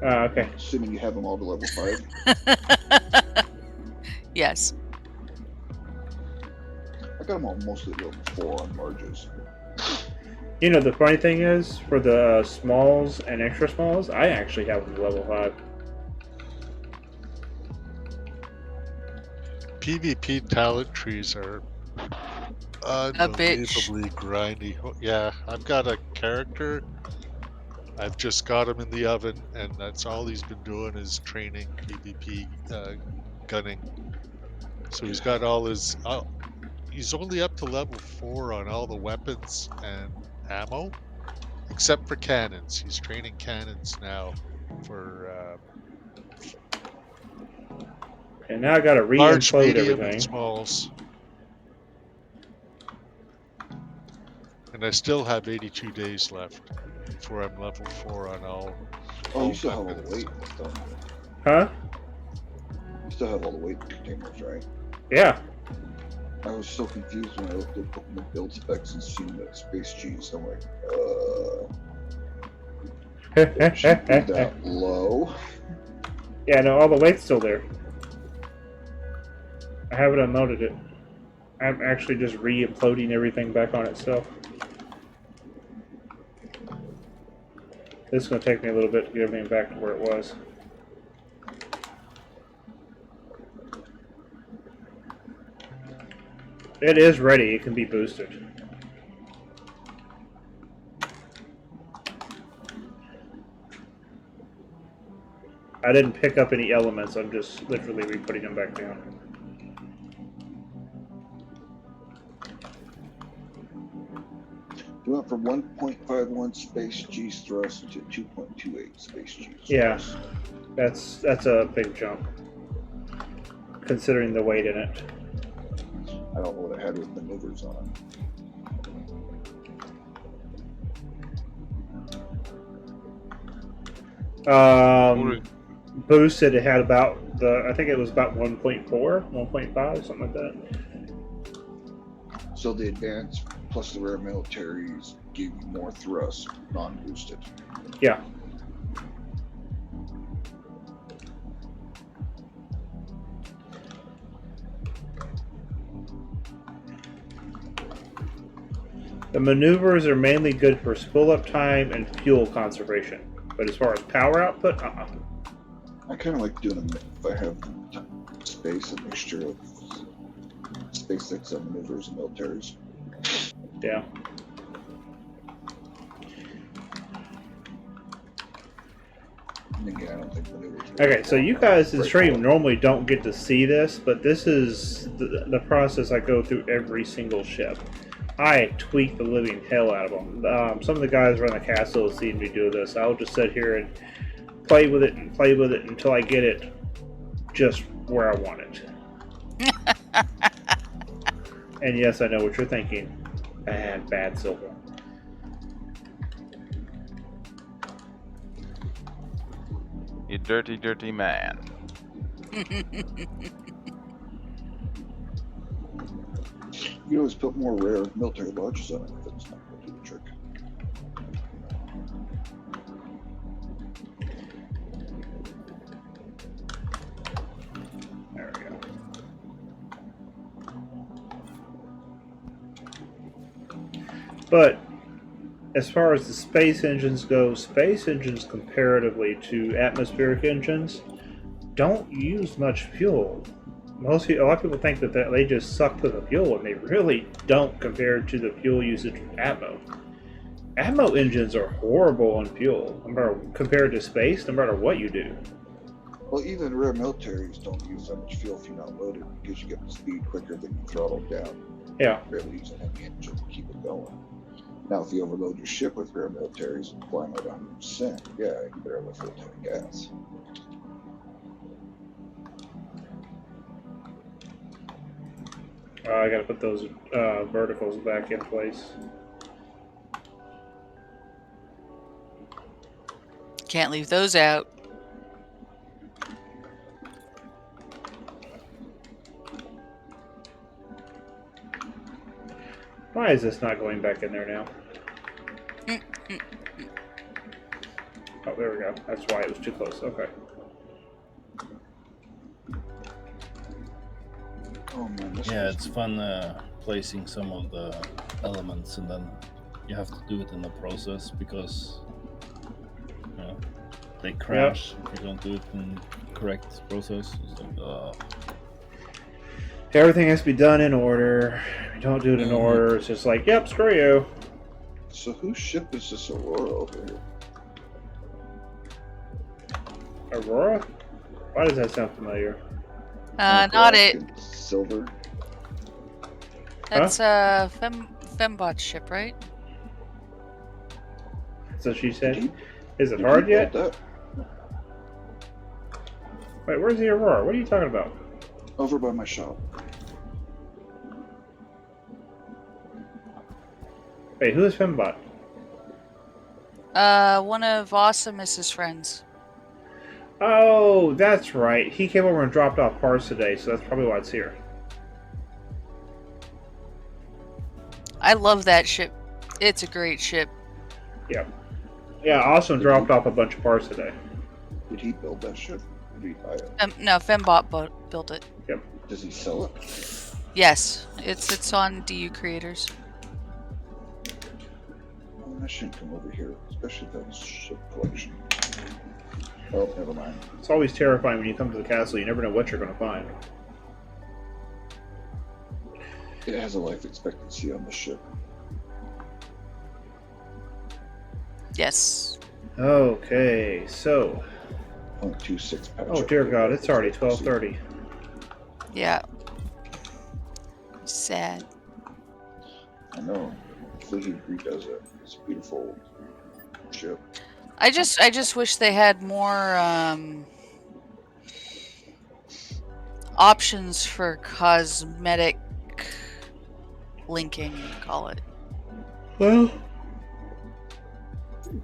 Okay. Assuming you have them all to level 5. Yes. I got them all mostly level 4 on Marges. You know, the funny thing is, for the smalls and extra smalls, I actually have them level 5. PvP talent trees are unbelievably grindy. Yeah, I've got a character. I've just got him in the oven, and that's all he's been doing is training PvP gunning. So he's got all his. He's only up to level 4 on all the weapons and ammo, except for cannons. He's training cannons now for And now I got to large, re-implode medium, everything. and smalls. And I still have 82 days left before I'm level 4 on all. Oh, you still have all the weight and stuff. Huh? You still have all the weight containers, right? Yeah. I was so confused when I looked at the build specs and seen that Space G's. I'm like, it should be that low. Yeah, no, all the weight's still there. I haven't unloaded it. I'm actually just re-imploding everything back on itself. This is going to take me a little bit to get everything back to where it was. It is ready. It can be boosted. I didn't pick up any elements. I'm just literally re-putting them back down. You went from 1.51 Space G's thrust to 2.28 Space G's thrust. Yeah, that's a big jump, considering the weight in it. I don't know what I had with maneuvers on it. Boosted, it had about I think it was about 1.4, 1.5, something like that. So the advanced plus the rare militaries gave you more thrust, non-boosted. Yeah. The maneuvers are mainly good for spool-up time and fuel conservation. But as far as power output, I kind of like doing them if I have space, a mixture of SpaceX and maneuvers and militaries. Yeah. And again, I don't think maneuvers. Okay, so you guys in the stream normally don't get to see this, but this is the process I go through every single ship. I tweak the living hell out of them. Some of the guys around the castle have seen me do this. I'll just sit here and play with it until I get it just where I want it. And yes, I know what you're thinking. Bad silver. You dirty, dirty man. You always put more rare military lodges on it if it's not going to do the trick. There we go. But as far as the space engines go, space engines comparatively to atmospheric engines don't use much fuel. A lot of people think that they just suck to the fuel, and they really don't compared to the fuel usage of Atmo. Atmo engines are horrible on fuel, compared to space, no matter what you do. Well, even rare militaries don't use that much fuel if you're not loaded, because you get the speed quicker than you throttle down. Yeah. Barely use a heavy engine to keep it going. Now, if you overload your ship with rare militaries and flying at 100%, yeah, you can barely fill a tank of gas. I gotta put those verticals back in place. Can't leave those out. Why is this not going back in there now? Oh, there we go. That's why it was too close. Okay. Oh man, Yeah, it's fun placing some of the elements and then you have to do it in the process because they crash if you don't do it in correct process. It's like, Everything has to be done in order. If you don't do it in order, it's just like, yep, screw you. So whose ship is this Aurora over here? Aurora? Why does that sound familiar? Not it. Silver. That's Fembot's ship, right? So she said, is it hard yet? Wait, where's the Aurora? What are you talking about? Over by my shop. Wait, who is Fembot? One of Awesome's friends. Oh, that's right. He came over and dropped off parts today, so that's probably why it's here. I love that ship. It's a great ship. Yeah. Yeah, Awesome dropped off a bunch of parts today. Did he build that ship? Or did he buy it? No, Fembot built it. Yep. Does he sell it? Yes, it's on DU Creators. Oh, that shouldn't come over here, especially that ship collection. Oh, never mind. It's always terrifying when you come to the castle. You never know what you're going to find. It has a life expectancy on the ship. Yes. Okay, so... 0.26 patch. Oh, dear God, it's already 12:30. Yeah. Sad. I know. Hopefully he redoes it. It's a beautiful ship. I just wish they had more options for cosmetic linking, call it. Well,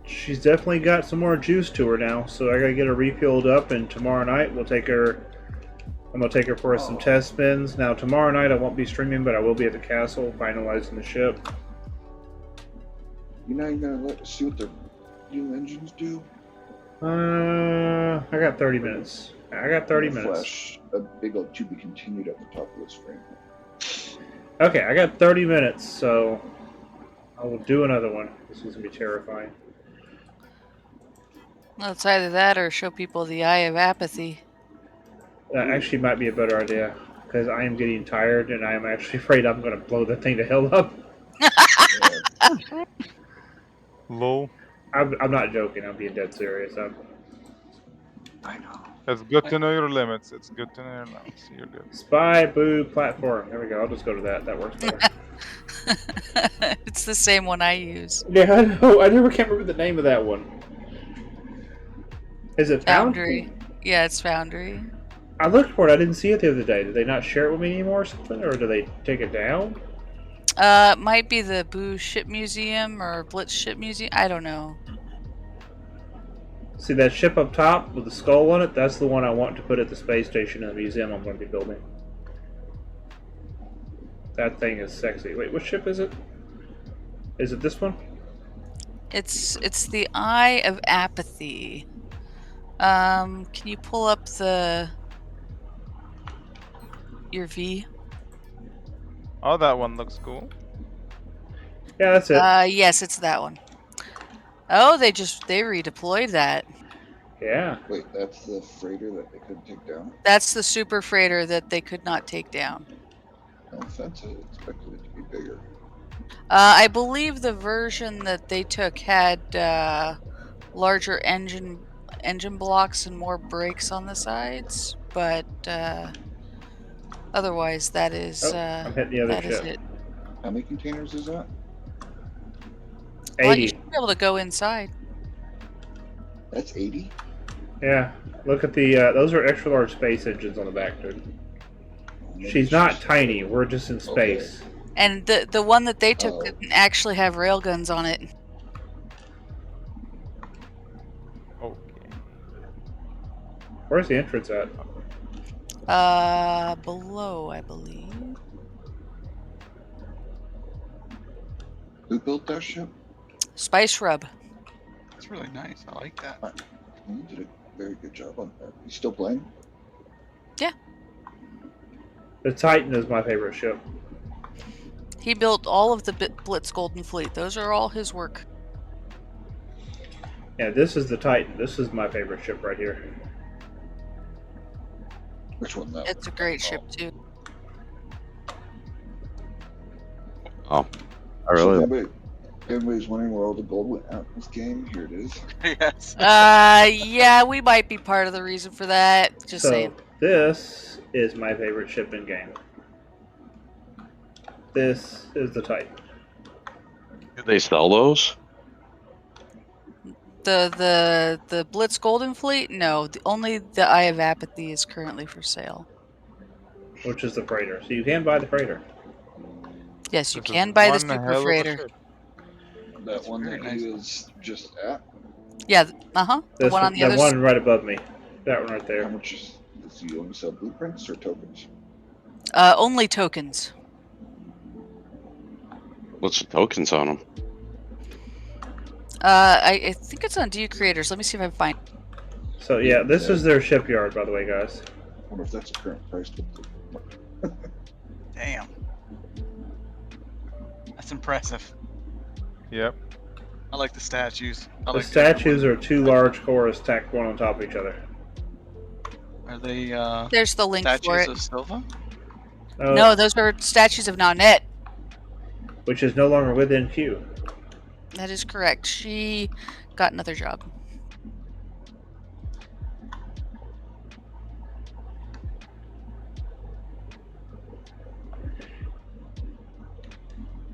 she's definitely got some more juice to her now, so I gotta get her refilled up, and tomorrow night we'll take her... I'm gonna take her for some test spins. Now, tomorrow night I won't be streaming, but I will be at the castle finalizing the ship. You're not even gonna see what the new engines do? I got 30 minutes. I got 30 minutes. Flash a big old to be continued at the top of the screen. Okay, I got 30 minutes, so I will do another one. This is gonna be terrifying. Well, it's either that or show people the eye of apathy. That actually might be a better idea, because I am getting tired and I am actually afraid I'm going to blow the thing to hell up. Lol. I'm not joking. I'm being dead serious. I know. It's good to know your limits. It's good to know your limits. You're good. Spy Boo platform. There we go. I'll just go to that. That works better. It's the same one I use. Yeah, I know. I never can't remember the name of that one. Is it Foundry? Yeah, it's Foundry. I looked for it. I didn't see it the other day. Did they not share it with me anymore or something? Or do they take it down? It might be the Boo Ship Museum or Blitz Ship Museum. I don't know. See that ship up top with the skull on it? That's the one I want to put at the space station in the museum I'm going to be building. That thing is sexy. Wait, what ship is it? Is it this one? It's the Eye of Apathy. Can you pull up your V? Oh, that one looks cool. Yeah, that's it. Yes, it's that one. Oh, they redeployed that. Yeah. Wait, that's the freighter that they couldn't take down? That's the super freighter that they could not take down. No offense, I expected it to be bigger. I believe the version that they took had larger engine blocks and more brakes on the sides, but otherwise that is I'm hitting the other that is ship. it. How many containers is that? 80. Well, you should be able to go inside. That's 80? Yeah. Look at the, those are extra large space engines on the back, dude. She's not tiny. We're just in space. Okay. And the one that they took didn't actually have railguns on it. Okay. Where's the entrance at? Below, I believe. Who built that ship? Spice Rub. That's really nice. I like that. You did a very good job on that. You still playing? Yeah. The Titan is my favorite ship. He built all of the Blitz Golden Fleet. Those are all his work. Yeah, this is the Titan. This is my favorite ship right here. Which one though? It's a great ship too. Oh, I So really. everybody's wondering where all the gold went out in this game. Here it is. Yes. Yeah, we might be part of the reason for that. Just So saying. this is my favorite ship in game. This is the Titan. Do they sell those? The Blitz Golden Fleet? No, only the Eye of Apathy is currently for sale. Which is the freighter. So you can buy the freighter. Yes, you This can is buy the one super hell of a freighter. ship. That one that he was just at. Yeah, the This one on the that other one right above me. That one right How there. much does he only sell blueprints or tokens? only tokens. What's the tokens on them? I think it's on DU Creators. Let me see if I can find. So yeah, this is their shipyard, by the way, guys. I wonder if that's a current price. Damn. That's impressive. Yep. I like the statues. I The like statues are two large cores stacked one on top of each other. Are they There's the link for statues it. of Silva? No, those are statues of Nanette. Which is no longer within Q. That is correct. She got another job.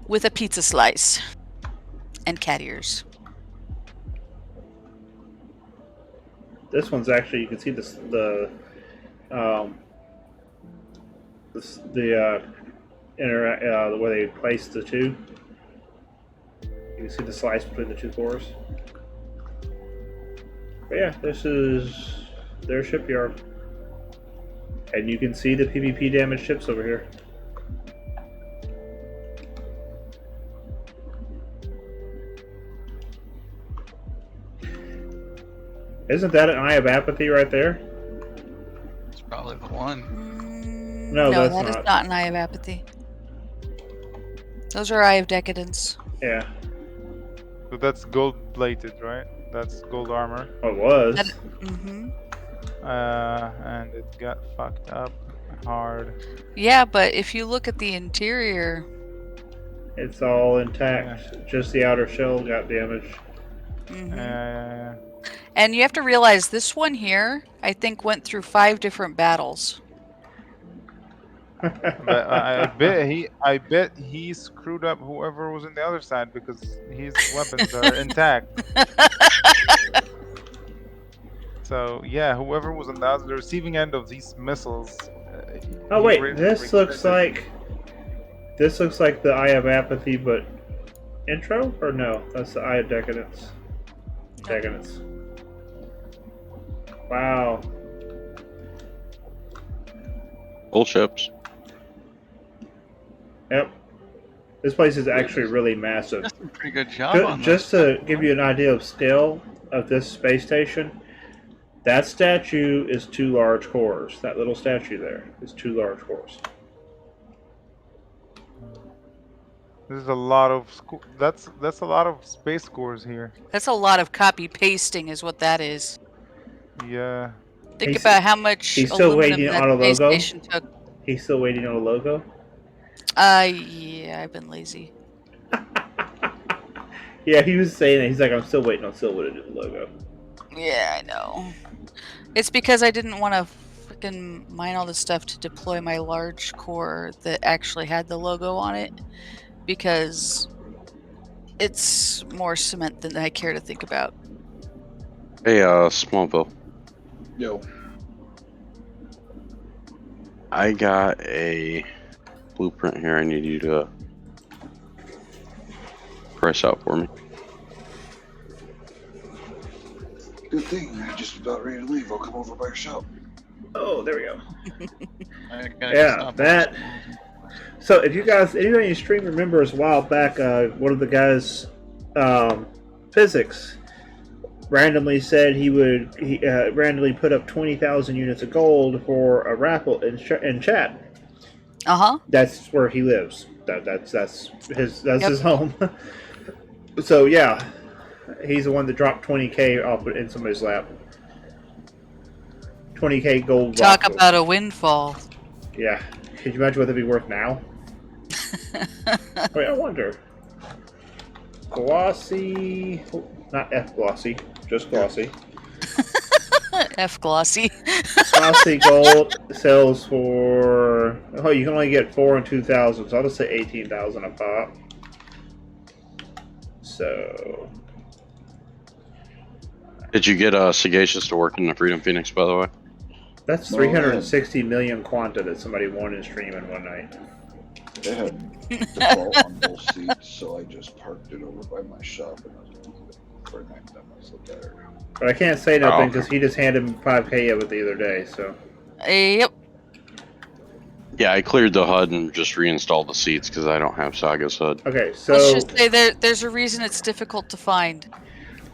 With a pizza slice. And cat ears. This one's actually, you can see where they place the two. You can see the slice between the two cores. But yeah, this is their shipyard. And you can see the PvP damaged ships over here. Isn't that an Eye of Apathy right there? It's probably the one. No, that's that is not. not an Eye of Apathy. Those are Eye of Decadence. Yeah. So that's gold plated, right? That's gold armor. Oh, it was. Mm-hmm. And it got fucked up hard. Yeah, but if you look at the interior, It's all intact. Just the outer shell got damaged. and you have to realize this one here, I think, went through 5 different battles. But I bet he screwed up whoever was in the other side because his weapons are intact. So yeah, whoever was on the receiving end of these missiles. Oh wait, this looks like the Eye of Apathy, but intro or no? That's the Eye of Decadence. Decadence. Wow. Old ships. Yep. This place is actually really massive. That's a pretty good job on Just to give you an idea of scale of this space station, that statue is 2 large cores. That little statue there is 2 large cores. There's a lot of that's a lot of space cores here. That's a lot of copy pasting, is what that is. Yeah. Think about how much He's still aluminum waiting that on a space logo. station took. He's still waiting on a logo. Yeah, I've been lazy. Yeah, he was saying that. He's like, I'm still waiting on Silva to do the logo. Yeah, I know. It's because I didn't want to freaking mine all this stuff to deploy my large core that actually had the logo on it, because it's more cement than I care to think about. Hey, Smallville. Yo. I got a blueprint here. I need you to price out for me. Good thing. I'm just about ready to leave. I'll come over by your shop. Oh, there we go. gotta Yeah, stop that. So if you guys, anybody in your stream remembers a while back, one of the guys, Physics, randomly said he would randomly put up 20,000 units of gold for a raffle in chat. Uh-huh. That's where he lives. That's his home. So yeah, he's the one that dropped 20K off in somebody's lap. 20K gold. Talk rocket. about a windfall. Yeah. Could you imagine what that'd be worth now? Wait, I wonder. Glossy, not F glossy, just glossy. F glossy. Glossy gold sells for. Oh, you can only get 4 and 2,000, so I'll just say 18,000 a pop. So. Did you get Sagacious to work in the Freedom Phoenix, by the way? That's 360 million quanta that somebody won in stream in one night. They had default on both seats, so I just parked it over by my shop and I was going to leave it for a night time. I was looking at it. But I can't say nothing because he just handed him 5K of it the other day, so. Yep. Yeah, I cleared the HUD and just reinstalled the seats because I don't have Saga's HUD. Okay, so. Let's just say there's a reason it's difficult to find.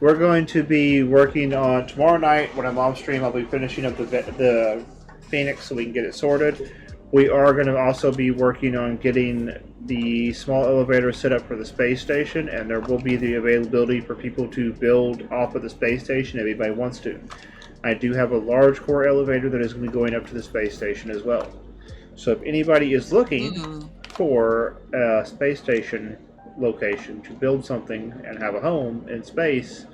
We're going to be working on tomorrow night when I'm off stream. I'll be finishing up the Phoenix so we can get it sorted. We are going to also be working on getting the small elevator set up for the space station, and there will be the availability for people to build off of the space station if anybody wants to. I do have a large core elevator that is going to be going up to the space station as well. So if anybody is looking for a space station location to build something and have a home in space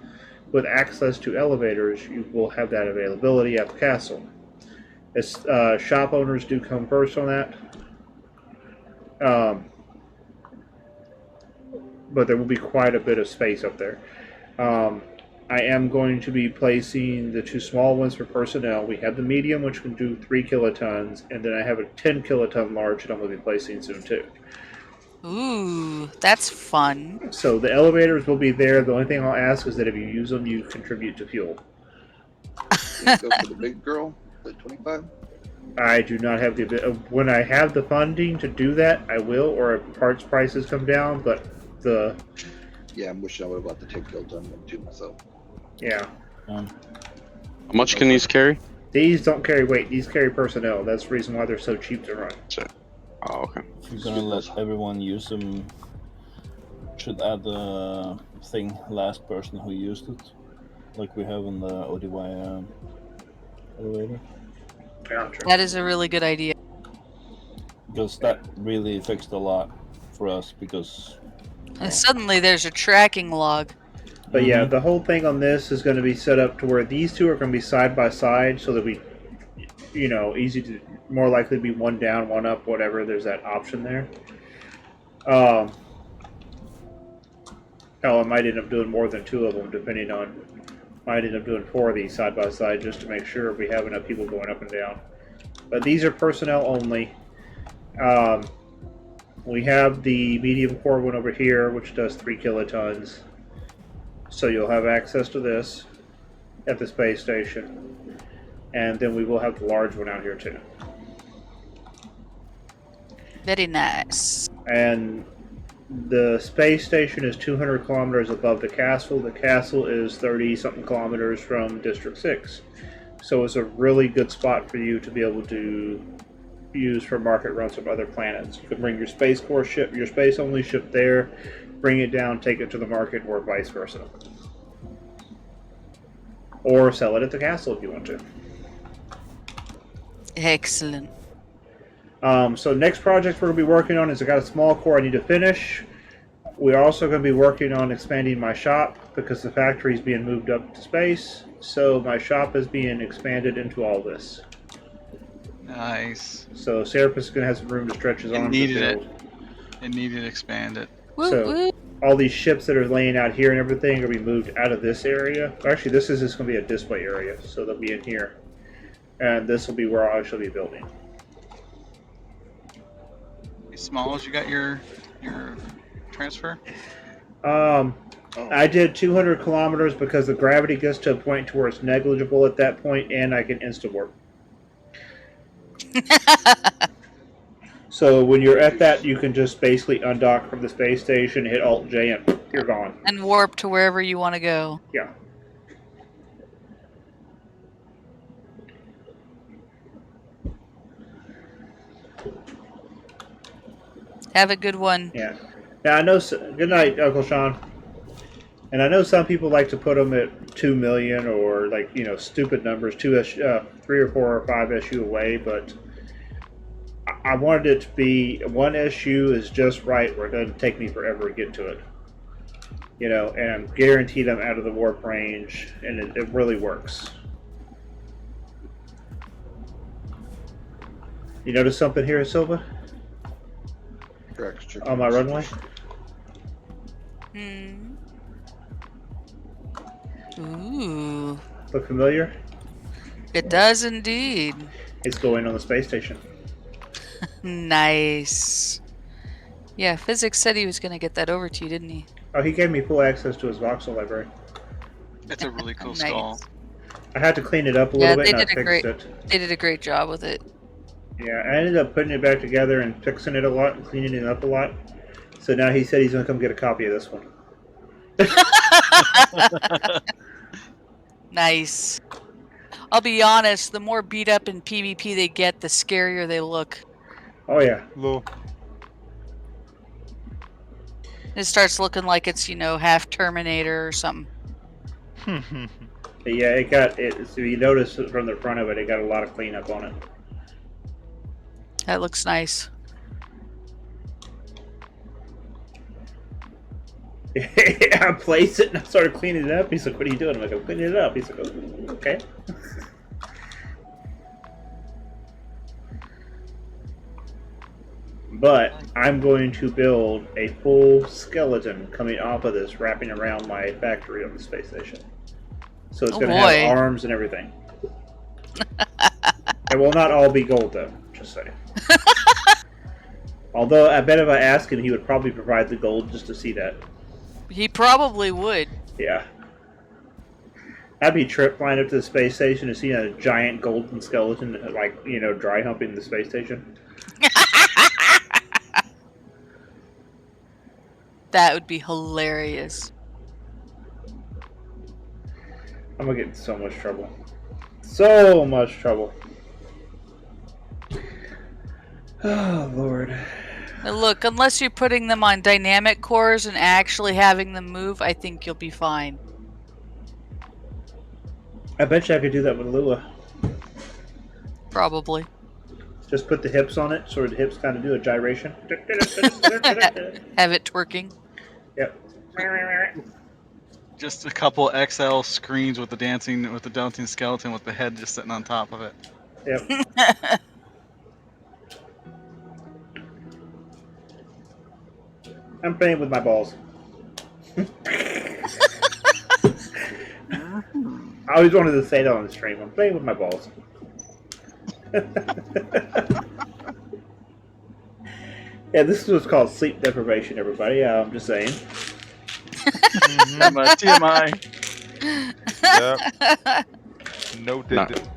with access to elevators, you will have that availability at the castle. As shop owners do come first on that, but there will be quite a bit of space up there. I am going to be placing the 2 small ones for personnel. We have the medium, which can do 3 kilotons, and then I have a 10 kiloton large that I'm going to be placing soon too. Ooh, that's fun. So the elevators will be there. The only thing I'll ask is that if you use them, you contribute to fuel. Can you go for the big girl, the 25? I do not have the when I have the funding to do that, I will, or if parts prices come down, but the... Yeah, I'm wishing I would have bought the 10 kiloton one too myself. Yeah. How much can these carry? These don't carry weight. These carry personnel. That's the reason why they're so cheap to run. Oh, okay. If you're gonna let everyone use them, should add the thing last person who used it, like we have in the ODY elevator. That is a really good idea. Because that really fixed a lot for us because... And suddenly there's a tracking log. But yeah, the whole thing on this is going to be set up to where these two are going to be side by side so that we, you know, easy to, more likely to be one down, one up, whatever. There's that option there. Oh, I might end up doing more than 2 of them, depending on. Might end up doing 4 of these side by side just to make sure we have enough people going up and down. But these are personnel only. We have the medium core one over here, which does 3 kilotons. So you'll have access to this at the space station. And then we will have the large one out here too. Very nice. And the space station is 200 kilometers above the castle. The castle is 30-something kilometers from District 6. So it's a really good spot for you to be able to use for market runs of other planets. You can bring your space core ship, your space only ship there, bring it down, take it to the market, or vice versa. Or sell it at the castle if you want to. Excellent. So next project we're going to be working on is I got a small core I need to finish. We're also going to be working on expanding my shop because the factory is being moved up to space. So my shop is being expanded into all this. Nice. So Serapis is going to have some room to stretch his arms. Needed it. It needed expanded. So all these ships that are laying out here and everything are going to be moved out of this area. Actually, this is just going to be a display area, so they'll be in here. And this will be where I shall be building. As small as you got your transfer? I did 200 kilometers because the gravity gets to a point to where it's negligible at that point, and I can insta-warp. So when you're at that, you can just basically undock from the space station, hit Alt-J, and you're gone. And warp to wherever you want to go. Yeah. Have a good one. Yeah. Now I know. Good night, Uncle Sean. And I know some people like to put them at 2 million or like stupid numbers, 3 or 4 or 5 SU away. But I wanted it to be 1 SU is just right, where it doesn't take me forever to get to it. And I'm guaranteed I'm out of the warp range, and it really works. You notice something here, Silva? On my runway? Ooh. Look familiar? It does indeed. It's going on the space station. Nice. Yeah, Physics said he was going to get that over to you, didn't he? Oh, he gave me full access to his voxel library. It's a really cool Nice. skull. I had to clean it up a little bit, and I They did a great job with it. Yeah, I ended up putting it back together and fixing it a lot and cleaning it up a lot. So now he said he's going to come get a copy of this one. Nice. I'll be honest, the more beat up in PvP they get, the scarier they look. Oh, yeah. Low. It starts looking like it's, half Terminator or something. Yeah, it got it. So you notice from the front of it, it got a lot of cleanup on it. That looks nice. I placed it and I started cleaning it up. He's like, "What are you doing?" I'm like, "I'm cleaning it up." He's like, "Oh, okay." But I'm going to build a full skeleton coming off of this, wrapping around my factory on the space station. So it's going to have arms and everything. It will not all be gold, though. Just saying. Although I bet if I asked him, he would probably provide the gold just to see that. He probably would. Yeah. That'd be a trip flying up to the space station to see a giant golden skeleton, like, dry humping the space station. That would be hilarious. I'm gonna get in so much trouble. So much trouble. Oh, Lord. Now look, unless you're putting them on dynamic cores and actually having them move, I think you'll be fine. I bet you I could do that with Lua. Probably. Just put the hips on it, so the hips kind of do a gyration. Have it twerking. Yep. Just a couple XL screens with the dancing skeleton with the head just sitting on top of it. Yep. I'm playing with my balls. I always wanted to say that on the stream. I'm playing with my balls. Yeah, this is what's called sleep deprivation, everybody. I'm just saying. TMI. Yep. Noted.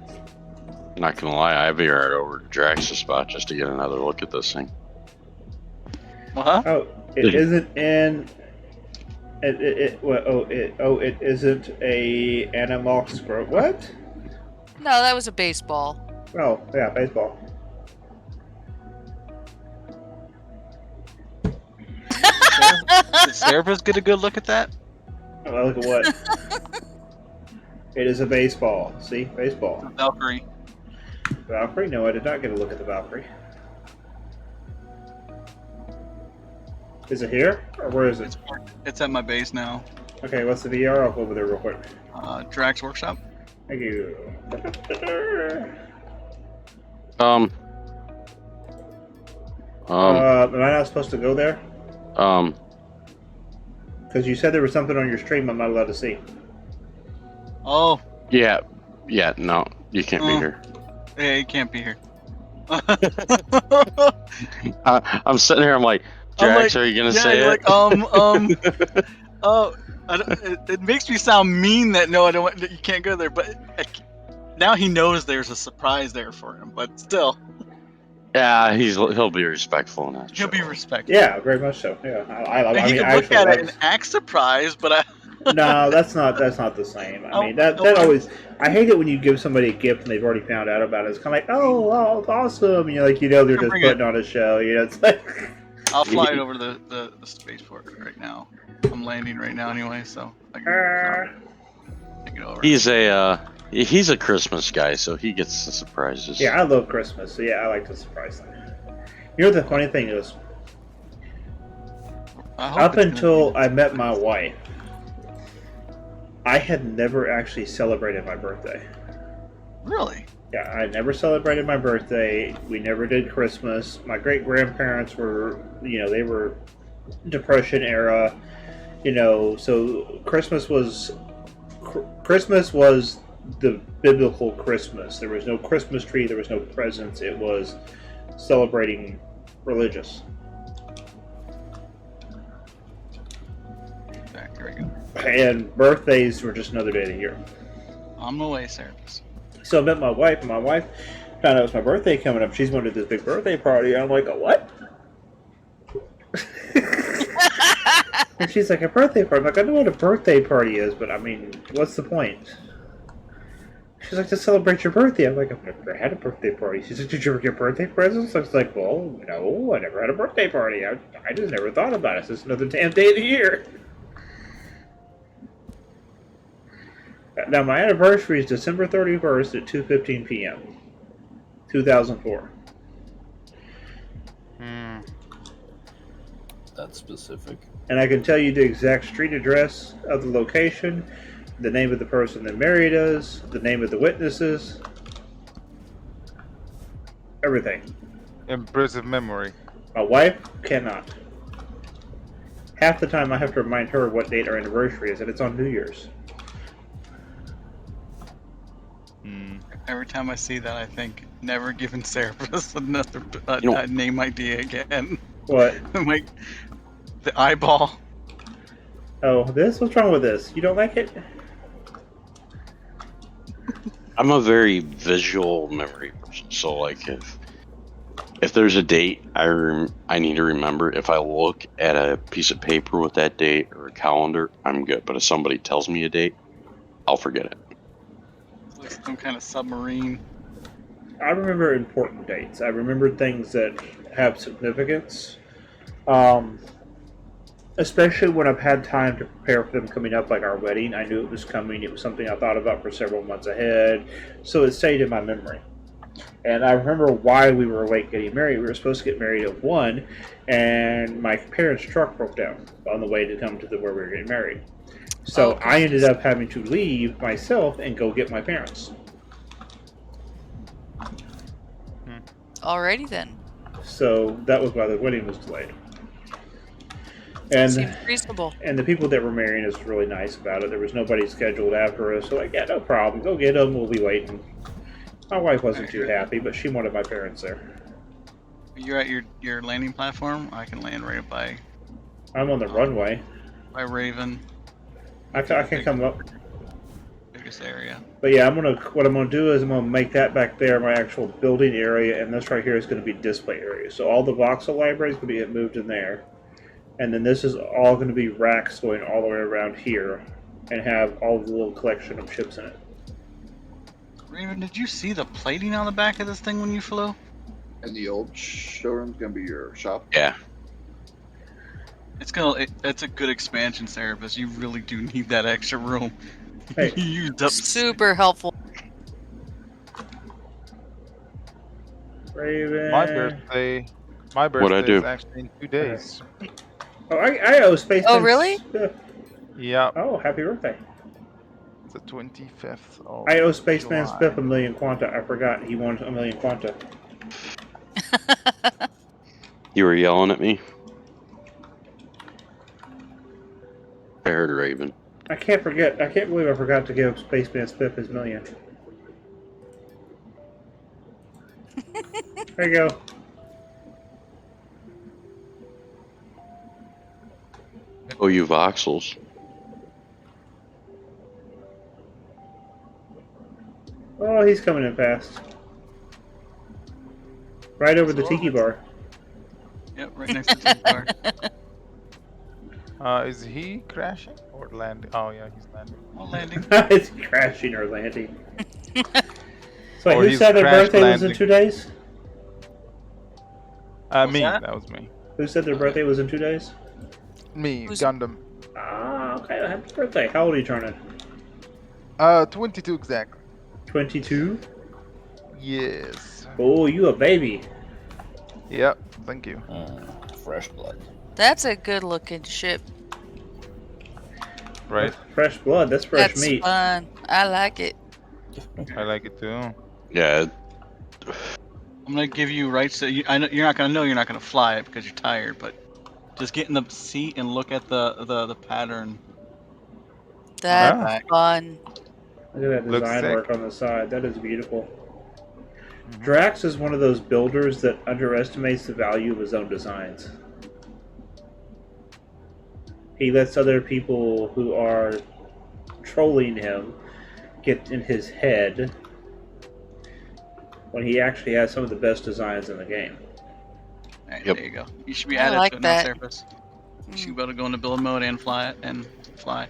Not gonna lie, I veered over to Drax's spot just to get another look at this thing. What? Oh, it isn't in. It isn't a Animox growth. What? No, that was a baseball. Oh, yeah, baseball. Did Cerebus get a good look at that? Oh, look at what? It is a baseball. See? Baseball. Valkyrie. Valkyrie? No, I did not get a look at the Valkyrie. Is it here? Or where is it? It's at my base now. Okay, what's the VR? I'll go over there real quick. Drax Workshop. Thank you. Am I not supposed to go there? Um. Because you said there was something on your stream I'm not allowed to see. Oh. Yeah. Yeah. No, you can't be here. Yeah, you can't be here. I'm sitting here. I'm like, Drax, are you gonna say it? Oh, it makes me sound mean that no, I don't want. You can't go there. But now he knows there's a surprise there for him. But still. Yeah, he'll be respectful in that. He'll be respectful. Yeah, very much so. Yeah, I he mean, can look at it and act surprised, but no, that's not the same. I mean, that always. I hate it when you give somebody a gift and they've already found out about it. It's kind of like, oh, awesome. You're like, they're just putting on a show. It's like. I'll fly it over to the spaceport right now. I'm landing right now anyway, so I can take it over. He's a Christmas guy, so he gets the surprises. Yeah, I love Christmas, so yeah, I like to surprise them. You know the funny thing is, up until I met my wife, I had never actually celebrated my birthday. Really? Yeah, I never celebrated my birthday. We never did Christmas. My great-grandparents were, they were Depression era, so Christmas was the biblical Christmas. There was no Christmas tree, there was no presents. It was celebrating religious. And birthdays were just another day of the year. On my way, Service. So I met my wife, and my wife found out it was my birthday coming up. She's going to this big birthday party. I'm like, a what? And she's like, a birthday party? I'm like, I know what a birthday party is, but I mean, what's the point? She's like, to celebrate your birthday. I'm like, I've never had a birthday party. She's like, did you ever get birthday presents? I was like, well, no, I never had a birthday party. I just never thought about it. It's just another damn day of the year. Now, my anniversary is December 31st at 2:15 p.m. 2004. That's specific. And I can tell you the exact street address of the location, the name of the person that married us, the name of the witnesses, everything. Impressive memory. My wife cannot. Half the time I have to remind her what date our anniversary is, and it's on New Year's. Every time I see that, I think, never given Serapis another name idea again. What? Like, the eyeball. Oh, this? What's wrong with this? You don't like it? I'm a very visual memory person, so like if there's a date I need to remember, if I look at a piece of paper with that date or a calendar, I'm good. But if somebody tells me a date, I'll forget it. Like some kind of submarine. I remember important dates. I remember things that have significance. Especially when I've had time to prepare for them coming up, like our wedding. I knew it was coming. It was something I thought about for several months ahead. So it stayed in my memory. And I remember why we were late getting married. We were supposed to get married at 1, and my parents' truck broke down on the way to come to where we were getting married. So I ended up having to leave myself and go get my parents. Alrighty then. So that was why the wedding was delayed. And seems reasonable. And the people that were marrying us were really nice about it. There was nobody scheduled after us. So like, yeah, no problem. Go get them. We'll be waiting. My wife wasn't too happy, but she wanted my parents there. You're at your landing platform? I can land right by... I'm on the runway. By Raven. I can come up. Biggest area. But yeah, what I'm gonna do is I'm gonna make that back there my actual building area, and this right here is gonna be display area. So all the voxel libraries gonna get moved in there, and then this is all gonna be racks going all the way around here, and have all the little collection of chips in it. Raven, did you see the plating on the back of this thing when you flew? And the old showroom's gonna be your shop? Yeah. It's a good expansion, Cerebus. You really do need that extra room. Hey. You used up Super helpful. Raven. My birthday What'd I is do? actually in 2 days. Oh, I owe Space. Oh, really? Yeah. Oh, happy birthday. It's the 25th of I owe Spaceman July. Spiff 1,000,000 Quanta. I forgot he won 1,000,000 Quanta. You were yelling at me? I heard Raven. I can't believe I forgot to give Spaceman Spiff his 1,000,000. There you go. Oh, you voxels. Oh, he's coming in fast. Right over the tiki bar. Yep, right next to the bar. Is he crashing or landing? Oh yeah, he's landing. Oh, landing. Is he crashing or landing? So Or who he's said their crash birthday was in landing. 2 days? Me, that? that was me. Who said their birthday was in 2 days? Me, Gundam. Ah, okay. Happy birthday. How old are you turning? 22 exactly. 22? Yes. Oh, you a baby. Yep. Thank you. Fresh blood. That's a good looking ship. Right. Fresh blood. That's fresh That's meat. fun. I like it. I like it too. Yeah. I'm gonna give you rights. I know you're not gonna know you're not gonna fly it because you're tired, but just get in the seat and look at the pattern. That's fun. Look at that Looks design sick. work on the side. That is beautiful. Drax is one of those builders that underestimates the value of his own designs. He lets other people who are trolling him get in his head when he actually has some of the best designs in the game. Alright, there you go. You should be I added like to it that. now, Surface. You should be able to go into build mode and fly it and fly.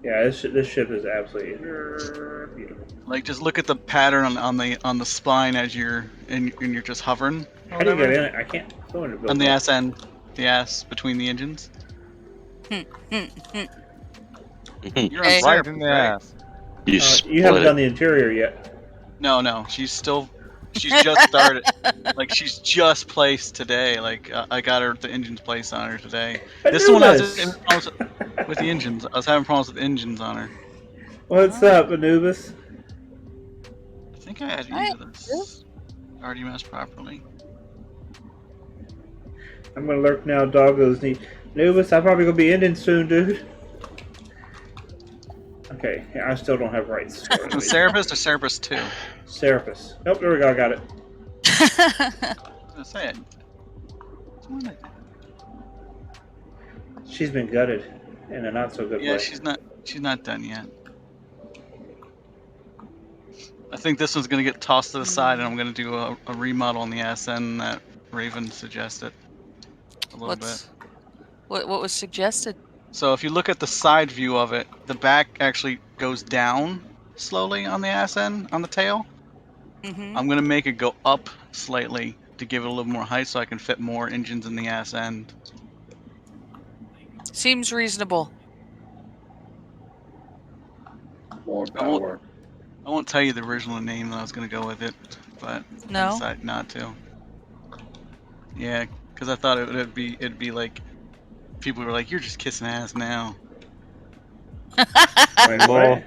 Yeah, this ship is absolutely beautiful. Like, just look at the pattern on the spine as you're you're just hovering. How do you get in it? I can't go into build On the mode. ass end, the ass between the engines. You're on Hey. Right Serapis, in the right? ass. You You split haven't it. done the interior yet. No, she's just started. Like, she's just placed today. Like, I got her the engines placed on her today. This one I was having problems with the engines. I was having problems with the engines on her. What's up, Anubis? I think I added you to this RDMS properly. I'm gonna lurk now. Doggos need. Anubis, I'm probably gonna be ending soon, dude. Okay, yeah, I still don't have rights. Serapis or Serapis 2? Serapis. Nope, there we go. I got it. I was gonna say it. She's been gutted in a not so good Yeah, way. she's not done yet. I think this one's gonna get tossed to the side, and I'm gonna do a remodel on the SN that Raven suggested a little bit. What was suggested? So if you look at the side view of it, the back actually goes down slowly on the SN on the tail. Mm-hmm. I'm gonna make it go up slightly to give it a little more height, so I can fit more engines in the ass end. Seems reasonable. More I won't- power. I won't tell you the original name that I was gonna go with it, but I No? decided not to. Yeah, because I thought it'd be like people were like, "You're just kissing ass now." Wait, what?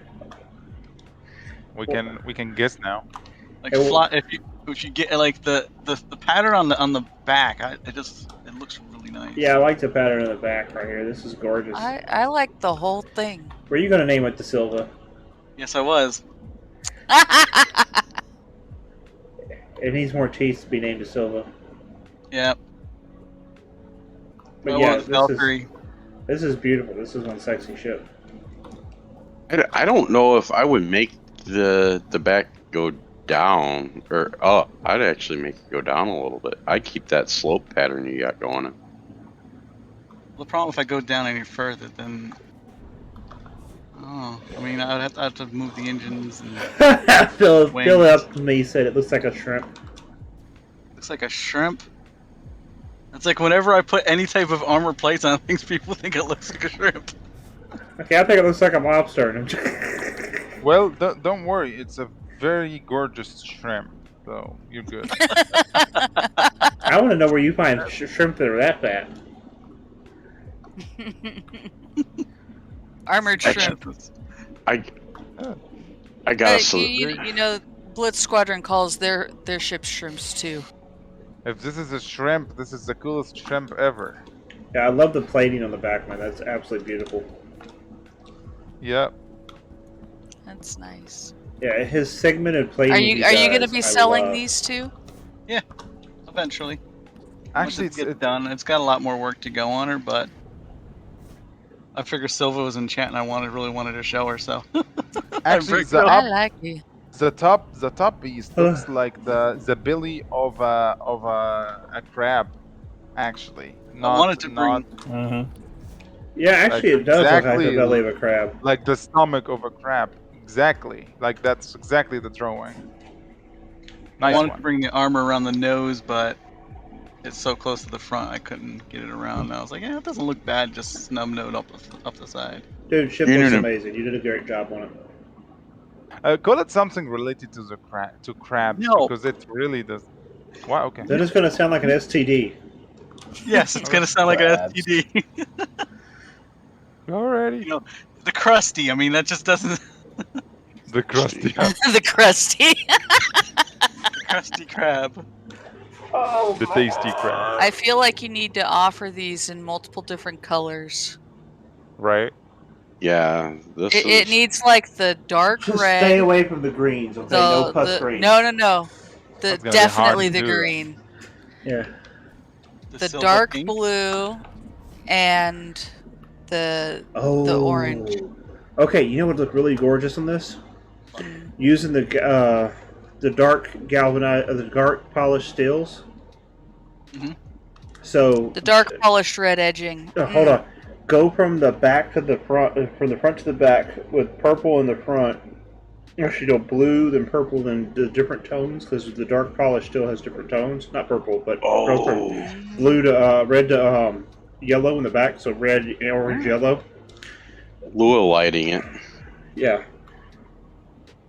We can guess now. Like fly, if you get like the pattern on the back, it looks really nice. Yeah, I like the pattern in the back right here. This is gorgeous. I like the whole thing. Were you gonna name it the Silva? Yes, I was. It needs more teeth to be named a Silva. Yeah. But I yeah, want Valkyrie. this is beautiful. This is one sexy ship. I don't know if I would make the back go down or up. I'd actually make it go down a little bit. I'd keep that slope pattern you got going. The problem if I go down any further, then I mean, I'd have to move the engines. And Phil up to me said it looks like a shrimp. Looks like a shrimp. It's like whenever I put any type of armor plates on things, people think it looks like a shrimp. Okay, I think it looks like a lobster. Well, don't worry. It's a very gorgeous shrimp, so you're good. I want to know where you find shrimp that are that fat. Armored shrimp. I got You know, Blitz Squadron calls their ships shrimps too. If this is a shrimp, this is the coolest shrimp ever. Yeah, I love the plating on the back, man. That's absolutely beautiful. Yep. That's nice. Yeah, his segmented plating. Are you going to be selling these too? Yeah, eventually. Actually, Once it's done. It's got a lot more work to go on her, but I figured Silva was in chat, and I really wanted to show her. So Actually, I like it. The top piece looks like the belly of a crab. Actually, not, I wanted to bring. Yeah, actually, it does look like the belly of a crab. Like the stomach of a crab. Exactly. Like that's exactly the drawing. Nice I wanted one. to bring the armor around the nose, but it's so close to the front, I couldn't get it around. And I was like, yeah, it doesn't look bad. Just snub nose up the side. Dude, ship looks amazing. You did a great job on it. Call it something related to the crabs No. because it really does. Wow. Okay. Then it's going to sound like an STD. Yes, it's gonna sound like an STD. Alrighty. You know, the crusty. I mean, that just doesn't. The crusty. The crusty. The crusty crab. Oh, the tasty crab. I feel like you need to offer these in multiple different colors. Right. Yeah. This It needs like the dark Just red. stay away from the greens. Okay, no pus green. No. That's gonna be Definitely hard to the do. green. Yeah. The silver dark pink? blue and the orange. Okay, you know what would look really gorgeous on this? Using the dark galvanized, the dark polished steels. Mm-hmm. So The dark polished red edging. hold on. Go from the back to the front, from the front to the back with purple in the front. Actually, no, blue, then purple, then the different tones because the dark polish still has different tones. Not purple, but blue to red to yellow in the back. So red, orange, yellow. Lua lighting it. Yeah.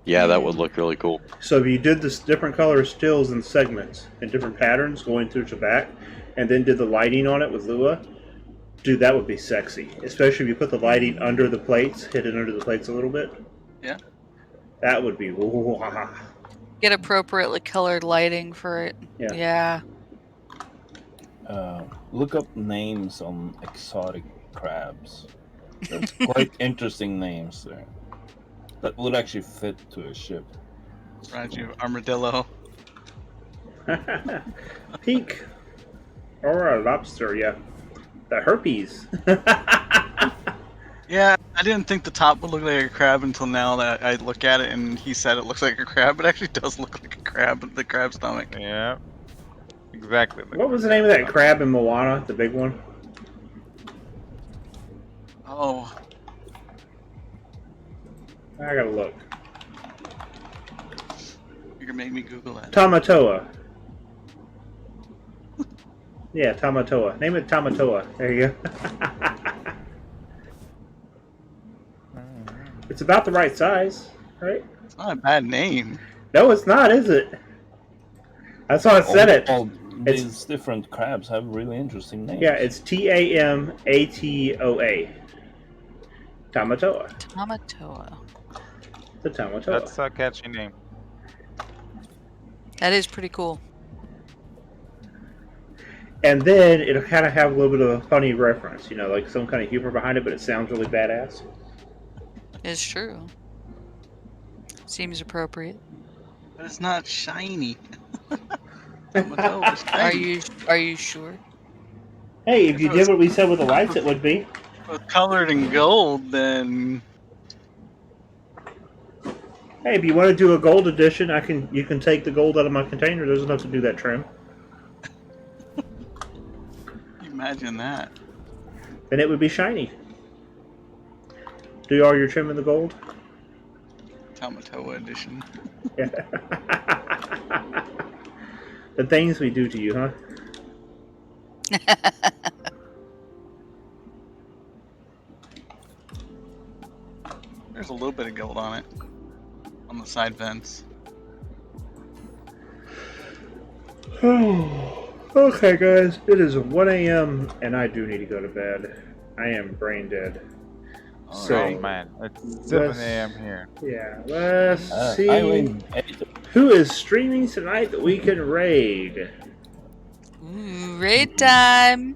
Yeah, that would look really cool. So if you did this different color stills and segments and different patterns going through the back, and then did the lighting on it with Lua, dude, that would be sexy. Especially if you put the lighting under the plates, hit it under the plates a little bit. Yeah. That would be. Get appropriately colored lighting for it. Yeah. Look up names on exotic crabs. There's quite interesting names there. That would actually fit to a ship. Raju, armadillo. Pink. Or a lobster, yeah. The herpes. Yeah, I didn't think the top would look like a crab until now that I look at it and he said it looks like a crab. It actually does look like a crab, the crab stomach. Yeah. Exactly. What was the name of that crab in Moana, the big one? Oh. I gotta look. You can make me Google that. Tamatoa. Yeah, Tamatoa. Name it Tamatoa. There you go. It's about the right size, right? It's not a bad name. No, it's not, is it? That's why I said it. All these different crabs have really interesting names. Yeah, it's Tamatoa. Tamatoa. Tamatoa. The Tamatoa. That's a catchy name. That is pretty cool. And then it'll kind of have a little bit of a funny reference, you know, like some kind of humor behind it, but it sounds really badass. It's true. Seems appropriate. But it's not shiny. Are you sure? Hey, if you did what we said with the lights, it would be. If it was colored in gold, then Hey, if you want to do a gold edition, you can take the gold out of my container. There's enough to do that trim. imagine that. Then it would be shiny. Do all your trim in the gold? Tamatoa edition. Yeah. The things we do to you, huh? There's a little bit of gold on it. On the side vents. Okay, guys. It is 1 a.m. and I do need to go to bed. I am brain dead. Oh man, it's 7 a.m. here. Yeah, let's see. I Who is streaming tonight that we can raid? Ooh, raid time.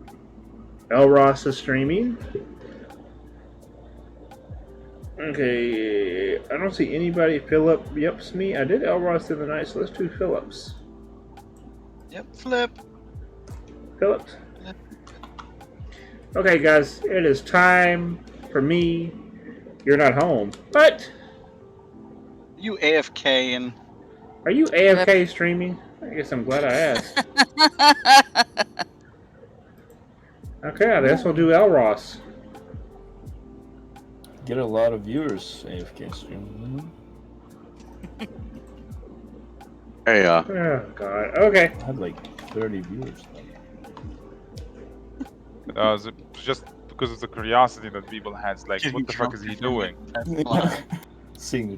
El Ross is streaming. Okay, I don't see anybody. Philip, yep's me. I did El Ross the other night, so let's do Phillips. Yep, flip. Phillips. Okay, guys, it is time for me. You're not home, but You AFK and are you AFK streaming? I guess I'm glad I asked. Okay, I guess we'll do El Ross. Get a lot of viewers AFK stream. Hey, Oh God. Okay. I had like 30 viewers. Just because of the curiosity that people had. It's like, what the fuck is he doing?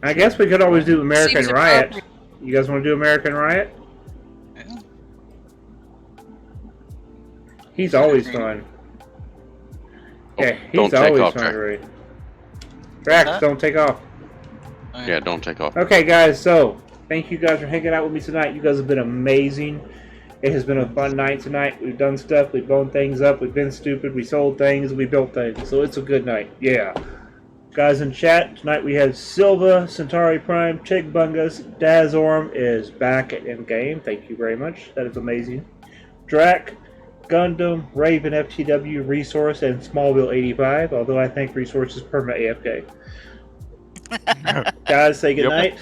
I guess we could always do American Seems Riot. appropriate. You guys want to do American Riot? Yeah. He's always fun. Yeah, Don't he's take always off, fun Drax. to read. Drax, don't take off. Yeah, don't take off. Okay, guys, so thank you guys for hanging out with me tonight. You guys have been amazing. It has been a fun night tonight. We've done stuff, we've blown things up, we've been stupid, we sold things, we built things. So it's a good night. Yeah. Guys in chat, tonight we had Silva, Centauri Prime, Chig Bungus, Dazorm is back at in-game. Thank you very much. That is amazing. Drac, Gundam, Raven FTW, Resource, and Smallville 85, although I think Resource is permanent AFK. Guys, say good night.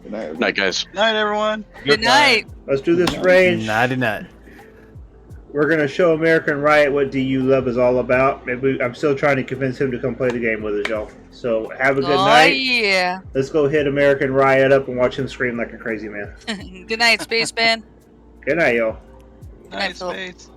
Good night. Night, guys. Night, everyone. Good night. Let's do this rage. Nighty night. We're going to show American Riot what DU Love is all about. Maybe I'm still trying to convince him to come play the game with us, y'all. So have a good night. Yeah. Let's go hit American Riot up and watch him scream like a crazy man. Good night, Spaceman. Good night, y'all. Good night, Night, Philip. Spades.